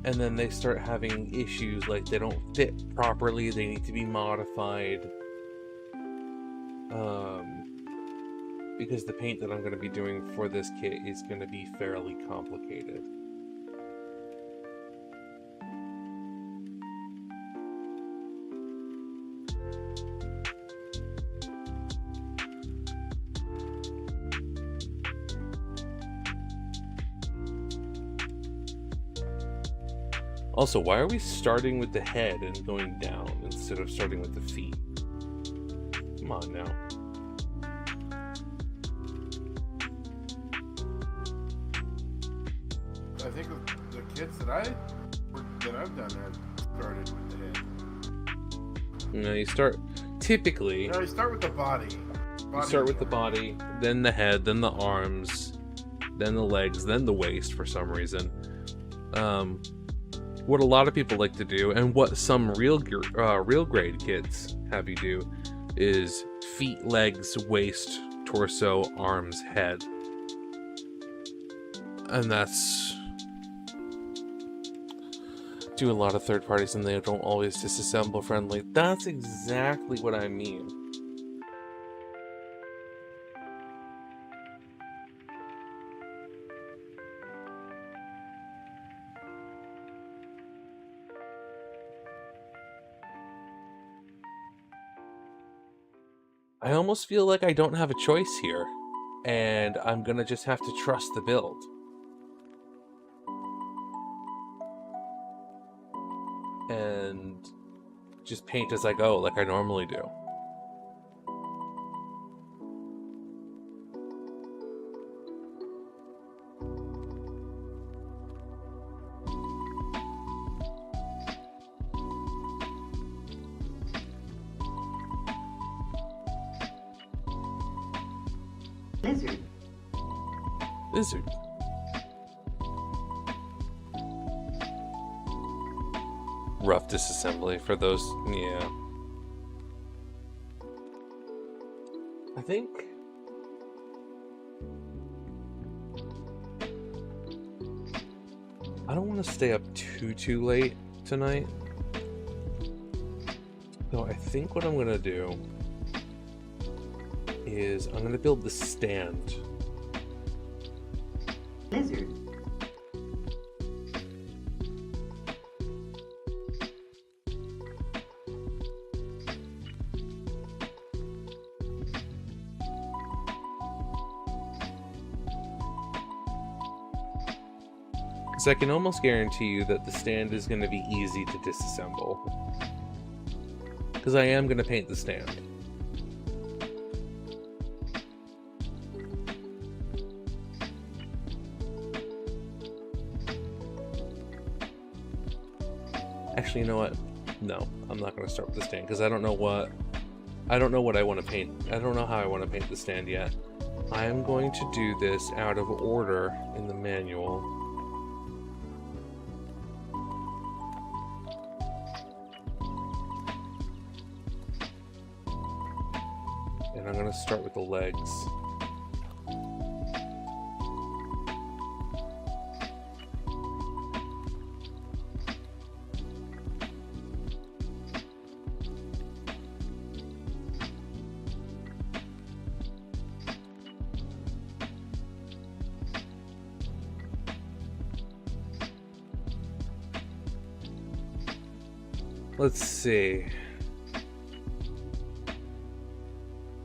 and then they start having issues like they don't fit properly, they need to be modified. Because the paint that I'm going to be doing for this kit is going to be fairly complicated. Also, why are we starting with the head and going down instead of starting with the feet? Come on now. I think the kits that I've done have started with the head. No, you start typically. No, you start with the body. You start with the body, then the head, then the arms, then the legs, then the waist for some reason. What a lot of people like to do, and what some real grade kits have you do, is feet, legs, waist, torso, arms, head. And that's... do a lot of third parties and they don't always disassemble friendly. That's exactly what I mean. I almost feel like I don't have a choice here, and I'm gonna just have to trust the build. And just paint as I go, like I normally do. Lizard. Rough disassembly for those, yeah. I think... I don't want to stay up too late tonight. So I think what I'm going to do is I'm going to build the stand. Lizard. Because I can almost guarantee you that the stand is going to be easy to disassemble. Because I am going to paint the stand. Actually, you know what? No, I'm not going to start with the stand because I don't know what I want to paint. I don't know how I want to paint the stand yet. I am going to do this out of order in the manual. And I'm going to start with the legs. Let's see.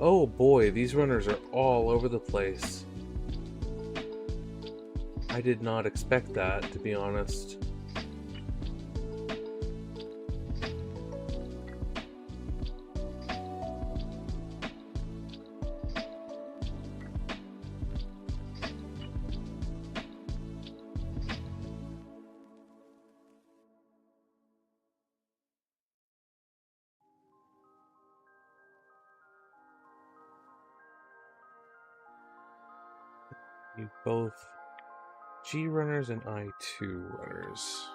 Oh boy, these runners are all over the place. I did not expect that, to be honest. You both G runners and I2 runners.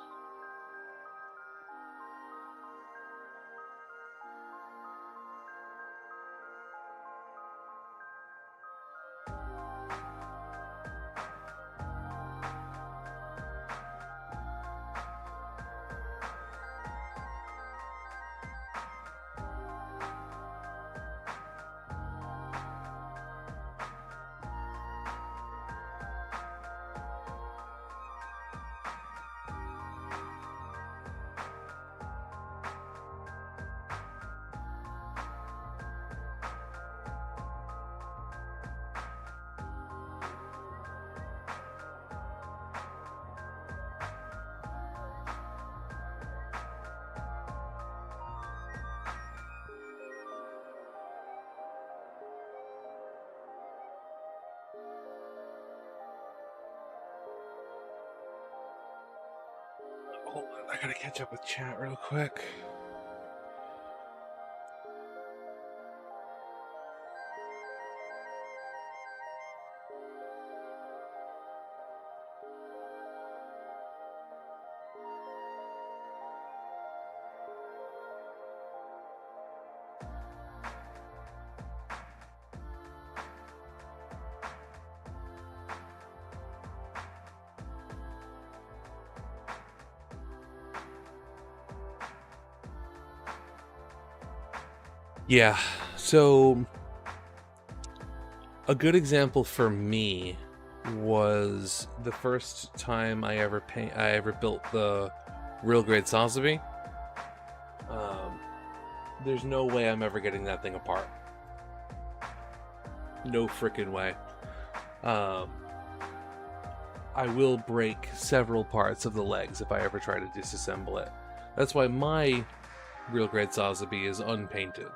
I gotta catch up with chat real quick. Yeah, so a good example for me was the first time I ever built the real grade Sazabi. There's no way I'm ever getting that thing apart. No frickin' way. I will break several parts of the legs if I ever try to disassemble it. That's why my real grade Sazabi is unpainted.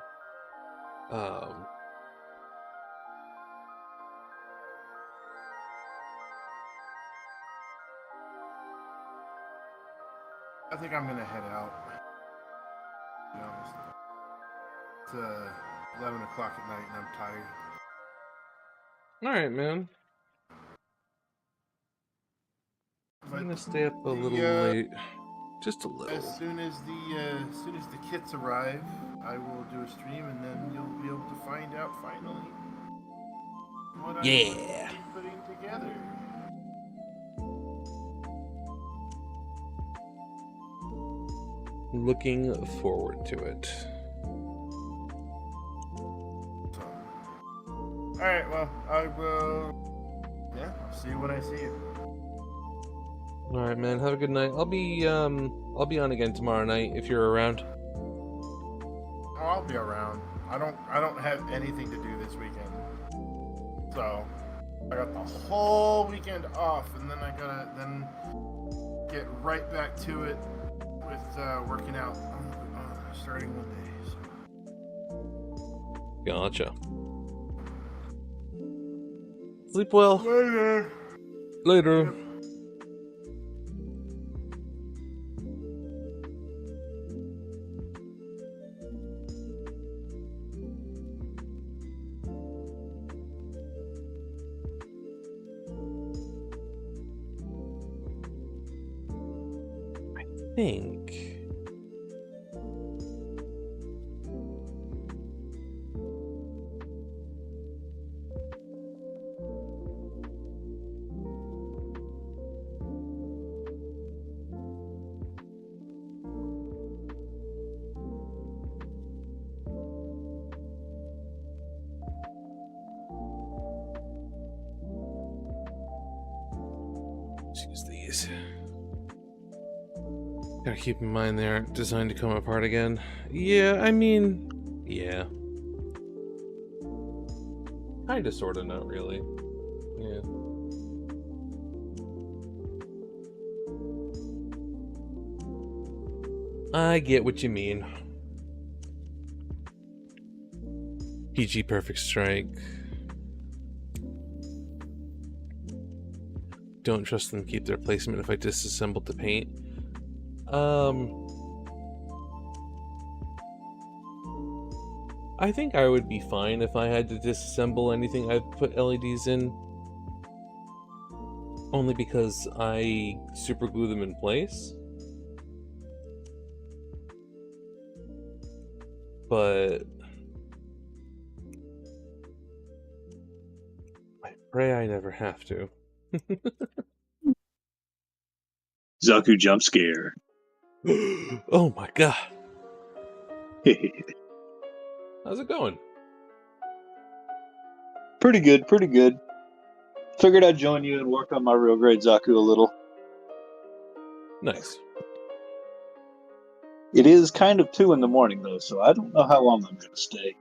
I think I'm gonna head out. To be honest. It's 11 o'clock at night and I'm tired. Alright, man. I'm gonna stay up a little late. Just a little. As soon as the kits arrive, I will do a stream and then you'll be able to find out finally what I'm putting together. Looking forward to it. Alright, well, I will... Yeah, I'll see you when I see you. Alright, man, have a good night. I'll be on again tomorrow night if you're around. Oh, I'll be around. I don't have anything to do this weekend. So, I got the whole weekend off, and then I gotta get right back to it with working out starting Monday. So. Gotcha. Sleep well. Later. Later. Yep. Think. Let's use these. Gotta keep in mind they aren't designed to come apart again. Yeah, I mean, yeah. Kinda, sorta, not really. Yeah. I get what you mean. PG Perfect Strike. Don't trust them to keep their placement if I disassembled the paint. I think I would be fine if I had to disassemble anything I've put LEDs in. Only because I super glue them in place. But I pray I never have to. Zaku jump scare. Oh my god. How's it going? Pretty good, pretty good. Figured I'd join you and work on my real grade Zaku a little. Nice. It is kind of 2 in the morning though, so I don't know how long I'm gonna stay.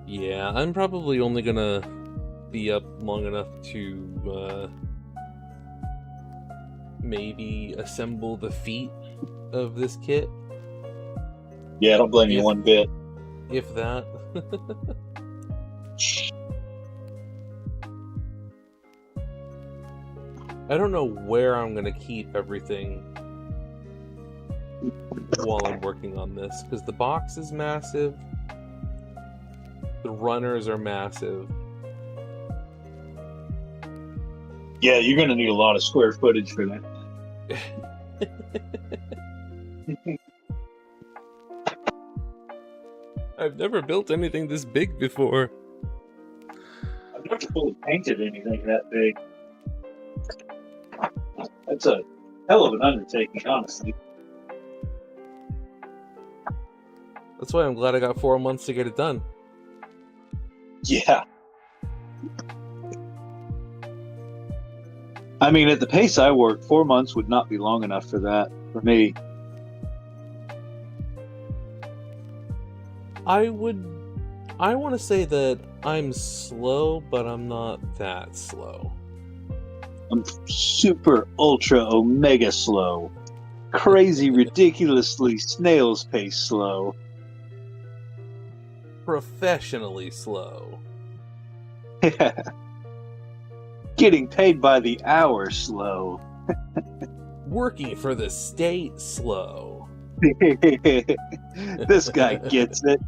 Yeah, I'm probably only gonna be up long enough to maybe assemble the feet of this kit. Yeah, I don't blame you one bit. If that. I don't know where I'm gonna keep everything while I'm working on this, because the box is massive, the runners are massive. Yeah, you're gonna need a lot of square footage for that. I've never built anything this big before. I've never fully painted anything that big. That's a hell of an undertaking, honestly. That's why I'm glad I got 4 months to get it done. Yeah. I mean, at the pace I work, 4 months would not be long enough for that, for me. I want to say that I'm slow, but I'm not that slow. I'm super, ultra, omega slow. Crazy, ridiculously snail's pace slow. Professionally slow. Getting paid by the hour slow. Working for the state slow. This guy gets it.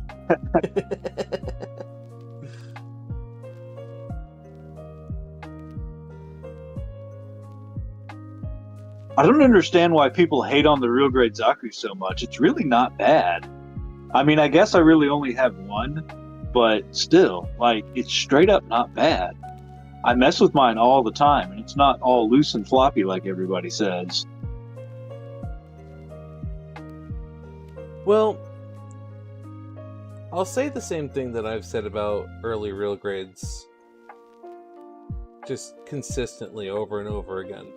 I don't understand why people hate on the real grade Zaku so much. It's really not bad. I mean, I guess I really only have one, but still, like, it's straight up not bad. I mess with mine all the time, and it's not all loose and floppy like everybody says. Well, I'll say the same thing that I've said about early real grades, just consistently over and over again.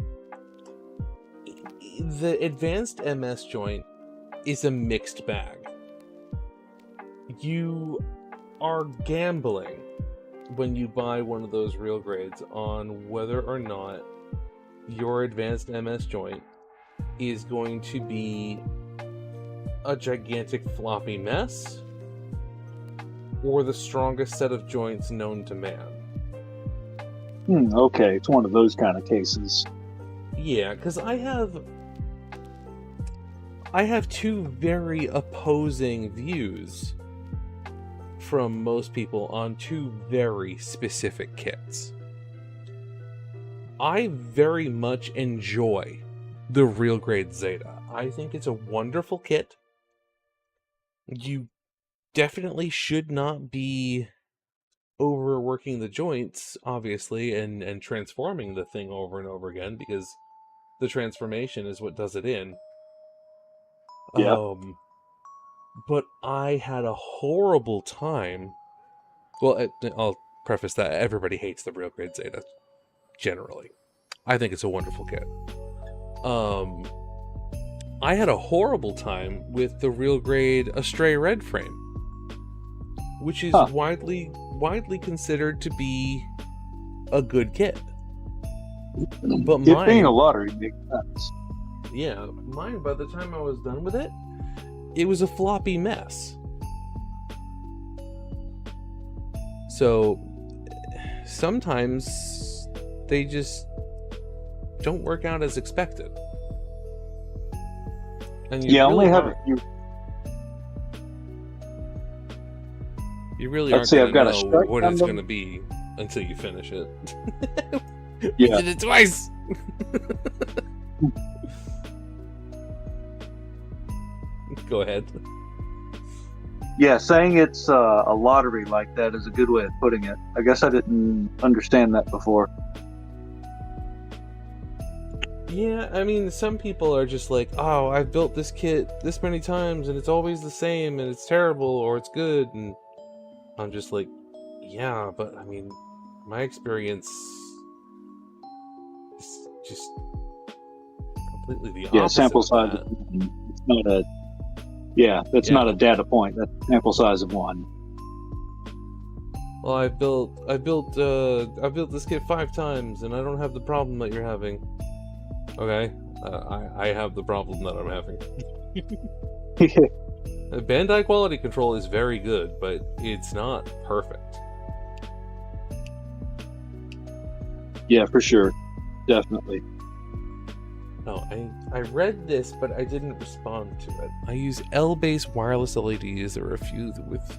The advanced MS joint is a mixed bag. You are gambling when you buy one of those real grades on whether or not your advanced MS joint is going to be a gigantic floppy mess or the strongest set of joints known to man. Okay, it's one of those kind of cases. Yeah, because I have two very opposing views from most people on two very specific kits. I very much enjoy the real grade Zeta. I think it's a wonderful kit. You definitely should not be overworking the joints, obviously, and transforming the thing over and over again, because the transformation is what does it in. Yeah. But I had a horrible time. Well, I'll preface that everybody hates the real grade Zeta, generally. I think it's a wonderful kit. I had a horrible time with the real grade Astray Red frame, which is widely considered to be a good kit. But mine, it being a lottery makes sense. Yeah, mine, by the time I was done with it, it was a floppy mess. So sometimes they just don't work out as expected. And you really you really aren't going to know what it's going to be until you finish it. We did it twice. Go ahead. Yeah, saying it's a lottery like that is a good way of putting it. I guess I didn't understand that before. Yeah, I mean, some people are just like, oh, I've built this kit this many times and it's always the same and it's terrible or it's good, and I'm just like, yeah, but I mean, my experience is just completely the opposite. Yeah, sample size. It's not a. Yeah, that's not a data point. That's a sample size of one. Well, I've built this kit 5 times and I don't have the problem that you're having. Okay, I have the problem that I'm having. Bandai quality control is very good, but it's not perfect. Yeah, for sure. Definitely. Oh, I read this, but I didn't respond to it. I use L-based wireless LEDs. There were a few with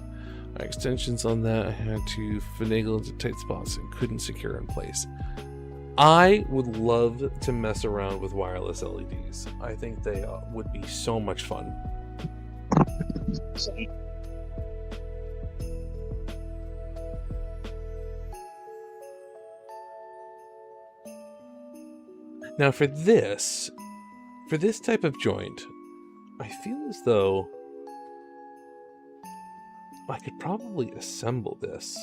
extensions on that. I had to finagle into tight spots and couldn't secure in place. I would love to mess around with wireless LEDs. I think they would be so much fun. Now for this type of joint, I feel as though I could probably assemble this.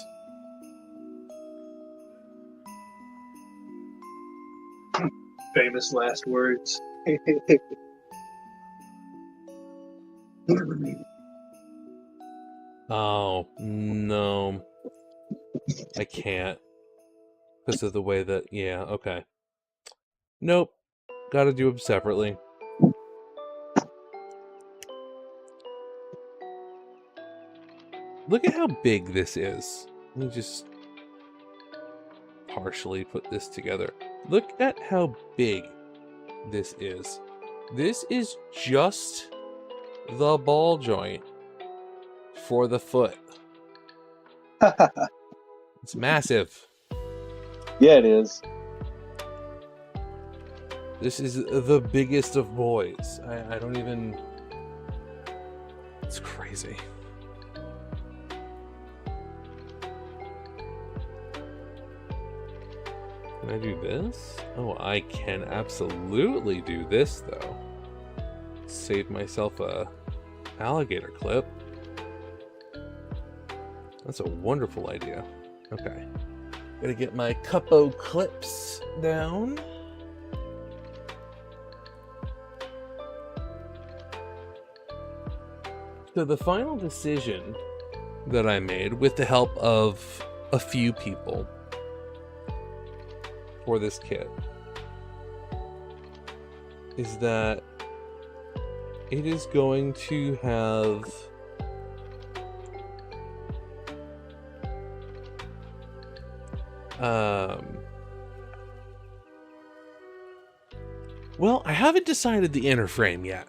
Famous last words. Oh, no. I can't. Because of the way that, yeah, okay. Nope. Gotta do them separately. Look at how big this is. Let me just partially put this together. Look at how big this is. This is just the ball joint for the foot. It's massive. Yeah, it is. This is the biggest of boys. I don't even... It's crazy. Can I do this? Oh, I can absolutely do this, though. Save myself a alligator clip. That's a wonderful idea. Okay. Gotta get my cupo clips down. So the final decision that I made, with the help of a few people for this kit, is that it is going to have well, I haven't decided the inner frame yet.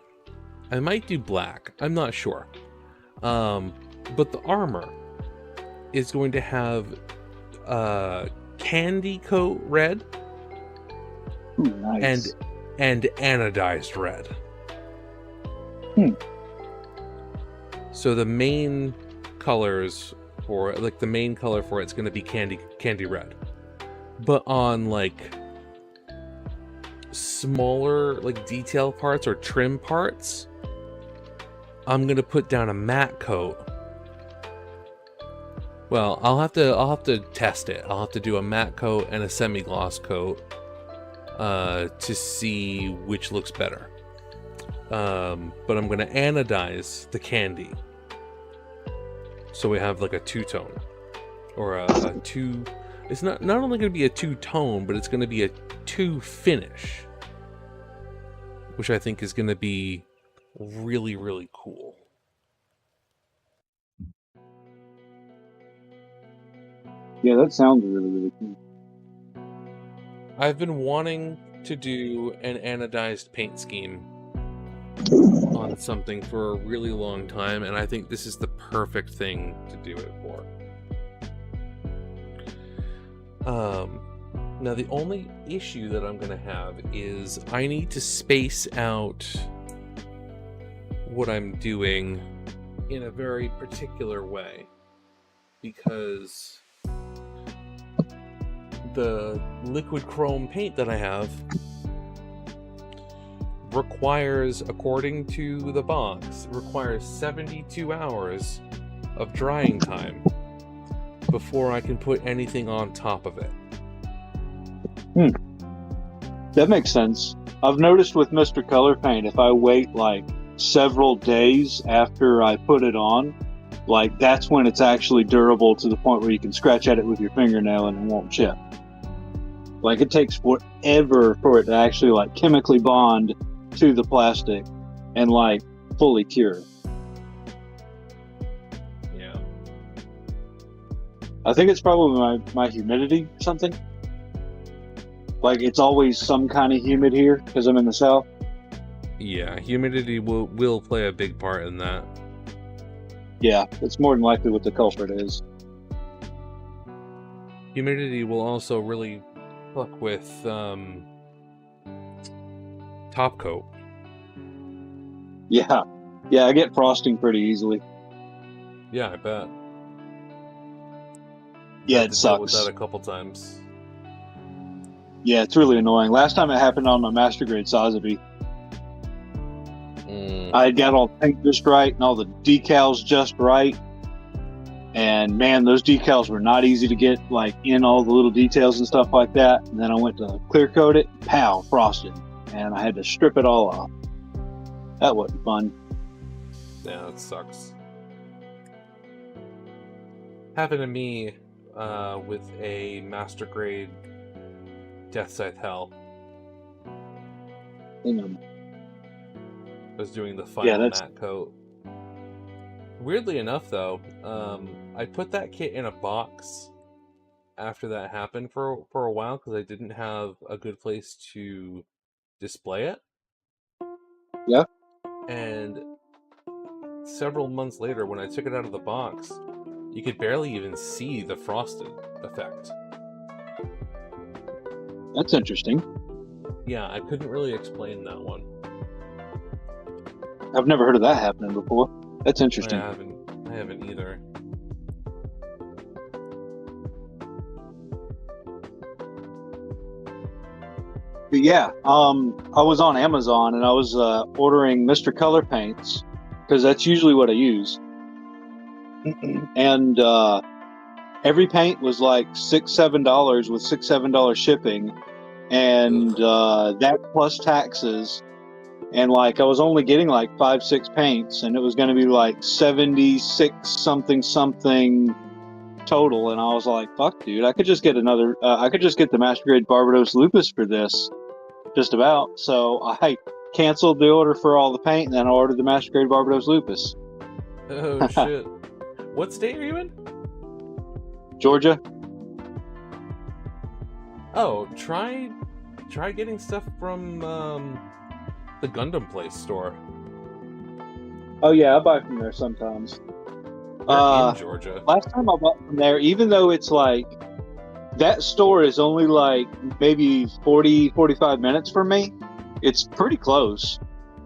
I might do black. I'm not sure. But the armor is going to have candy coat red. Ooh, nice. and anodized red. So the main colors for the main color for it's going to be candy red. But on like smaller like detail parts or trim parts, I'm going to put down a matte coat. Well, I'll have to test it. I'll have to do a matte coat and a semi-gloss coat to see which looks better. But I'm going to anodize the candy. So we have like a two-tone. Or a two... It's not only going to be a two-tone, but it's going to be a two-finish. Which I think is going to be really, really cool. Yeah, that sounds really, really cool. I've been wanting to do an anodized paint scheme on something for a really long time, and I think this is the perfect thing to do it for. Now the only issue that I'm going to have is I need to space out what I'm doing in a very particular way, because the liquid chrome paint that I have requires, according to the box, requires 72 hours of drying time before I can put anything on top of it. That makes sense. I've noticed with Mr. Color Paint, if I wait like several days after I put it on, like that's when it's actually durable to the point where you can scratch at it with your fingernail and it won't chip. Like it takes forever for it to actually like chemically bond to the plastic and like fully cure. Yeah. I think it's probably my humidity or something. Like it's always some kind of humid here because I'm in the south. Yeah, humidity will play a big part in that. Yeah, it's more than likely what the culprit is. Humidity will also really fuck with top coat. Yeah, yeah, I get frosting pretty easily. Yeah, I bet. Yeah, Had it to deal with sucks. that a couple times. Yeah, it's really annoying. Last time it happened on my master grade Sazabi. I had got all the paint just right and all the decals just right. And man, those decals were not easy to get like in all the little details and stuff like that. And then I went to clear coat it, pow, frosted. And I had to strip it all off. That wasn't fun. Yeah, it sucks. Happened to me with a master grade Death Scythe Hell. I was doing the final matte coat. Weirdly enough, though, I put that kit in a box after that happened for a while because I didn't have a good place to display it. Yeah. And several months later, when I took it out of the box, you could barely even see the frosted effect. That's interesting. Yeah, I couldn't really explain that one. I've never heard of that happening before. That's interesting. I haven't either. But yeah, I was on Amazon and I was ordering Mr. Color paints because that's usually what I use. And every paint was like $6-7 with $6-7 shipping, and that plus taxes. And like I was only getting like 5-6 paints, and it was going to be like 76 something total. And I was like, "Fuck, dude! I could just get another. I could just get the Master Grade Barbados Lupus for this, just about." So I canceled the order for all the paint, and then I ordered the Master Grade Barbados Lupus. Oh shit! What state are you in? Georgia. Oh, try getting stuff from the Gundam Place store. Oh yeah, I buy from there sometimes. In Georgia. Last time I bought from there, even though it's like that store is only like maybe 40-45 minutes from me, it's pretty close.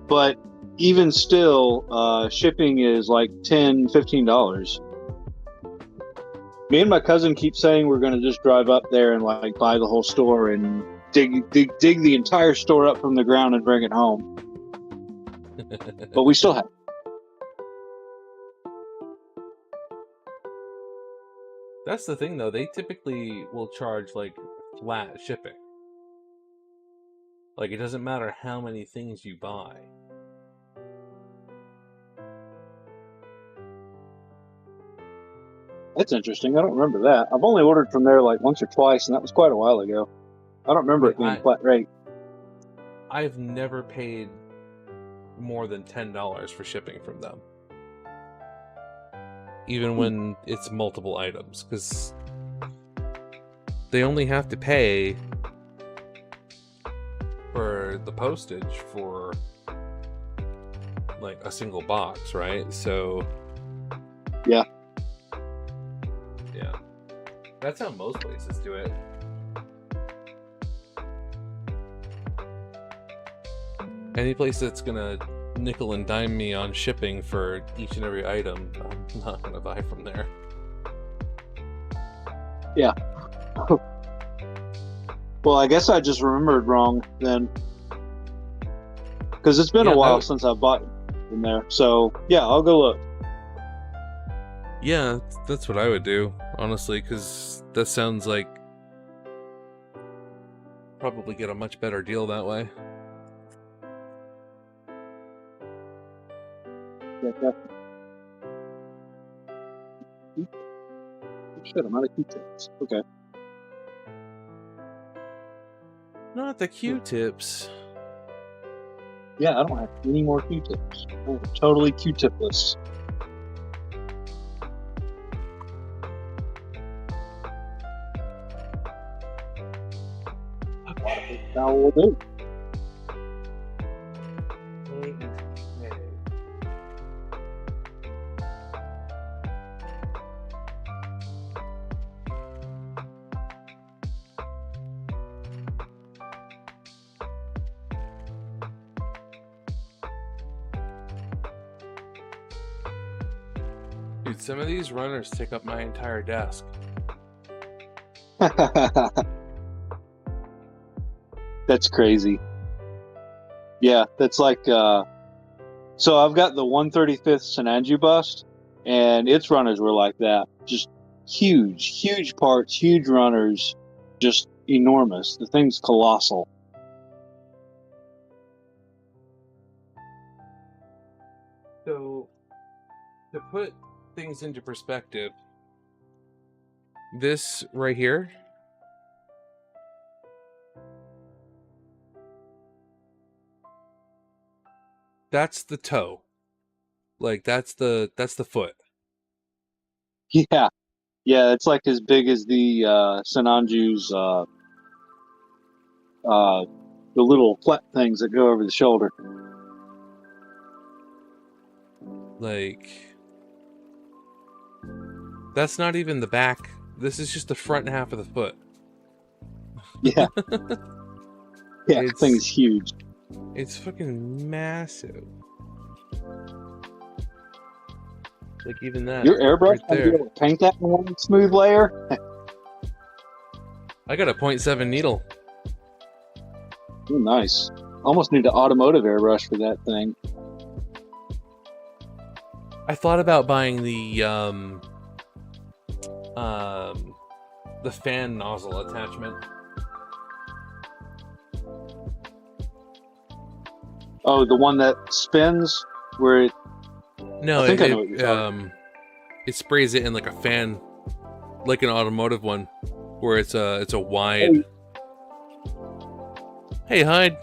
But even still, shipping is like $10-15. Me and my cousin keep saying we're going to just drive up there and like buy the whole store and dig the entire store up from the ground and bring it home. But we still have. That's the thing, though. They typically will charge like flat shipping. Like it doesn't matter how many things you buy. That's interesting. I don't remember that. I've only ordered from there like once or twice, and that was quite a while ago. I don't remember it being flat rate. I've never paid more than $10 for shipping from them. Even when it's multiple items, because they only have to pay for the postage for like a single box, right? So yeah, that's how most places do it. Any place that's gonna nickel and dime me on shipping for each and every item, I'm not gonna buy from there. Yeah. Well, I guess I just remembered wrong then, because it's been a while since I bought from there. So yeah, I'll go look. Yeah, that's what I would do, honestly, because that sounds like probably get a much better deal that way. Yeah, definitely. Shit, I'm out of Q-tips. Okay. Not the Q-tips. Yeah, I don't have any more Q-tips. I'm totally Q-tipless. Now we'll do. Dude, some of these runners take up my entire desk. That's crazy. Yeah, that's like, so I've got the 135th Senanju bust, and its runners were like that. Just huge parts, huge runners, just enormous. The thing's colossal. So, to put things into perspective, this right here, that's the toe. Like that's the foot. Yeah. Yeah, it's like as big as the Senanju's the little flat things that go over the shoulder. Like, that's not even the back. This is just the front half of the foot. Yeah. Yeah, the thing's huge. It's fucking massive. Like even that. Your airbrush right can there. be able to paint that in one smooth layer. I got a 0.7 needle. Ooh, nice. Almost need an automotive airbrush for that thing. I thought about buying the fan nozzle attachment. Oh, the one that spins where it... No, I think I know what you're talking it sprays it in like a fan, like an automotive one, where it's a wide. Hey, Hyde.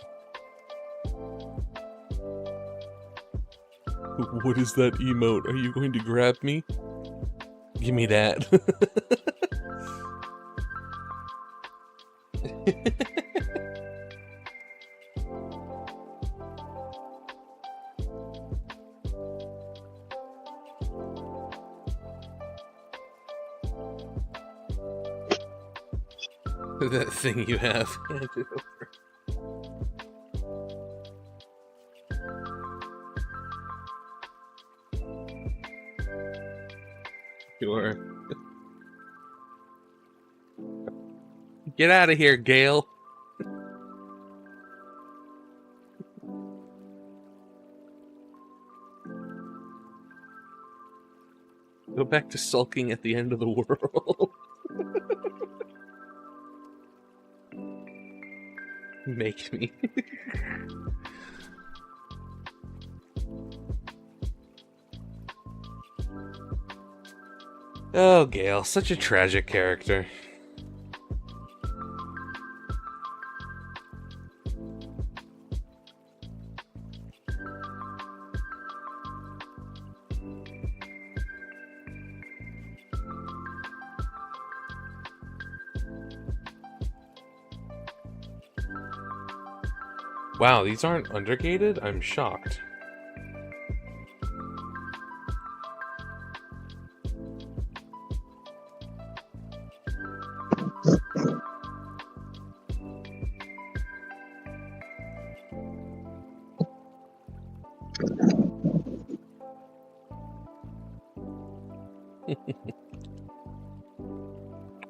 What is that emote? Are you going to grab me? Give me that. That thing you have. Hand it over. Sure. Get out of here, Gale. Go back to sulking at the end of the world. Make me. Oh, Gale, such a tragic character. Wow, these aren't undergated? I'm shocked.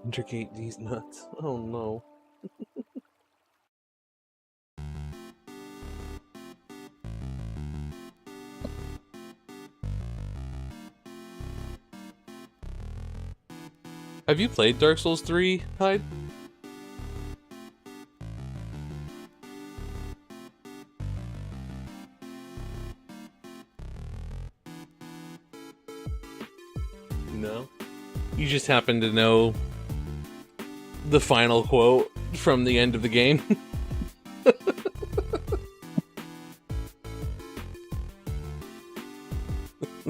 Undergate these nuts. Oh no. Have you played Dark Souls 3, Hyde? No? You just happen to know the final quote from the end of the game?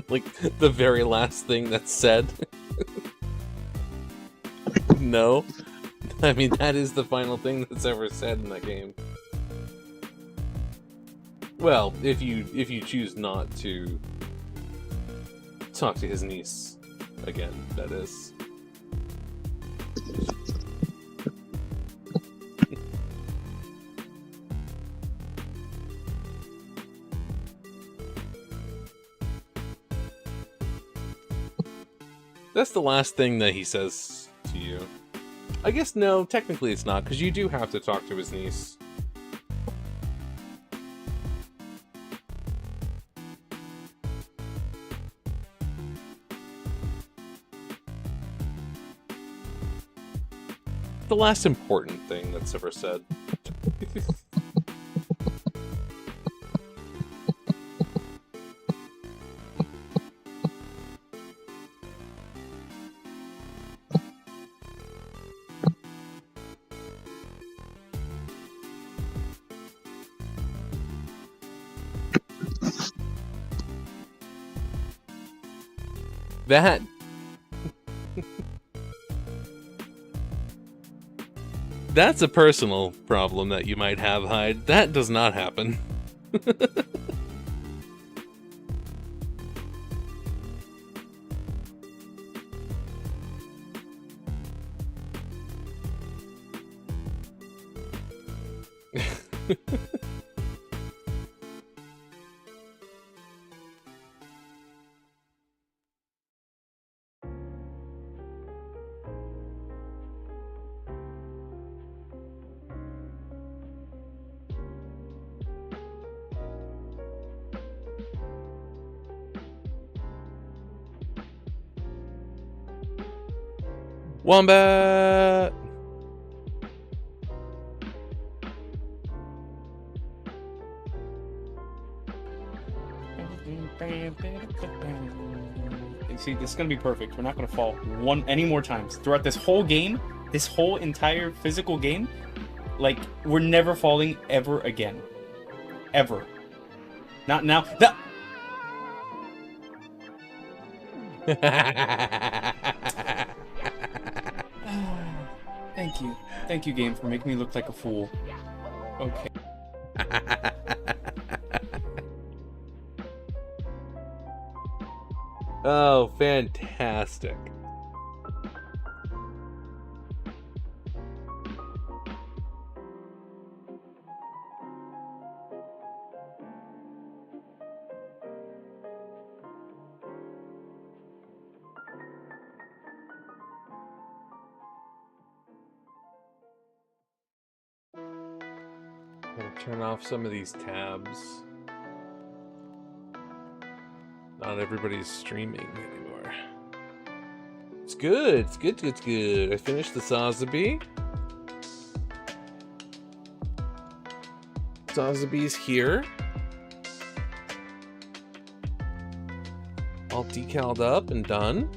Like, the very last thing that's said? No? I mean, that is the final thing that's ever said in that game. Well, if you choose not to talk to his niece again, that is. That's the last thing that he says to you. I guess no, technically it's not, because you do have to talk to his niece. The last important thing that's ever said. That that's a personal problem that you might have, Hyde. That does not happen. Wombat! See, this is gonna be perfect. We're not gonna fall any more times throughout this whole game. This whole entire physical game, like we're never falling ever again, ever. Not now. No! Thank you, game, for making me look like a fool. Okay. Oh, fantastic. Gotta turn off some of these tabs. Not everybody's streaming anymore. It's good. It's good. It's good. I finished the Sazabi. Sazabi's here. All decaled up and done.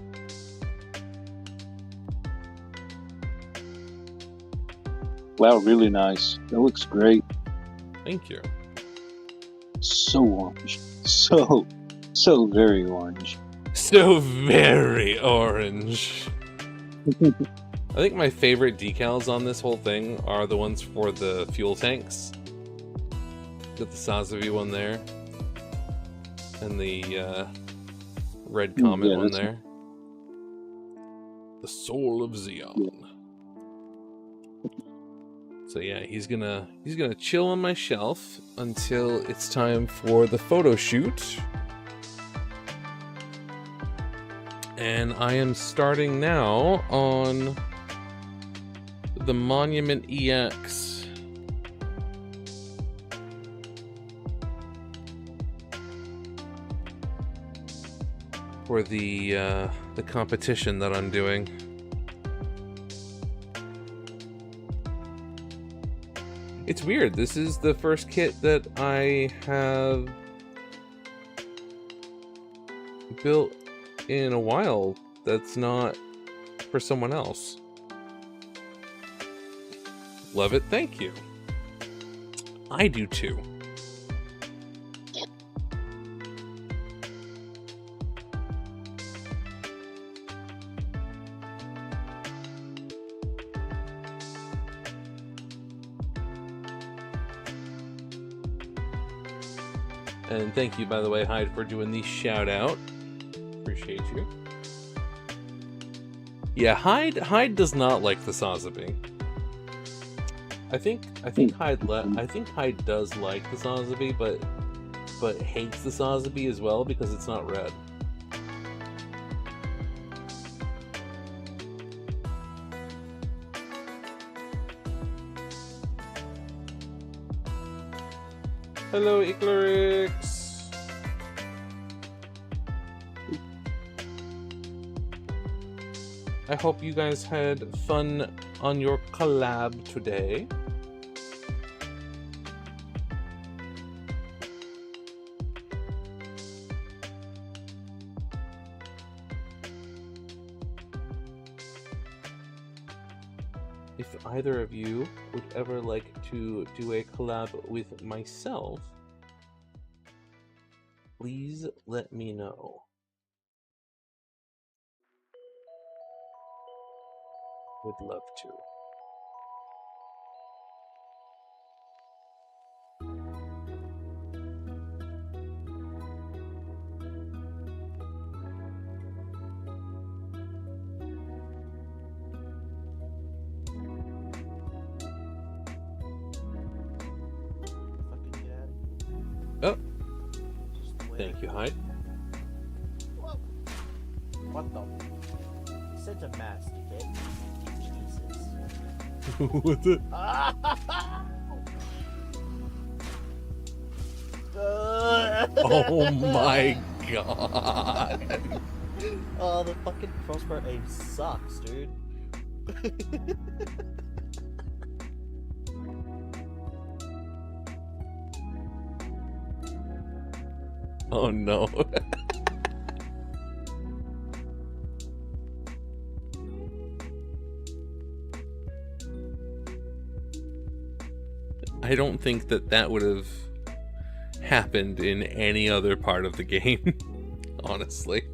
Wow, really nice. That looks great. Thank you. So orange. So very orange. So very orange. I think my favorite decals on this whole thing are the ones for the fuel tanks. Got the Sazabi one there. And the red comet one there. The Soul of Zeon. Yeah. So yeah, he's gonna chill on my shelf until it's time for the photo shoot. And I am starting now on the Monument EX. For the competition that I'm doing. It's weird. This is the first kit that I have built in a while that's not for someone else. Love it. Thank you. I do too. And thank you, by the way, Hyde, for doing the shout out. Appreciate you. Yeah, Hyde does not like the Sazabi. I think Hyde does like the Sazabi, but hates the Sazabi as well because it's not red. Hello, Iclarix. I hope you guys had fun on your collab today. If either of you would ever like to do a collab with myself, please let me know. Would love to. Oh, thank you, Hyde. What the? Such a mess, okay? Jesus. What's it? Oh my god. Oh, the fucking crossbar aim sucks, dude. Oh no. I don't think that would have happened in any other part of the game, honestly.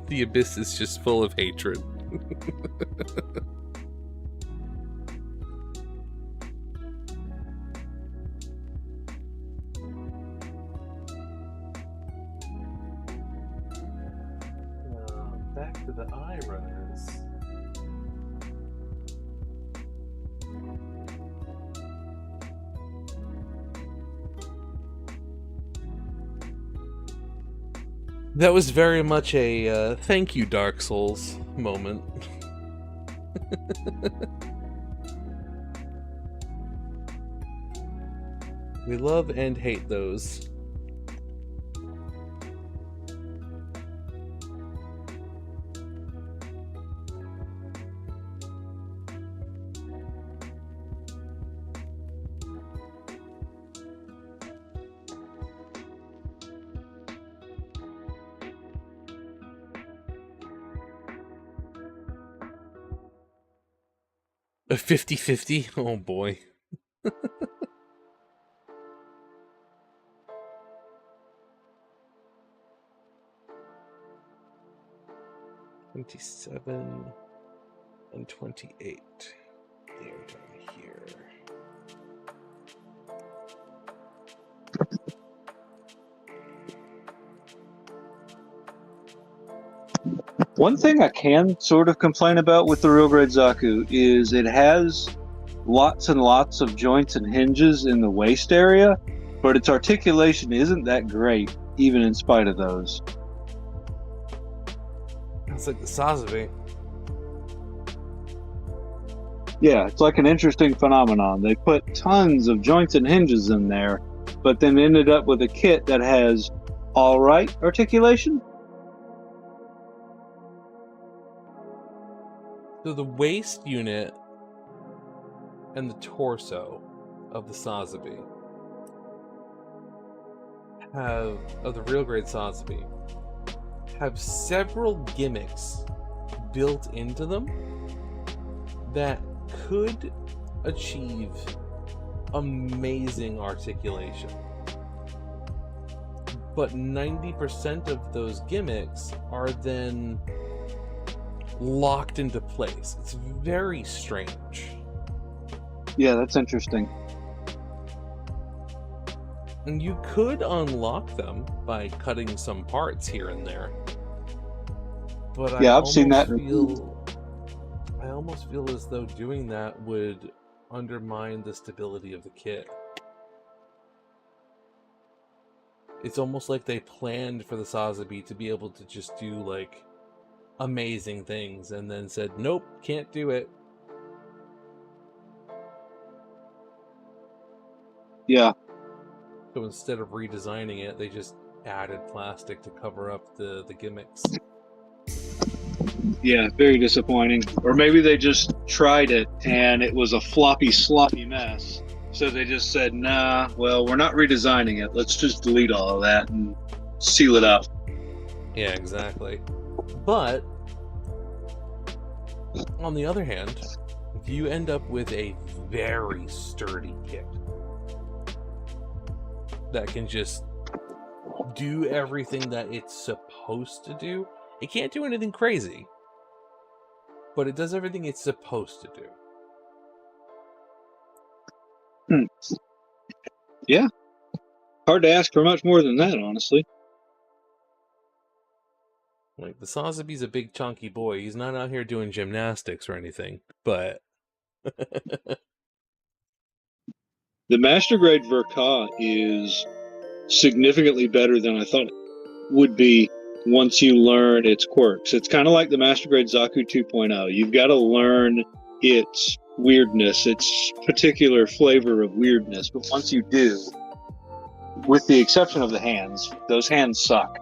The abyss is just full of hatred. Back to the eye runners. That was very much a thank you, Dark Souls moment. We love and hate those. A 50-50? Oh boy. 27 and 28. They're down here. One thing I can sort of complain about with the Real Grade Zaku is it has lots and lots of joints and hinges in the waist area, but its articulation isn't that great, even in spite of those. It's like the Sazabi. Yeah, it's like an interesting phenomenon. They put tons of joints and hinges in there, but then ended up with a kit that has alright articulation. So the waist unit and the torso of the Sazabi of the real grade Sazabi have several gimmicks built into them that could achieve amazing articulation. But 90% of those gimmicks are then locked into place. It's very strange. Yeah, that's interesting. And you could unlock them by cutting some parts here and there. But yeah, I've seen that. I almost feel as though doing that would undermine the stability of the kit. It's almost like they planned for the Sazabi to be able to just do, like, amazing things, and then said, nope, can't do it. Yeah. So instead of redesigning it, they just added plastic to cover up the gimmicks. Yeah, very disappointing. Or maybe they just tried it and it was a floppy, sloppy mess. So they just said, nah, well, we're not redesigning it. Let's just delete all of that and seal it up. Yeah, exactly. But, on the other hand, if you end up with a very sturdy kit that can just do everything that it's supposed to do, it can't do anything crazy, but it does everything it's supposed to do. Yeah. Hard to ask for much more than that, honestly. Like, the Sazabi's a big chunky boy. He's not out here doing gymnastics or anything, but... The Master Grade Verka is significantly better than I thought it would be once you learn its quirks. It's kind of like the Master Grade Zaku 2.0. You've got to learn its weirdness, its particular flavor of weirdness. But once you do, with the exception of the hands, those hands suck.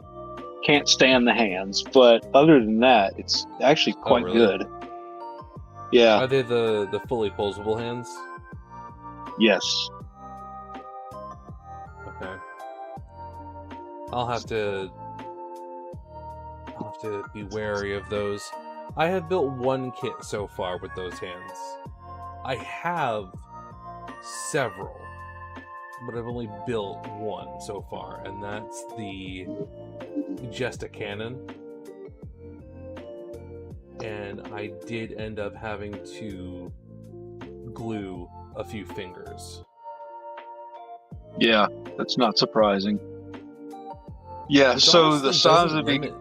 Can't stand the hands. But other than that, it's actually quite good. Yeah. Are they the fully posable hands? Yes. Okay. I'll have to be wary of those. I have built one kit so far with those hands. I have several, but I've only built one so far, and that's the Jesta Cannon. And I did end up having to glue a few fingers. Yeah, that's not surprising. Yeah, Which so the Sazabi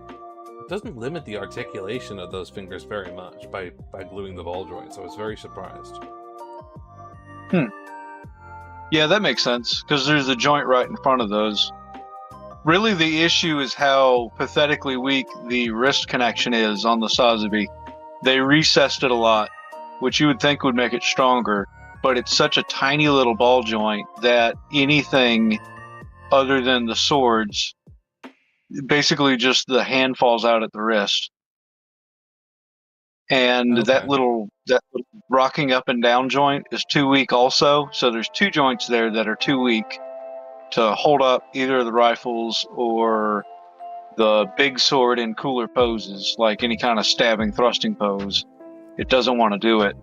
doesn't limit the articulation of those fingers very much by gluing the ball joint, so I was very surprised. Yeah, that makes sense, because there's a joint right in front of those. Really, the issue is how pathetically weak the wrist connection is on the Sazabi. They recessed it a lot, which you would think would make it stronger, but it's such a tiny little ball joint that anything other than the swords, basically just the hand falls out at the wrist. And that little rocking up and down joint is too weak also. So there's two joints there that are too weak to hold up either of the rifles or the big sword in cooler poses, like any kind of stabbing, thrusting pose. It doesn't want to do it.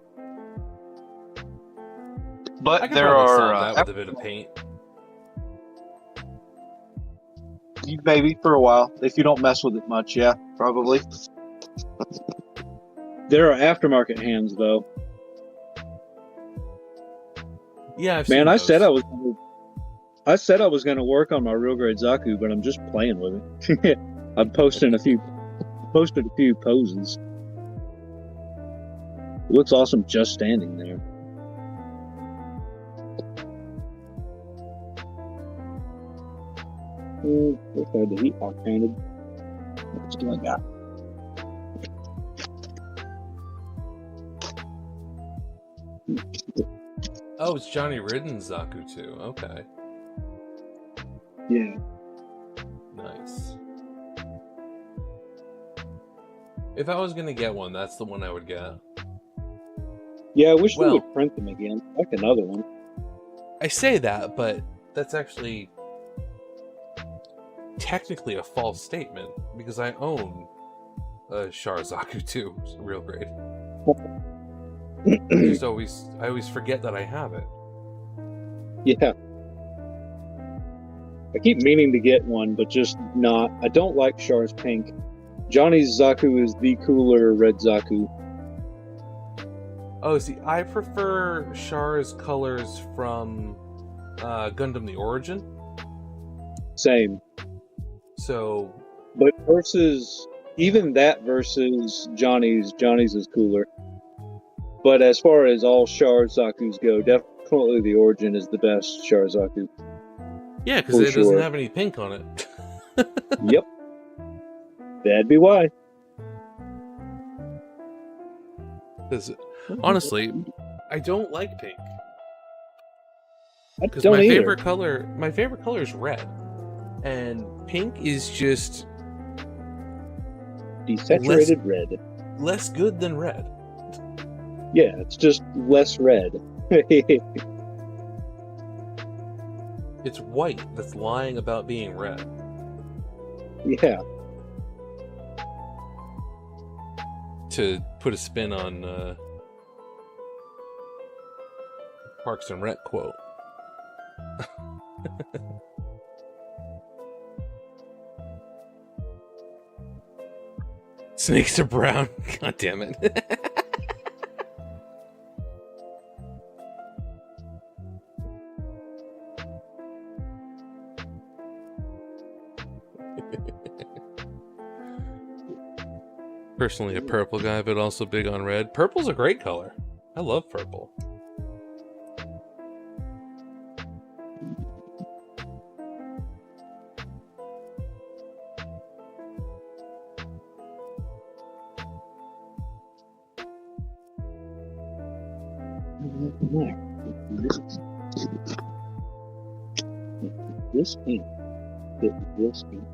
But I could there probably are solve that with a bit of paint. Maybe for a while, if you don't mess with it much, yeah, probably. There are aftermarket hands, though. Yeah, I've Man, seen I those. said I was going to work on my real grade Zaku, but I'm just playing with it. I'm posted a few poses. It looks awesome just standing there. Okay, the heat lock painted. What do I got? Oh, it's Johnny Ridden's Zaku too. Okay. Yeah. Nice. If I was gonna get one, that's the one I would get. Yeah, I wish they would print them again. Like another one. I say that, but that's actually technically a false statement because I own a Sharazaku too, real grade. I always forget that I have it. Yeah. I keep meaning to get one, but just not. I don't like Char's pink. Johnny's Zaku is the cooler red Zaku. Oh, see, I prefer Char's colors from Gundam the Origin. Same. So... But versus... Even that versus Johnny's is cooler. But as far as all Char Zakus go, definitely the Origin is the best Char Zaku. Yeah, because it doesn't have any pink on it. Yep. That'd be why. Because, honestly, I don't like pink. Because don't my either. favorite color is red. And pink is just... Desaturated red. Less good than red. Yeah, it's just less red. It's white that's lying about being red. Yeah. To put a spin on Parks and Rec quote. Snakes are brown. God damn it. Personally a purple guy, but also big on red. Purple's a great color. I love purple. This pink. This pink.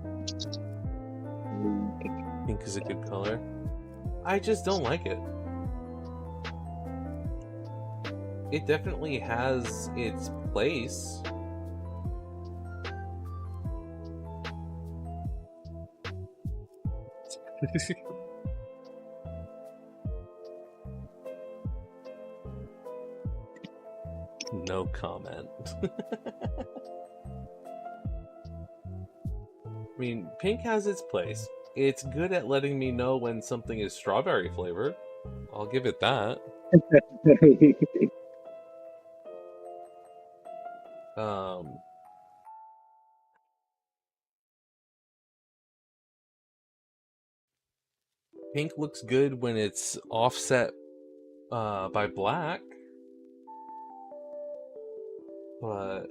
Pink is a good color. I just don't like it. It definitely has its place. No comment. I mean, pink has its place. It's good at letting me know when something is strawberry flavored. I'll give it that. Pink looks good when it's offset by black. But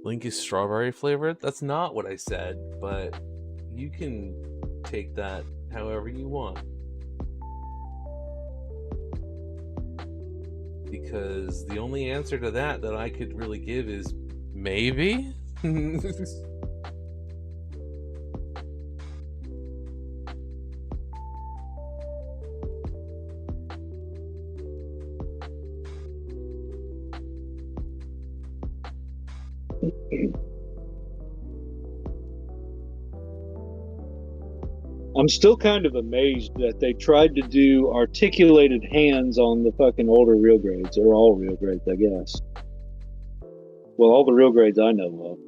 Link is strawberry flavored? That's not what I said, but you can take that however you want. Because the only answer to that I could really give is maybe? I'm still kind of amazed that they tried to do articulated hands on the fucking older real grades, or all real grades, I guess. Well, all the real grades I know of.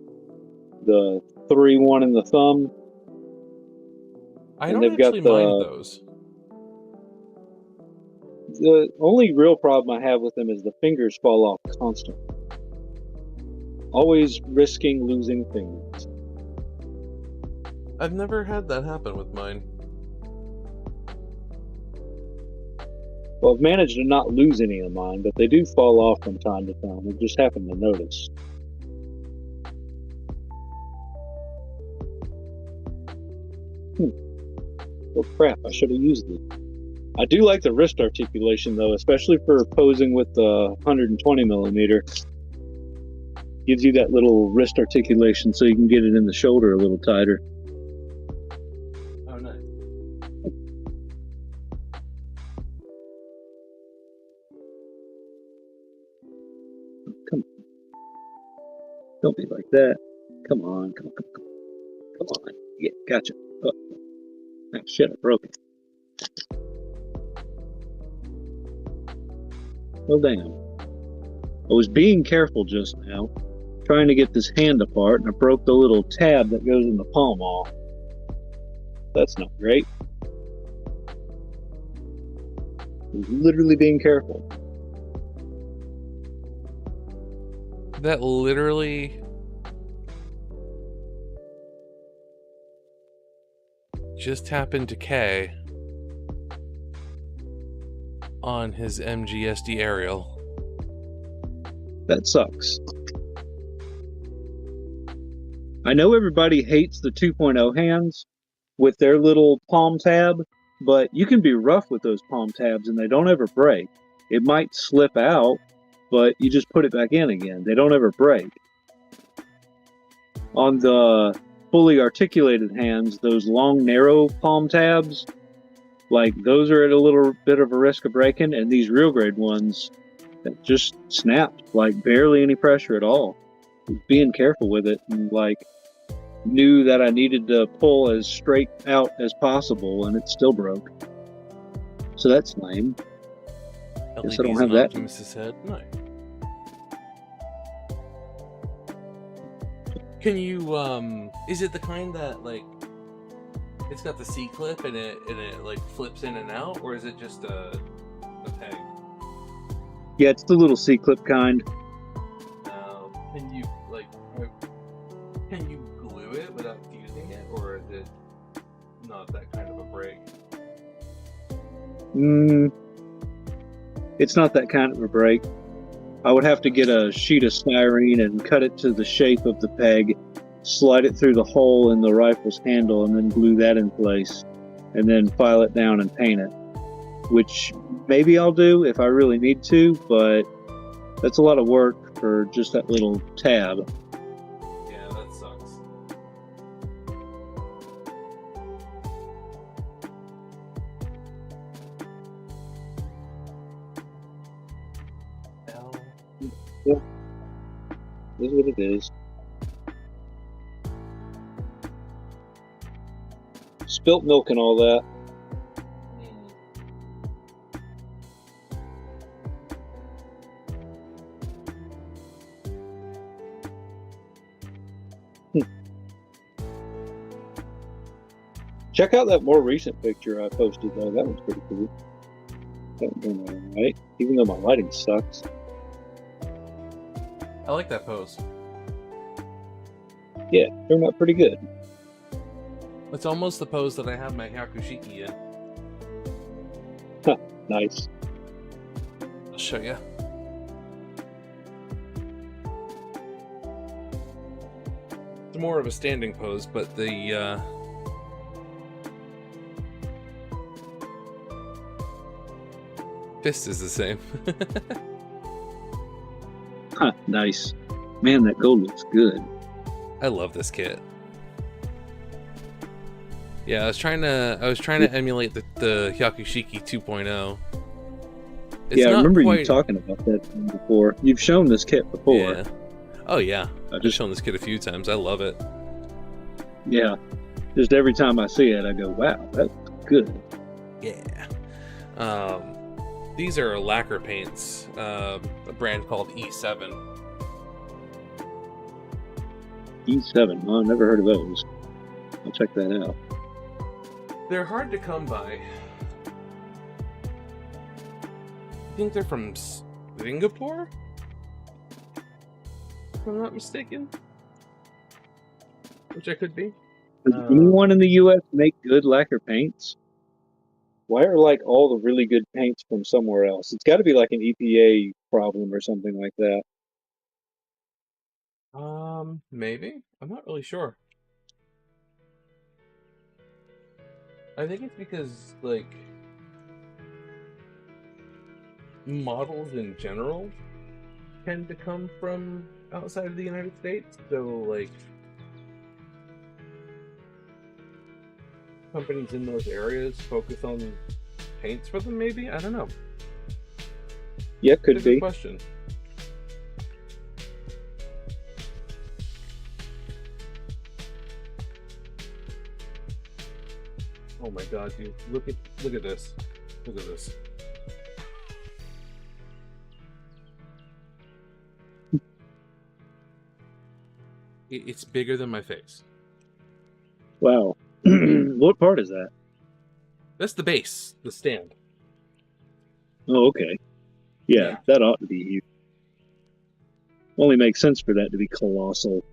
The 3-1 in the thumb. I don't actually mind those. The only real problem I have with them is the fingers fall off constantly. Always risking losing fingers. I've never had that happen with mine. Well, I've managed to not lose any of mine, but they do fall off from time to time. I just happen to notice. Oh crap, I should have used it. I do like the wrist articulation though, especially for posing with the 120 millimeter. Gives you that little wrist articulation so you can get it in the shoulder a little tighter. Oh, nice. Come on. Don't be like that. Come on, come on, come on, come on. Come on. Yeah, gotcha. Oh, oh shit, I broke it. Well, damn. I was being careful just now, trying to get this hand apart, and I broke the little tab that goes in the palm off. That's not great. I was literally being careful. That literally just happened to Kay on his MGSD aerial. That sucks. I know everybody hates the 2.0 hands with their little palm tab, but you can be rough with those palm tabs and they don't ever break. It might slip out, but you just put it back in again. They don't ever break. On the fully articulated hands, those long, narrow palm tabs, like those are at a little bit of a risk of breaking, and these real grade ones that just snapped, like barely any pressure at all. Being careful with it, and like knew that I needed to pull as straight out as possible, and it still broke. So that's lame. Guess I don't have that. Optimus' head. No. Can you is it the kind that like it's got the C clip and it like flips in and out, or is it just a peg? Yeah, it's the little C clip kind. Can you like can you glue it without fusing it, or is it not that kind of a break? It's not that kind of a break. I would have to get a sheet of styrene and cut it to the shape of the peg, slide it through the hole in the rifle's handle, and then glue that in place, and then file it down and paint it. Which maybe I'll do if I really need to, but that's a lot of work for just that little tab. Yeah, that sucks. Yeah. This is what it is. Spilt milk and all that. Check out that more recent picture I posted though. That one's pretty cool. That one's doing alright, even though my lighting sucks. I like that pose. Yeah, turned out pretty good. It's almost the pose that I have my Hakushiki in. Huh, nice. I'll show you. It's more of a standing pose, but the fist is the same. Huh, nice. Man, that gold looks good. I love this kit. Yeah, I was trying to emulate the Hyakushiki 2.0. Yeah, I remember you talking about that before. You've shown this kit before. Yeah. Oh yeah, I've just shown this kit a few times. I love it. Yeah, just every time I see it, I go, "Wow, that's good." Yeah. These are lacquer paints, a brand called E7. E7, oh, I've never heard of those. I'll check that out. They're hard to come by. I think they're from Singapore, if I'm not mistaken. Which I could be. Does anyone in the U.S. make good lacquer paints? Why are like all the really good paints from somewhere else? It's got to be like an EPA problem or something like that. Maybe. I'm not really sure. I think it's because, like, models in general tend to come from outside of the United States, so, like, companies in those areas focus on paints for them, maybe? I don't know. Yeah, could be. Question. Oh my god, dude! Look at this! Look at this! It's bigger than my face. Wow. What part is that? That's the base, the stand. Oh, okay. Yeah, that ought to be huge. Only makes sense for that to be colossal.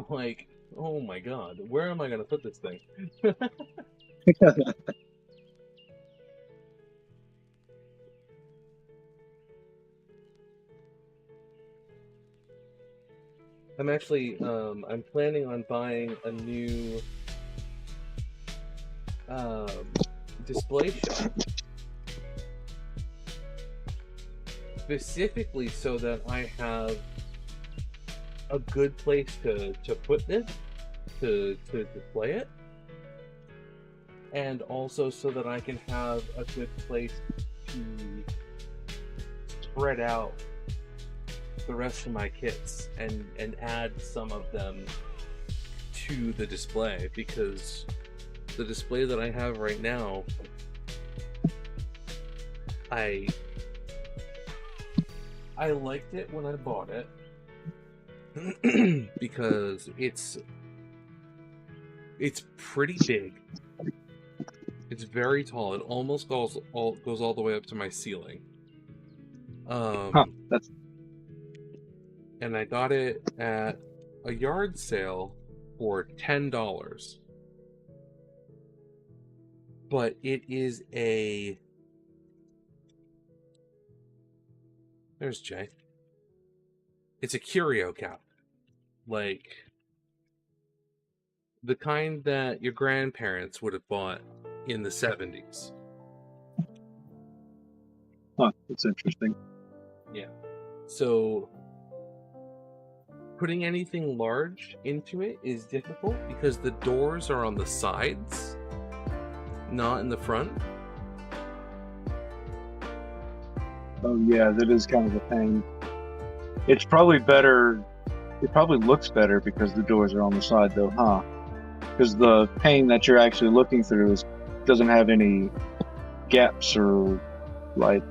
Like, oh my god, where am I gonna put this thing? I'm actually, I'm planning on buying a new display shelf. Specifically so that I have a good place to put this, to display it. And also so that I can have a good place to spread out the rest of my kits and add some of them to the display, because the display that I have right now, I liked it when I bought it because it's pretty big. It's very tall. It almost goes all the way up to my ceiling. That's... And I got it at a yard sale for $10. But it is a... There's Jay. It's a curio cap. Like, the kind that your grandparents would have bought in the 70s. Huh, that's interesting. Yeah. So, putting anything large into it is difficult because the doors are on the sides, not in the front. Oh yeah, that is kind of a pain. It's probably better, it probably looks better because the doors are on the side though, huh? Because the pane that you're actually looking through doesn't have any gaps or like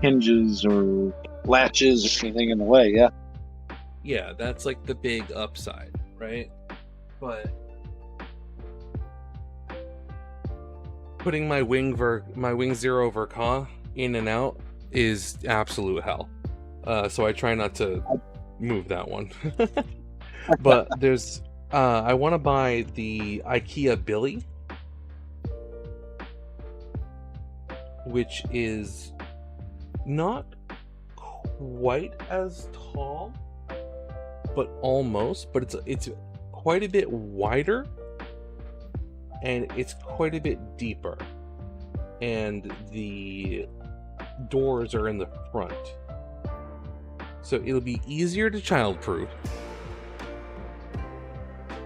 hinges or latches or anything in the way, yeah? Yeah, that's like the big upside, right? But putting my Wing Zero Verka in and out is absolute hell. So I try not to move that one. But there's I want to buy the IKEA Billy, which is not quite as tall, but almost. But it's quite a bit wider, and it's quite a bit deeper, and the doors are in the front, so it'll be easier to childproof.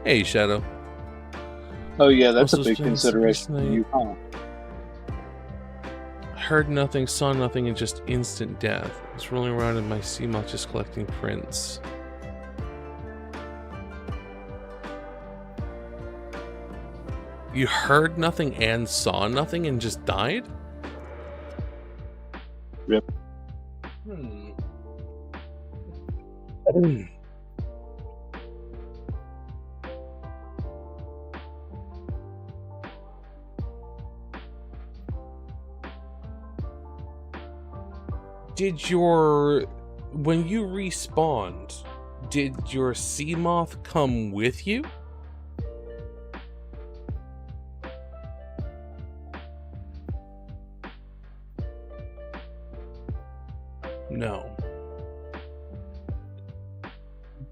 Hey, Shadow. Oh yeah, that's a big consideration for you, huh? Heard nothing, saw nothing, and just instant death. I was rolling around in my CMOC just collecting prints. You heard nothing and saw nothing and just died? Rip. When you respawned, did your Seamoth come with you? No.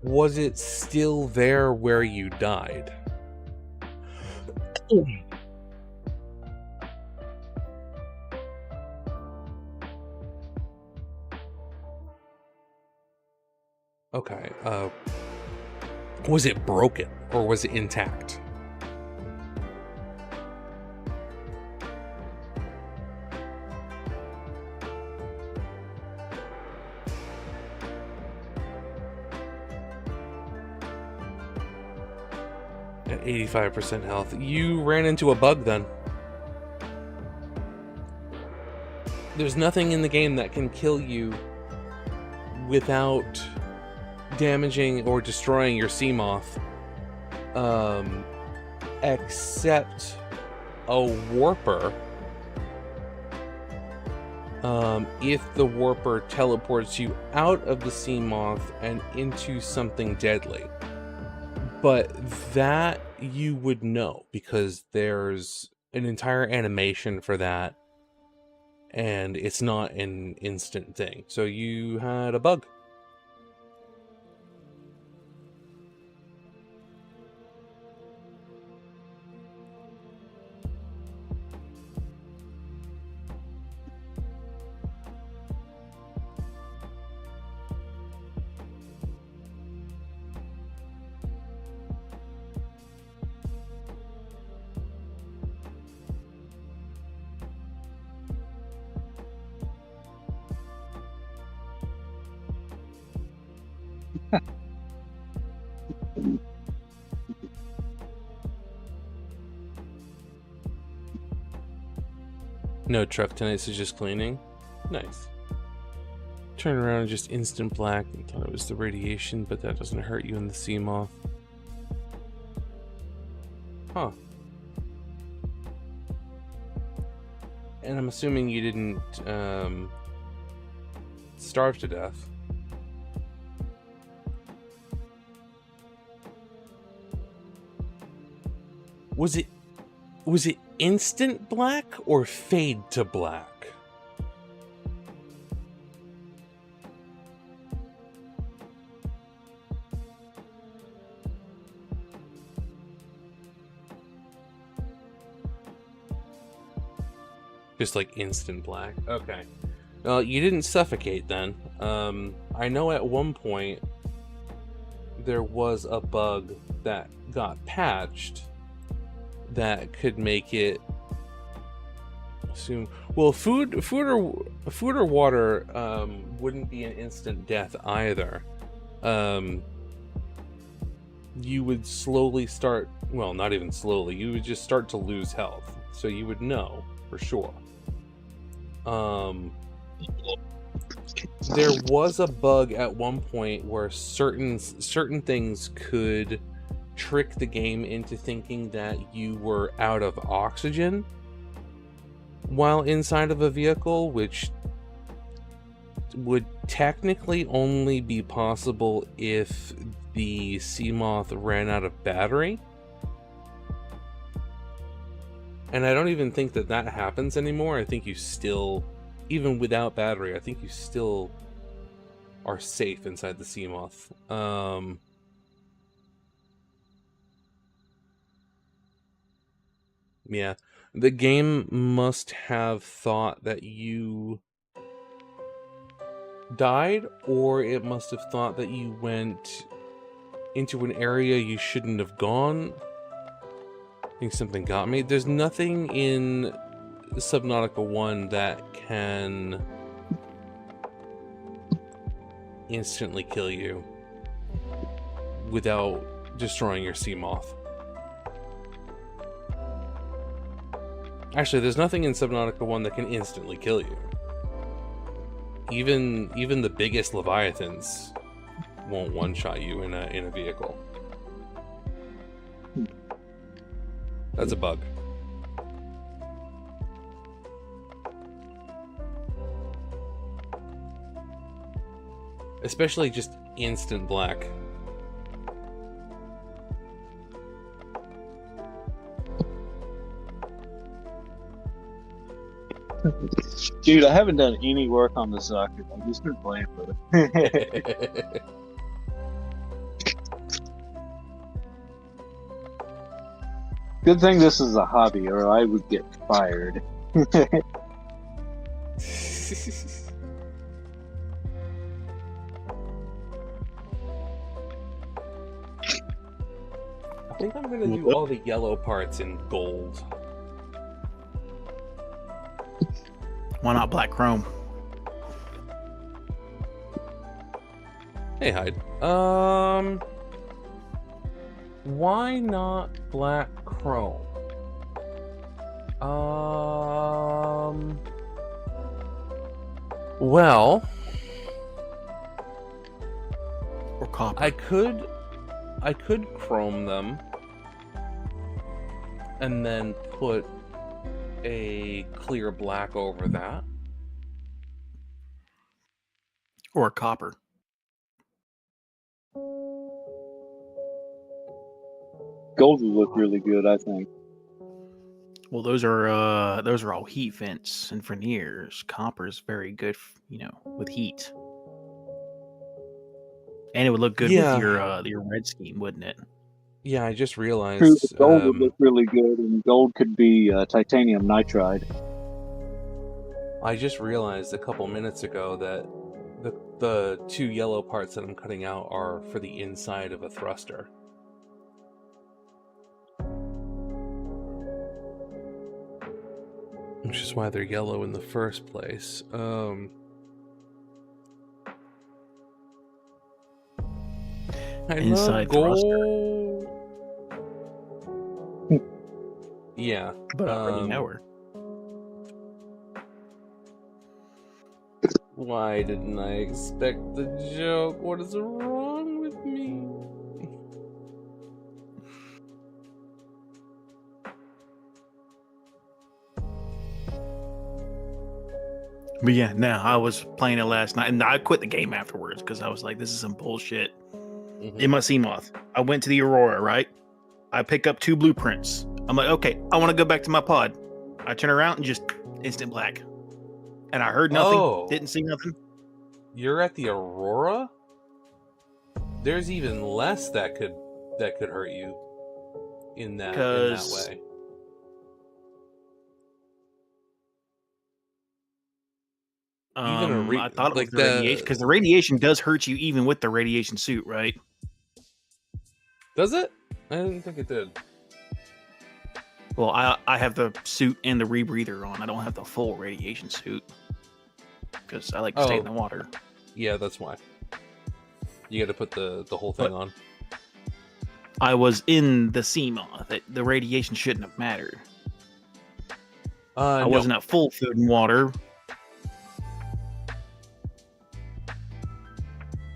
Was it still there where you died? Okay, was it broken or was it intact? at 85% health. You ran into a bug then. There's nothing in the game that can kill you without damaging or destroying your Seamoth, except a warper. If the warper teleports you out of the Seamoth and into something deadly. But that you would know, because there's an entire animation for that, and it's not an instant thing. So you had a bug. No truck tonight, so just cleaning. Nice. Turn around and just instant black. I thought it was the radiation, but that doesn't hurt you in the Seamoth. Huh. And I'm assuming you didn't starve to death. Was it instant black or fade to black? Just like instant black. Okay. Well, you didn't suffocate then. I know at one point there was a bug that got patched that could make it assume. Well, food or water wouldn't be an instant death either. You would slowly start. Well, not even slowly. You would just start to lose health, so you would know for sure. There was a bug at one point where certain things could trick the game into thinking that you were out of oxygen while inside of a vehicle, which would technically only be possible if the Seamoth ran out of battery. And I don't even think that happens anymore. I think you still, even without battery, I think you still are safe inside the Seamoth. Yeah, the game must have thought that you died, or it must have thought that you went into an area you shouldn't have gone. I think something got me. There's nothing in Subnautica 1 that can instantly kill you without destroying your Seamoth. Actually, there's nothing in Subnautica 1 that can instantly kill you. Even the biggest Leviathans won't one-shot you in a vehicle. That's a bug. Especially just instant black. Dude, I haven't done any work on the Zaku. I've just been playing with it. Good thing this is a hobby, or I would get fired. I think I'm gonna do all the yellow parts in gold. Why not black chrome? Hey, Hyde. Why not black chrome? Well, or copper. I could chrome them and then put a clear black over that. Or copper. Gold would look really good, I think. Well, those are all heat vents and veneers. Copper is very good, with heat. And it would look good with your red scheme, wouldn't it? Yeah, I just realized. True, the gold would look really good, and gold could be titanium nitride. I just realized a couple minutes ago that the two yellow parts that I'm cutting out are for the inside of a thruster. Which is why they're yellow in the first place. Inside gold. Yeah. But I already know her. Why didn't I expect the joke? What is wrong with me? But yeah, no, I was playing it last night, and I quit the game afterwards because I was like, this is some bullshit. In my Seamoth, I went to the Aurora, right? I pick up 2 blueprints. I'm like, okay, I want to go back to my pod. I turn around and just instant black. And I heard nothing, didn't see nothing. You're at the Aurora? There's even less that could hurt you in that way. I thought it was the radiation, because the radiation does hurt you even with the radiation suit, right? Does it? I didn't think it did. Well, I have the suit and the rebreather on. I don't have the full radiation suit because I like to stay in the water. Yeah, that's why. You got to put the whole thing on. I was in the Seamoth. The radiation shouldn't have mattered. I wasn't at full food and water.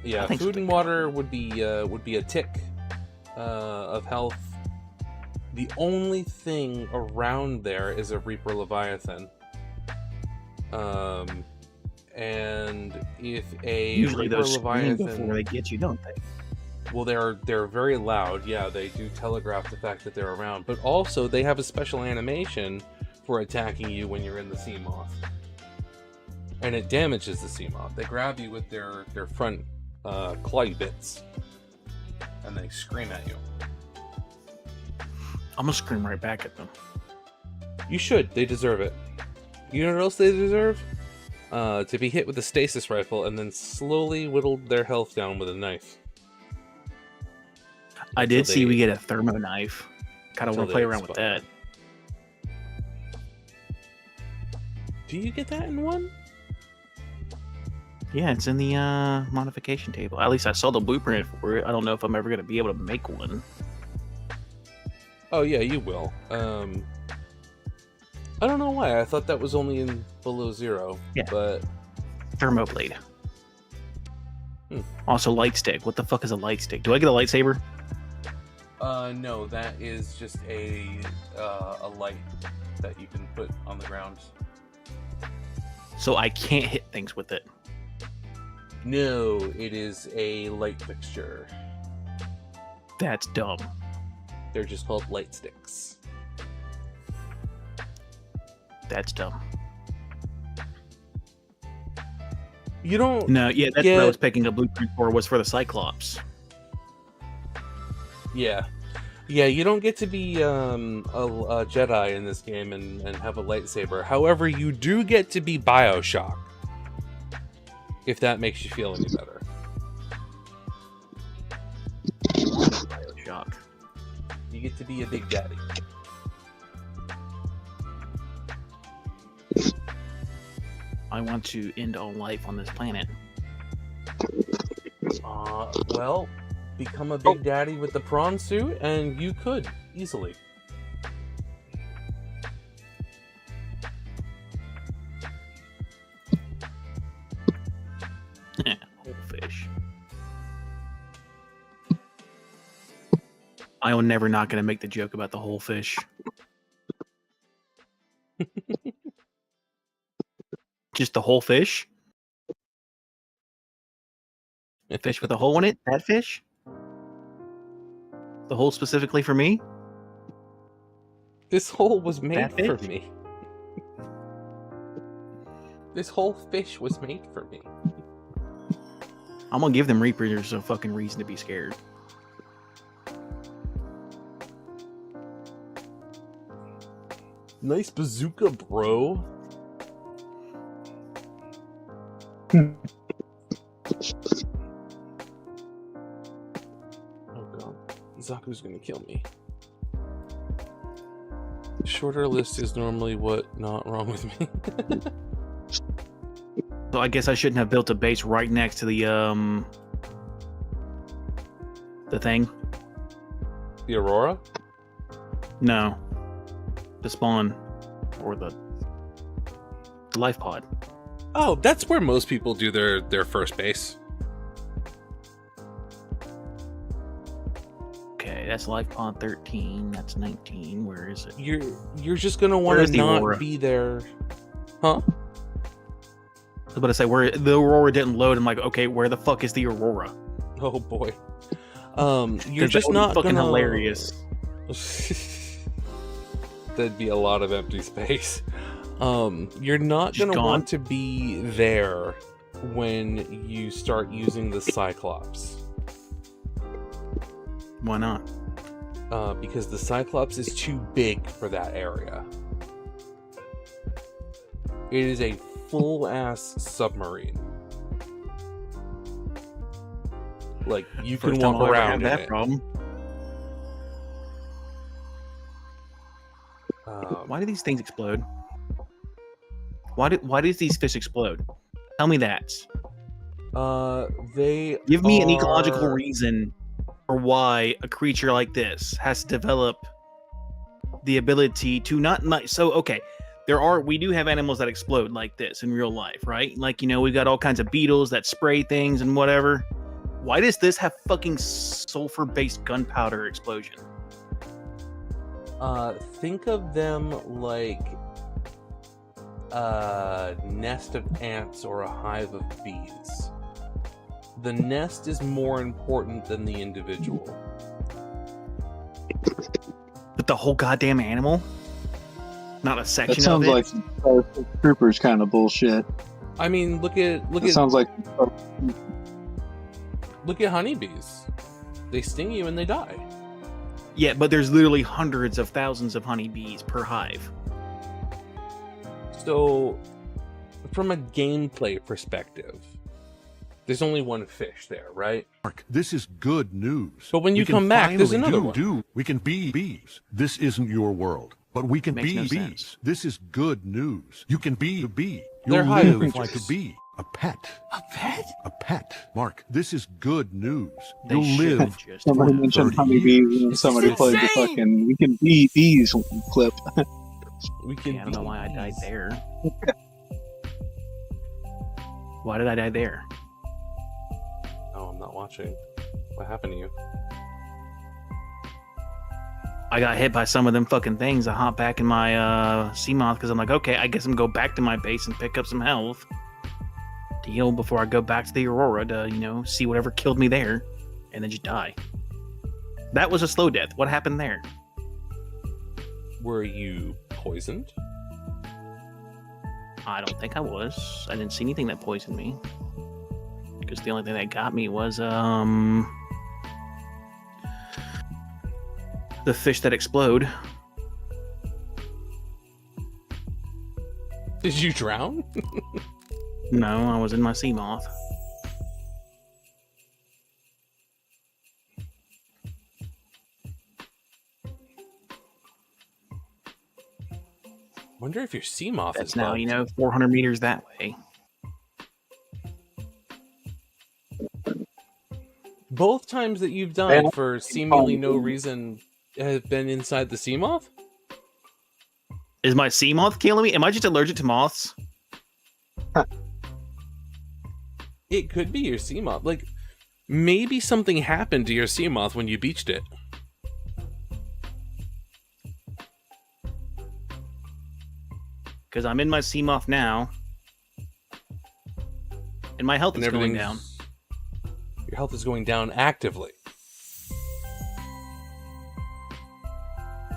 Yeah, food and water would be a tick of health. The only thing around there is a Reaper Leviathan. And if a usually Reaper those Leviathan scream before they get you, don't they? Well, they're very loud. Yeah, they do telegraph the fact that they're around, but also they have a special animation for attacking you when you're in the Seamoth, and it damages the Seamoth. They grab you with their front claw bits, and they scream at you. I'm gonna scream right back at them. You should. They deserve it. You know what else they deserve? To be hit with a stasis rifle and then slowly whittle their health down with a knife. I did see we get a thermo knife. Kind of want to play around with that. Do you get that in one? Yeah, it's in the modification table. At least I saw the blueprint for it. I don't know if I'm ever going to be able to make one. Oh yeah, you will. I don't know why. I thought that was only in Below Zero. Yeah. But Thermoblade. Also, light stick. What the fuck is a light stick? Do I get a lightsaber? No, that is just a light that you can put on the ground. So I can't hit things with it. No, it is a light fixture. That's dumb. They're just called light sticks. That's dumb. You don't. No, yeah, that's what I was picking a blueprint for. Was for the Cyclops. Yeah, you don't get to be a Jedi in this game and have a lightsaber. However, you do get to be Bioshock. If that makes you feel any better. Bioshock. You get to be a big daddy. I want to end all life on this planet. Well, become a big daddy with the prawn suit, and you could easily. Whole fish. I am never not gonna make the joke about the whole fish. Just the whole fish? A fish with a hole in it? That fish? The hole specifically for me? This hole was made That for fish? me. This whole fish was made for me. I'm gonna give them Reapers a fucking reason to be scared. Nice bazooka, bro. Oh god. Zaku's gonna kill me. Shorter list is normally what not wrong with me. So I guess I shouldn't have built a base right next to the thing. The Aurora? No. The spawn. Or the life pod. Oh, that's where most people do their first base. Okay, that's life pod 13. That's 19. Where is it? You're just gonna want to not Aurora? be there. Huh? I was about to say where the Aurora didn't load. I'm like, okay, where the fuck is the Aurora? Oh boy. You're 'Cause that just would be not fucking gonna... hilarious. That'd be a lot of empty space. You're not Just gonna gone? want to be there when you start using the Cyclops. Why not? Because the Cyclops is too big for that area. It is a full-ass submarine. Like, you can First time walk I'll ever around have in that it. problem. Why do these things explode? Why does these fish explode? Tell me that. They Give me an ecological are- reason for why a creature like this has to develop the ability to not so okay. We do have animals that explode like this in real life, right? Like, you know, we've got all kinds of beetles that spray things and whatever. Why does this have fucking sulfur-based gunpowder explosion? Think of them like a nest of ants or a hive of bees. The nest is more important than the individual. But the whole goddamn animal? Not a section That sounds of it? like some Starship Troopers kind of bullshit. I mean, look at Sounds like honeybees. They sting you and they die. Yeah, but there's literally hundreds of thousands of honeybees per hive. So, from a gameplay perspective, there's only one fish there, right? Mark, this is good news. But when you We can come back, there's finally another one. We can be bees. This isn't your world, but we can Makes be no bees. sense. This is good news. You can be a bee. They're You'll hive live creatures. like a bee. A pet. a pet. A pet. Mark, this is good news. They You'll should live just- Somebody for mentioned 30 honeybees years. and somebody played the fucking "We Can Be Bees" clip. We can. I don't know be why I died bees. there. Why did I die there? Oh, I'm not watching. What happened to you? I got hit by some of them fucking things. I hop back in my Seamoth because I'm like, okay, I guess I'm gonna go back to my base and pick up some health to heal before I go back to the Aurora to, you know, see whatever killed me there, and then just die. That was a slow death. What happened there? Were you poisoned? I don't think I was. I didn't see anything that poisoned me. Because the only thing that got me was the fish that explode. Did you drown? No, I was in my Seamoth. Wonder if your Seamoth That's is now, bugged. you know, 400 meters that way. both times that you've died for seemingly no reason have been inside the sea moth? Is my sea moth killing me? Am I just allergic to moths? It could be your sea moth. Like, maybe something happened to your sea moth when you beached it. Because I'm in my sea moth now. And my health is going down. Your health is going down actively.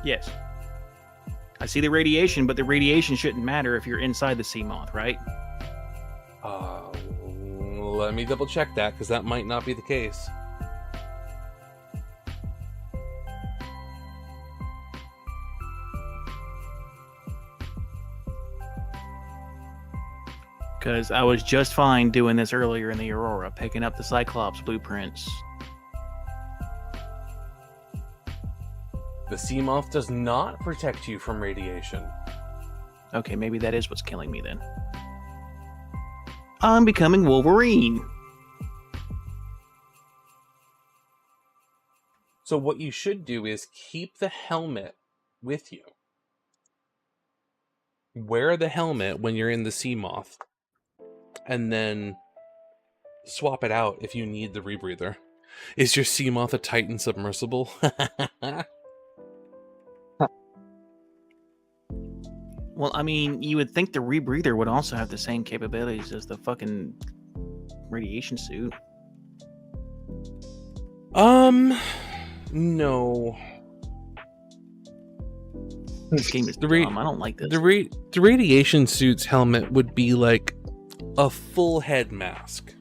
Yes. I see the radiation, but the radiation shouldn't matter if you're inside the sea moth, right? Let me double check that, because that might not be the case. Because I was just fine doing this earlier in the Aurora, picking up the Cyclops blueprints. The sea moth does not protect you from radiation. Okay, maybe that is what's killing me then. I'm becoming Wolverine. So what you should do is keep the helmet with you. Wear the helmet when you're in the sea moth. And then swap it out if you need the rebreather. Is your sea moth a Titan submersible? Well, I mean, you would think the rebreather would also have the same capabilities as the fucking radiation suit. No. This game is dumb. I don't like this. The radiation suit's helmet would be like a full head mask.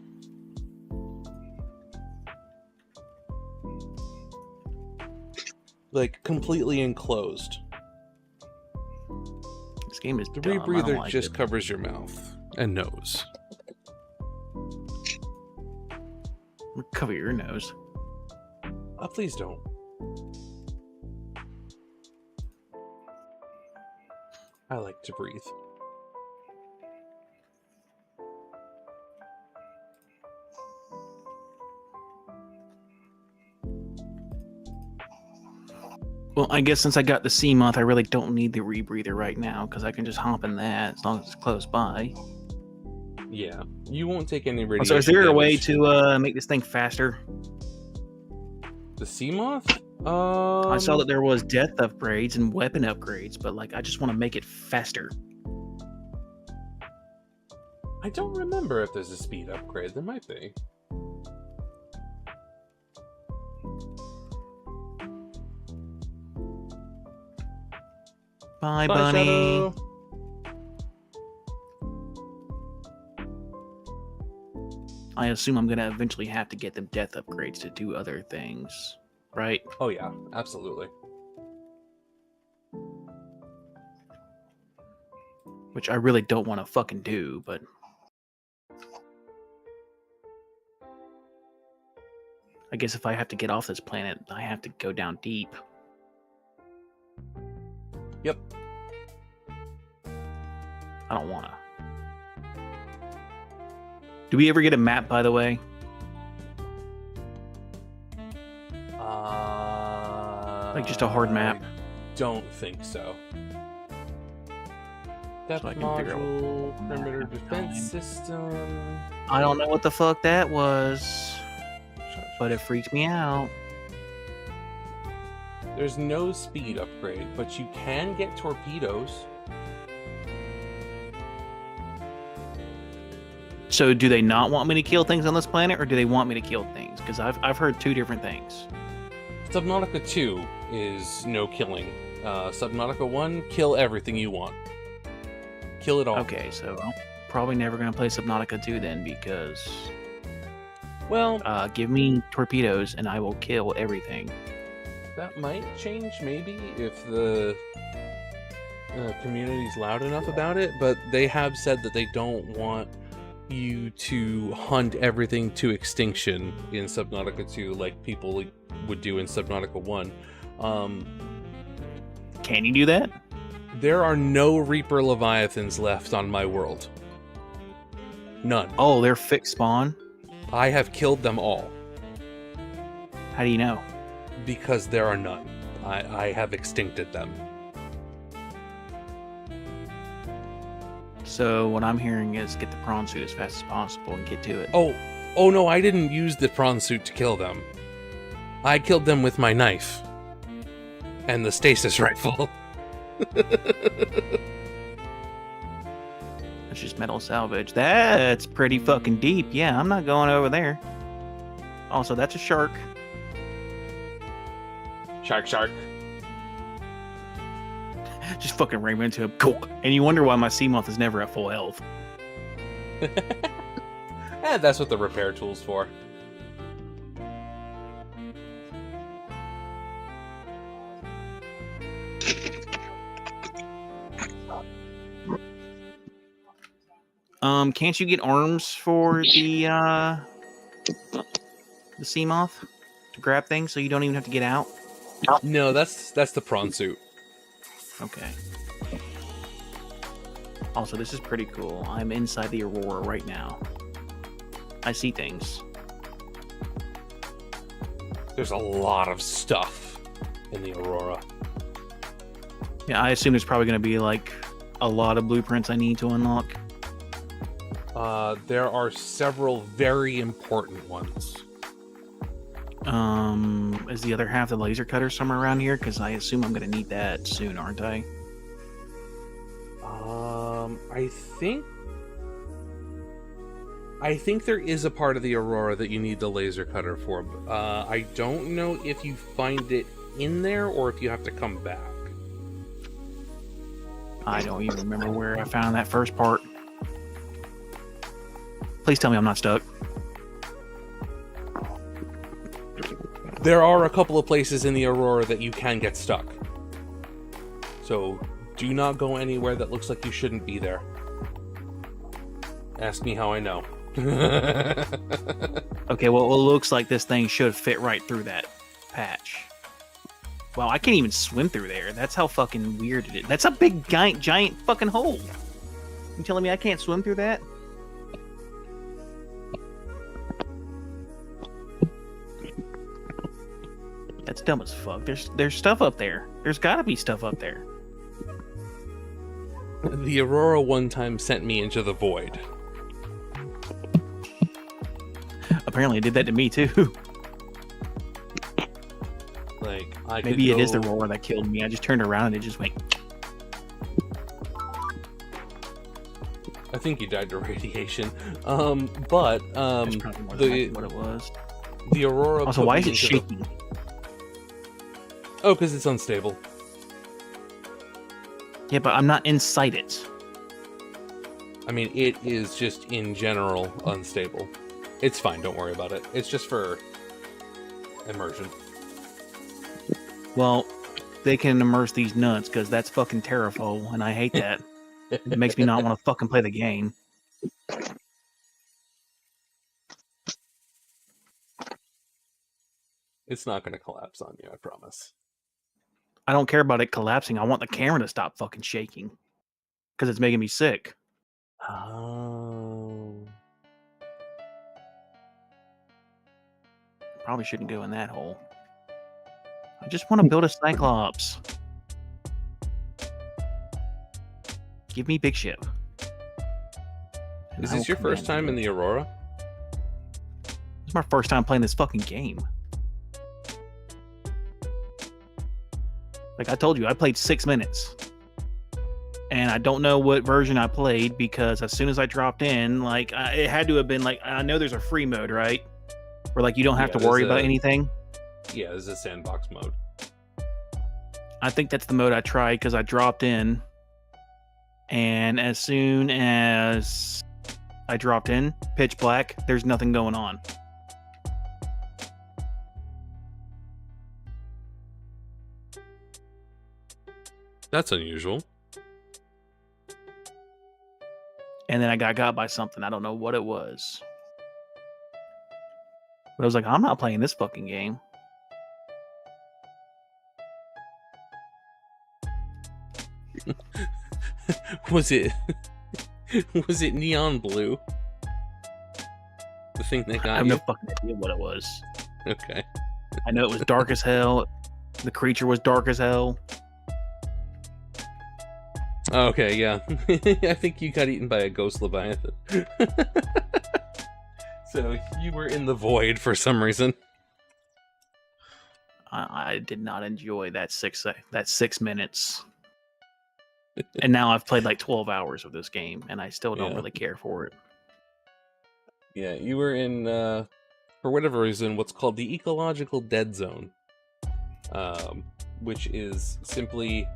Like completely enclosed. This game is the dumb. rebreather just covers your mouth and nose. Cover your nose. Please don't. I like to breathe. Well, I guess since I got the sea moth, I really don't need the rebreather right now, because I can just hop in that as long as it's close by. Yeah, you won't take any radiation. So is there a way damage. to make this thing faster? The sea moth? I saw that there was death upgrades and weapon upgrades, but like I just want to make it faster. I don't remember if there's a speed upgrade. There might be. Bye, bunny. Shadow. I assume I'm gonna eventually have to get them death upgrades to do other things, right? Oh yeah, absolutely. Which I really don't want to fucking do, but I guess if I have to get off this planet, I have to go down deep. Yep. I don't wanna. Do we ever get a map, by the way? Like just a hard map? Don't think so. Depth So I can figure out module, perimeter defense system. I don't know what the fuck that was, but it freaked me out. There's no speed upgrade, but you can get torpedoes. So do they not want me to kill things on this planet, or do they want me to kill things? Because I've heard two different things. Subnautica 2 is no killing. Subnautica 1, kill everything you want. Kill it all. Okay, so I'm probably never going to play Subnautica 2 then, because... Well... give me torpedoes and I will kill everything. That might change, maybe, if the community's loud enough about it, but they have said that they don't want you to hunt everything to extinction in Subnautica 2 like people would do in Subnautica 1. Can you do that? There are no Reaper Leviathans left on my world. None. Oh, they're fixed spawn? I have killed them all. How do you know? Because there are none. I have extincted them. So what I'm hearing is get the prawn suit as fast as possible and get to it. Oh no, I didn't use the prawn suit to kill them. I killed them with my knife. And the stasis rifle. It's just metal salvage. That's pretty fucking deep. Yeah, I'm not going over there. Also, that's a shark. Shark. Just fucking ram into him. Cool. And you wonder why my Seamoth is never at full health. And that's what the repair tool's for. Can't you get arms for the Seamoth to grab things so you don't even have to get out? No, that's the prawn suit. Okay. Also, this is pretty cool. I'm inside the Aurora right now. I see things. There's a lot of stuff in the Aurora. Yeah, I assume there's probably going to be like a lot of blueprints I need to unlock. There are several very important ones. Is the other half the laser cutter somewhere around here? Because I assume I'm going to need that soon, aren't I? I think there is a part of the Aurora that you need the laser cutter for. I don't know if you find it in there or if you have to come back. I don't even remember where I found that first part. Please tell me I'm not stuck. There are a couple of places in the Aurora that you can get stuck. So do not go anywhere that looks like you shouldn't be there. Ask me how I know. Okay, well, it looks like this thing should fit right through that patch. Wow, I can't even swim through there. That's how fucking weird it is. That's a big, giant fucking hole. You telling me I can't swim through that? That's dumb as fuck. There's stuff up there. There's gotta be stuff up there. The Aurora one time sent me into the void. Apparently it did that to me too. Like, maybe it is the Aurora that killed me. I just turned around and it just went. I think you died to radiation. But That's probably more than what it was. The Aurora. Also, why is it shaking? Oh, because it's unstable. Yeah, but I'm not inside it. I mean, it is just in general unstable. It's fine, don't worry about it. It's just for immersion. Well, they can immerse these nuts because that's fucking Terrafol, and I hate that. It makes me not want to fucking play the game. It's not going to collapse on you, I promise. I don't care about it collapsing. I want the camera to stop fucking shaking because it's making me sick. Oh. Probably shouldn't go in that hole. I just want to build a Cyclops. Give me big ship. Is this your first time in the Aurora? It's my first time playing this fucking game. Like I told you, I played 6 minutes. And I don't know what version I played because as soon as I dropped in, like, it had to have been like, I know there's a free mode, right? Where like you don't have to worry about anything. Yeah, there's a sandbox mode. I think that's the mode I tried because I dropped in. And as soon as I dropped in, pitch black, there's nothing going on. That's unusual. And then I got by something. I don't know what it was. But I was like, I'm not playing this fucking game. Was it neon blue? The thing that got I have you? no fucking idea what it was. Okay. I know it was dark as hell. The creature was dark as hell. Okay, yeah. I think you got eaten by a ghost leviathan. So you were in the void for some reason. I did not enjoy that 6 minutes. And now I've played like 12 hours of this game, and I still don't really care for it. Yeah, you were in, for whatever reason, what's called the ecological dead zone. Which is simply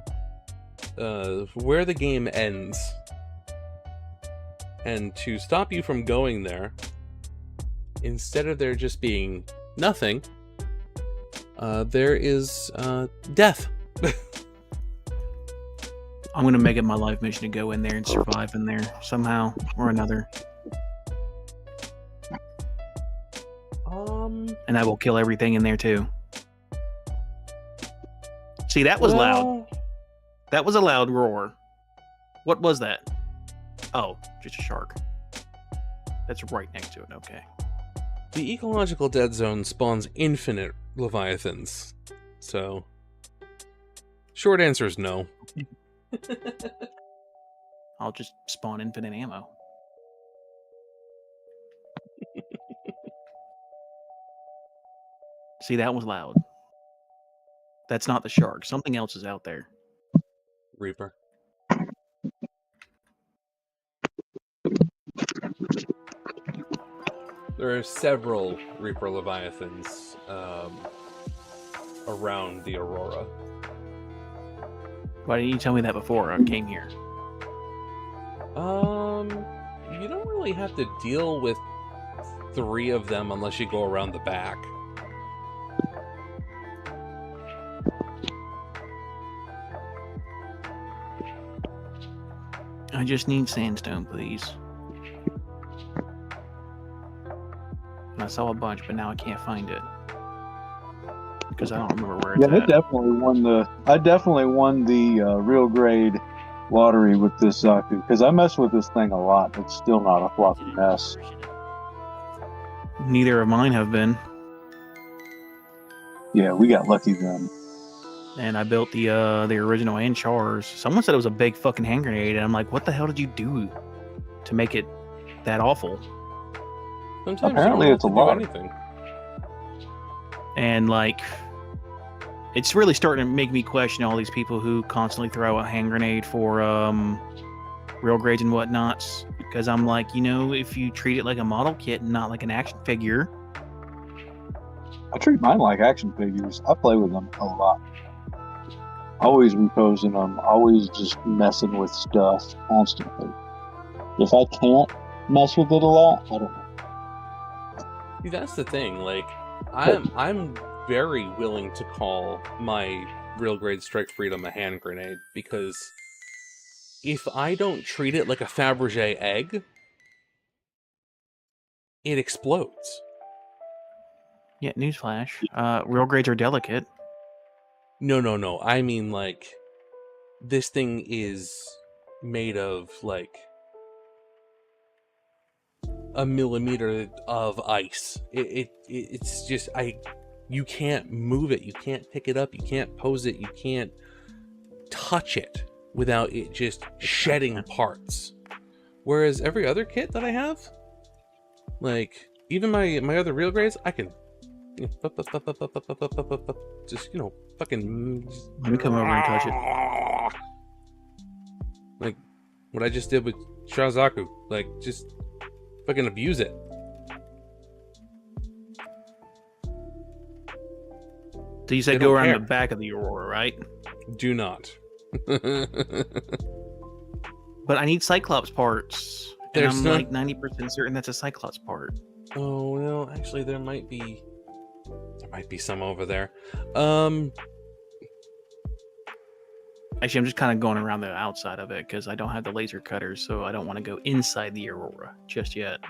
where the game ends. And to stop you from going there, instead of there just being nothing, there is death. I'm going to make it my life mission to go in there and survive in there somehow or another. And I will kill everything in there too. See, that was loud. That was a loud roar. What was that? Oh, just a shark. That's right next to it, okay. The ecological dead zone spawns infinite leviathans. So, short answer is no. I'll just spawn infinite ammo. See, that was loud. That's not the shark. Something else is out there. Reaper. There are several Reaper Leviathans around the Aurora. Why didn't you tell me that before I came here? You don't really have to deal with 3 of them unless you go around the back. I just need sandstone, please. And I saw a bunch, but now I can't find it. Because I don't remember where it's at. I definitely won the real grade lottery with this Zaku, because I mess with this thing a lot. It's still not a floppy mess. Neither of mine have been. Yeah, we got lucky then. And I built the original Anchars. Someone said it was a big fucking hand grenade, and I'm like, what the hell did you do to make it that awful? Sometimes apparently it's a lot. Anything. And like, it's really starting to make me question all these people who constantly throw a hand grenade for real grades and whatnots. Because I'm like, you know, if you treat it like a model kit and not like an action figure. I treat mine like action figures. I play with them a lot. Always reposing them, always just messing with stuff constantly. If I can't mess with it a lot, I don't know. See, that's the thing. Like, I'm very willing to call my real grade Strike Freedom a hand grenade, because if I don't treat it like a Fabergé egg, it explodes. Yeah, newsflash. Real grades are delicate. No. I mean, like, this thing is made of, like, a millimeter of ice. It's just, you can't move it, you can't pick it up, you can't pose it, you can't touch it without it just shedding parts. Whereas every other kit that I have, like, even my other real grades, I can just, you know, fucking... Let me come over and touch it. Like, what I just did with Shazaku. Like, just fucking abuse it. So you said go around the back of the Aurora, right? Do not. But I need Cyclops parts. There's and I'm like 90% certain that's a Cyclops part. Oh, no, actually there might be some over there. Actually, I'm just kind of going around the outside of it because I don't have the laser cutters, so I don't want to go inside the Aurora just yet.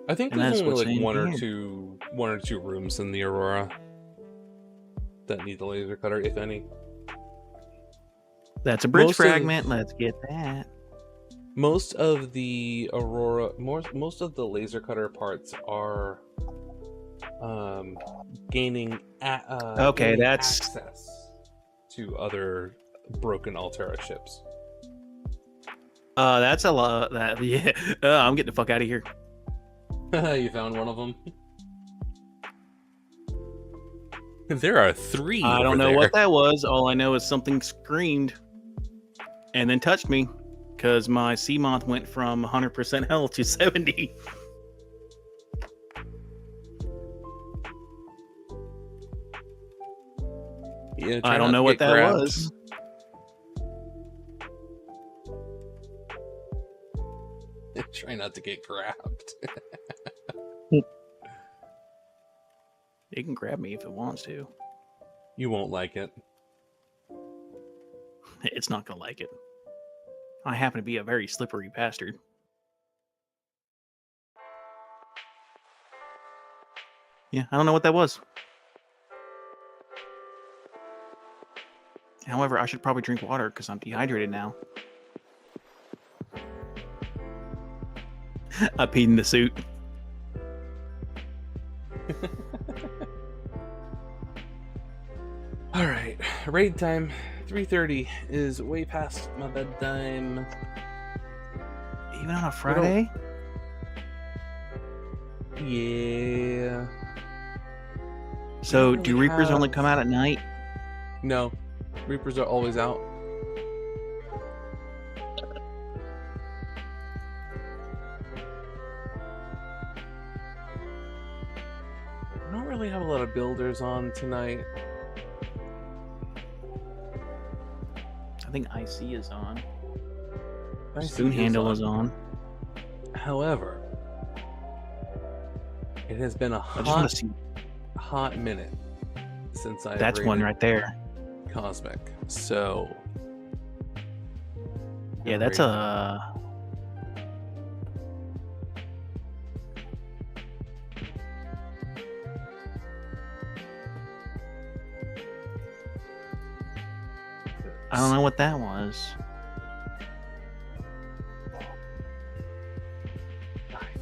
I think there's only like one or two rooms in the Aurora that need the laser cutter, if any. That's a bridge fragment. Let's get that. Most of the Aurora, most of the laser cutter parts are gaining access to other broken Altera ships. That's a lot. Yeah. I'm getting the fuck out of here. You found one of them. There are 3. I don't know what that was. All I know is something screamed and then touched me because my Seamoth went from 100% health to 70. Yeah, I don't know what that was. Try not to get grabbed. It can grab me if it wants to. You won't like it. It's not gonna like it. I happen to be a very slippery bastard. Yeah, I don't know what that was. However, I should probably drink water because I'm dehydrated now. I peed in the suit. All right, raid time. 3:30 is way past my bedtime. Even on a Friday? Yeah. So, do Reapers only come out at night? No, Reapers are always out. I don't really have a lot of builders on tonight. I think IC is on. IC Spoon Handle is on. However, it has been a hot minute since I. That's one right there. Cosmic. So. Yeah, that's a. I don't know what that was.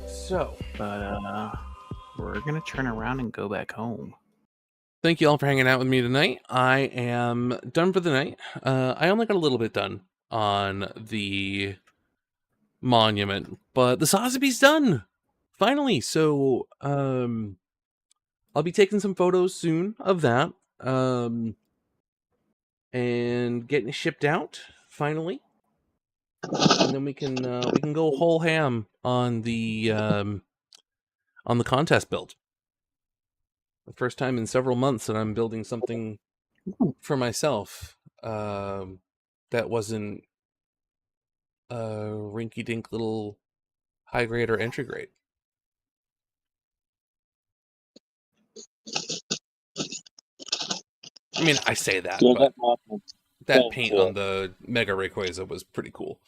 So, but we're gonna turn around and go back home. Thank you all for hanging out with me tonight. I am done for the night. I only got a little bit done on the monument, but the Sazabi's done finally. So, I'll be taking some photos soon of that. And getting it shipped out finally, and then we can go whole ham on the contest build. The first time in several months that I'm building something for myself that wasn't a rinky-dink little high grade or entry grade. I mean, I say that, but that paint on the Mega Rayquaza was pretty cool.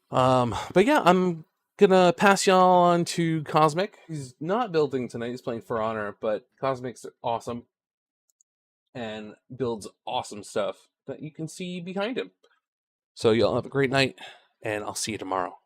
But yeah, I'm gonna pass y'all on to Cosmic. He's not building tonight, he's playing For Honor, but Cosmic's awesome and builds awesome stuff that you can see behind him. So y'all have a great night, and I'll see you tomorrow.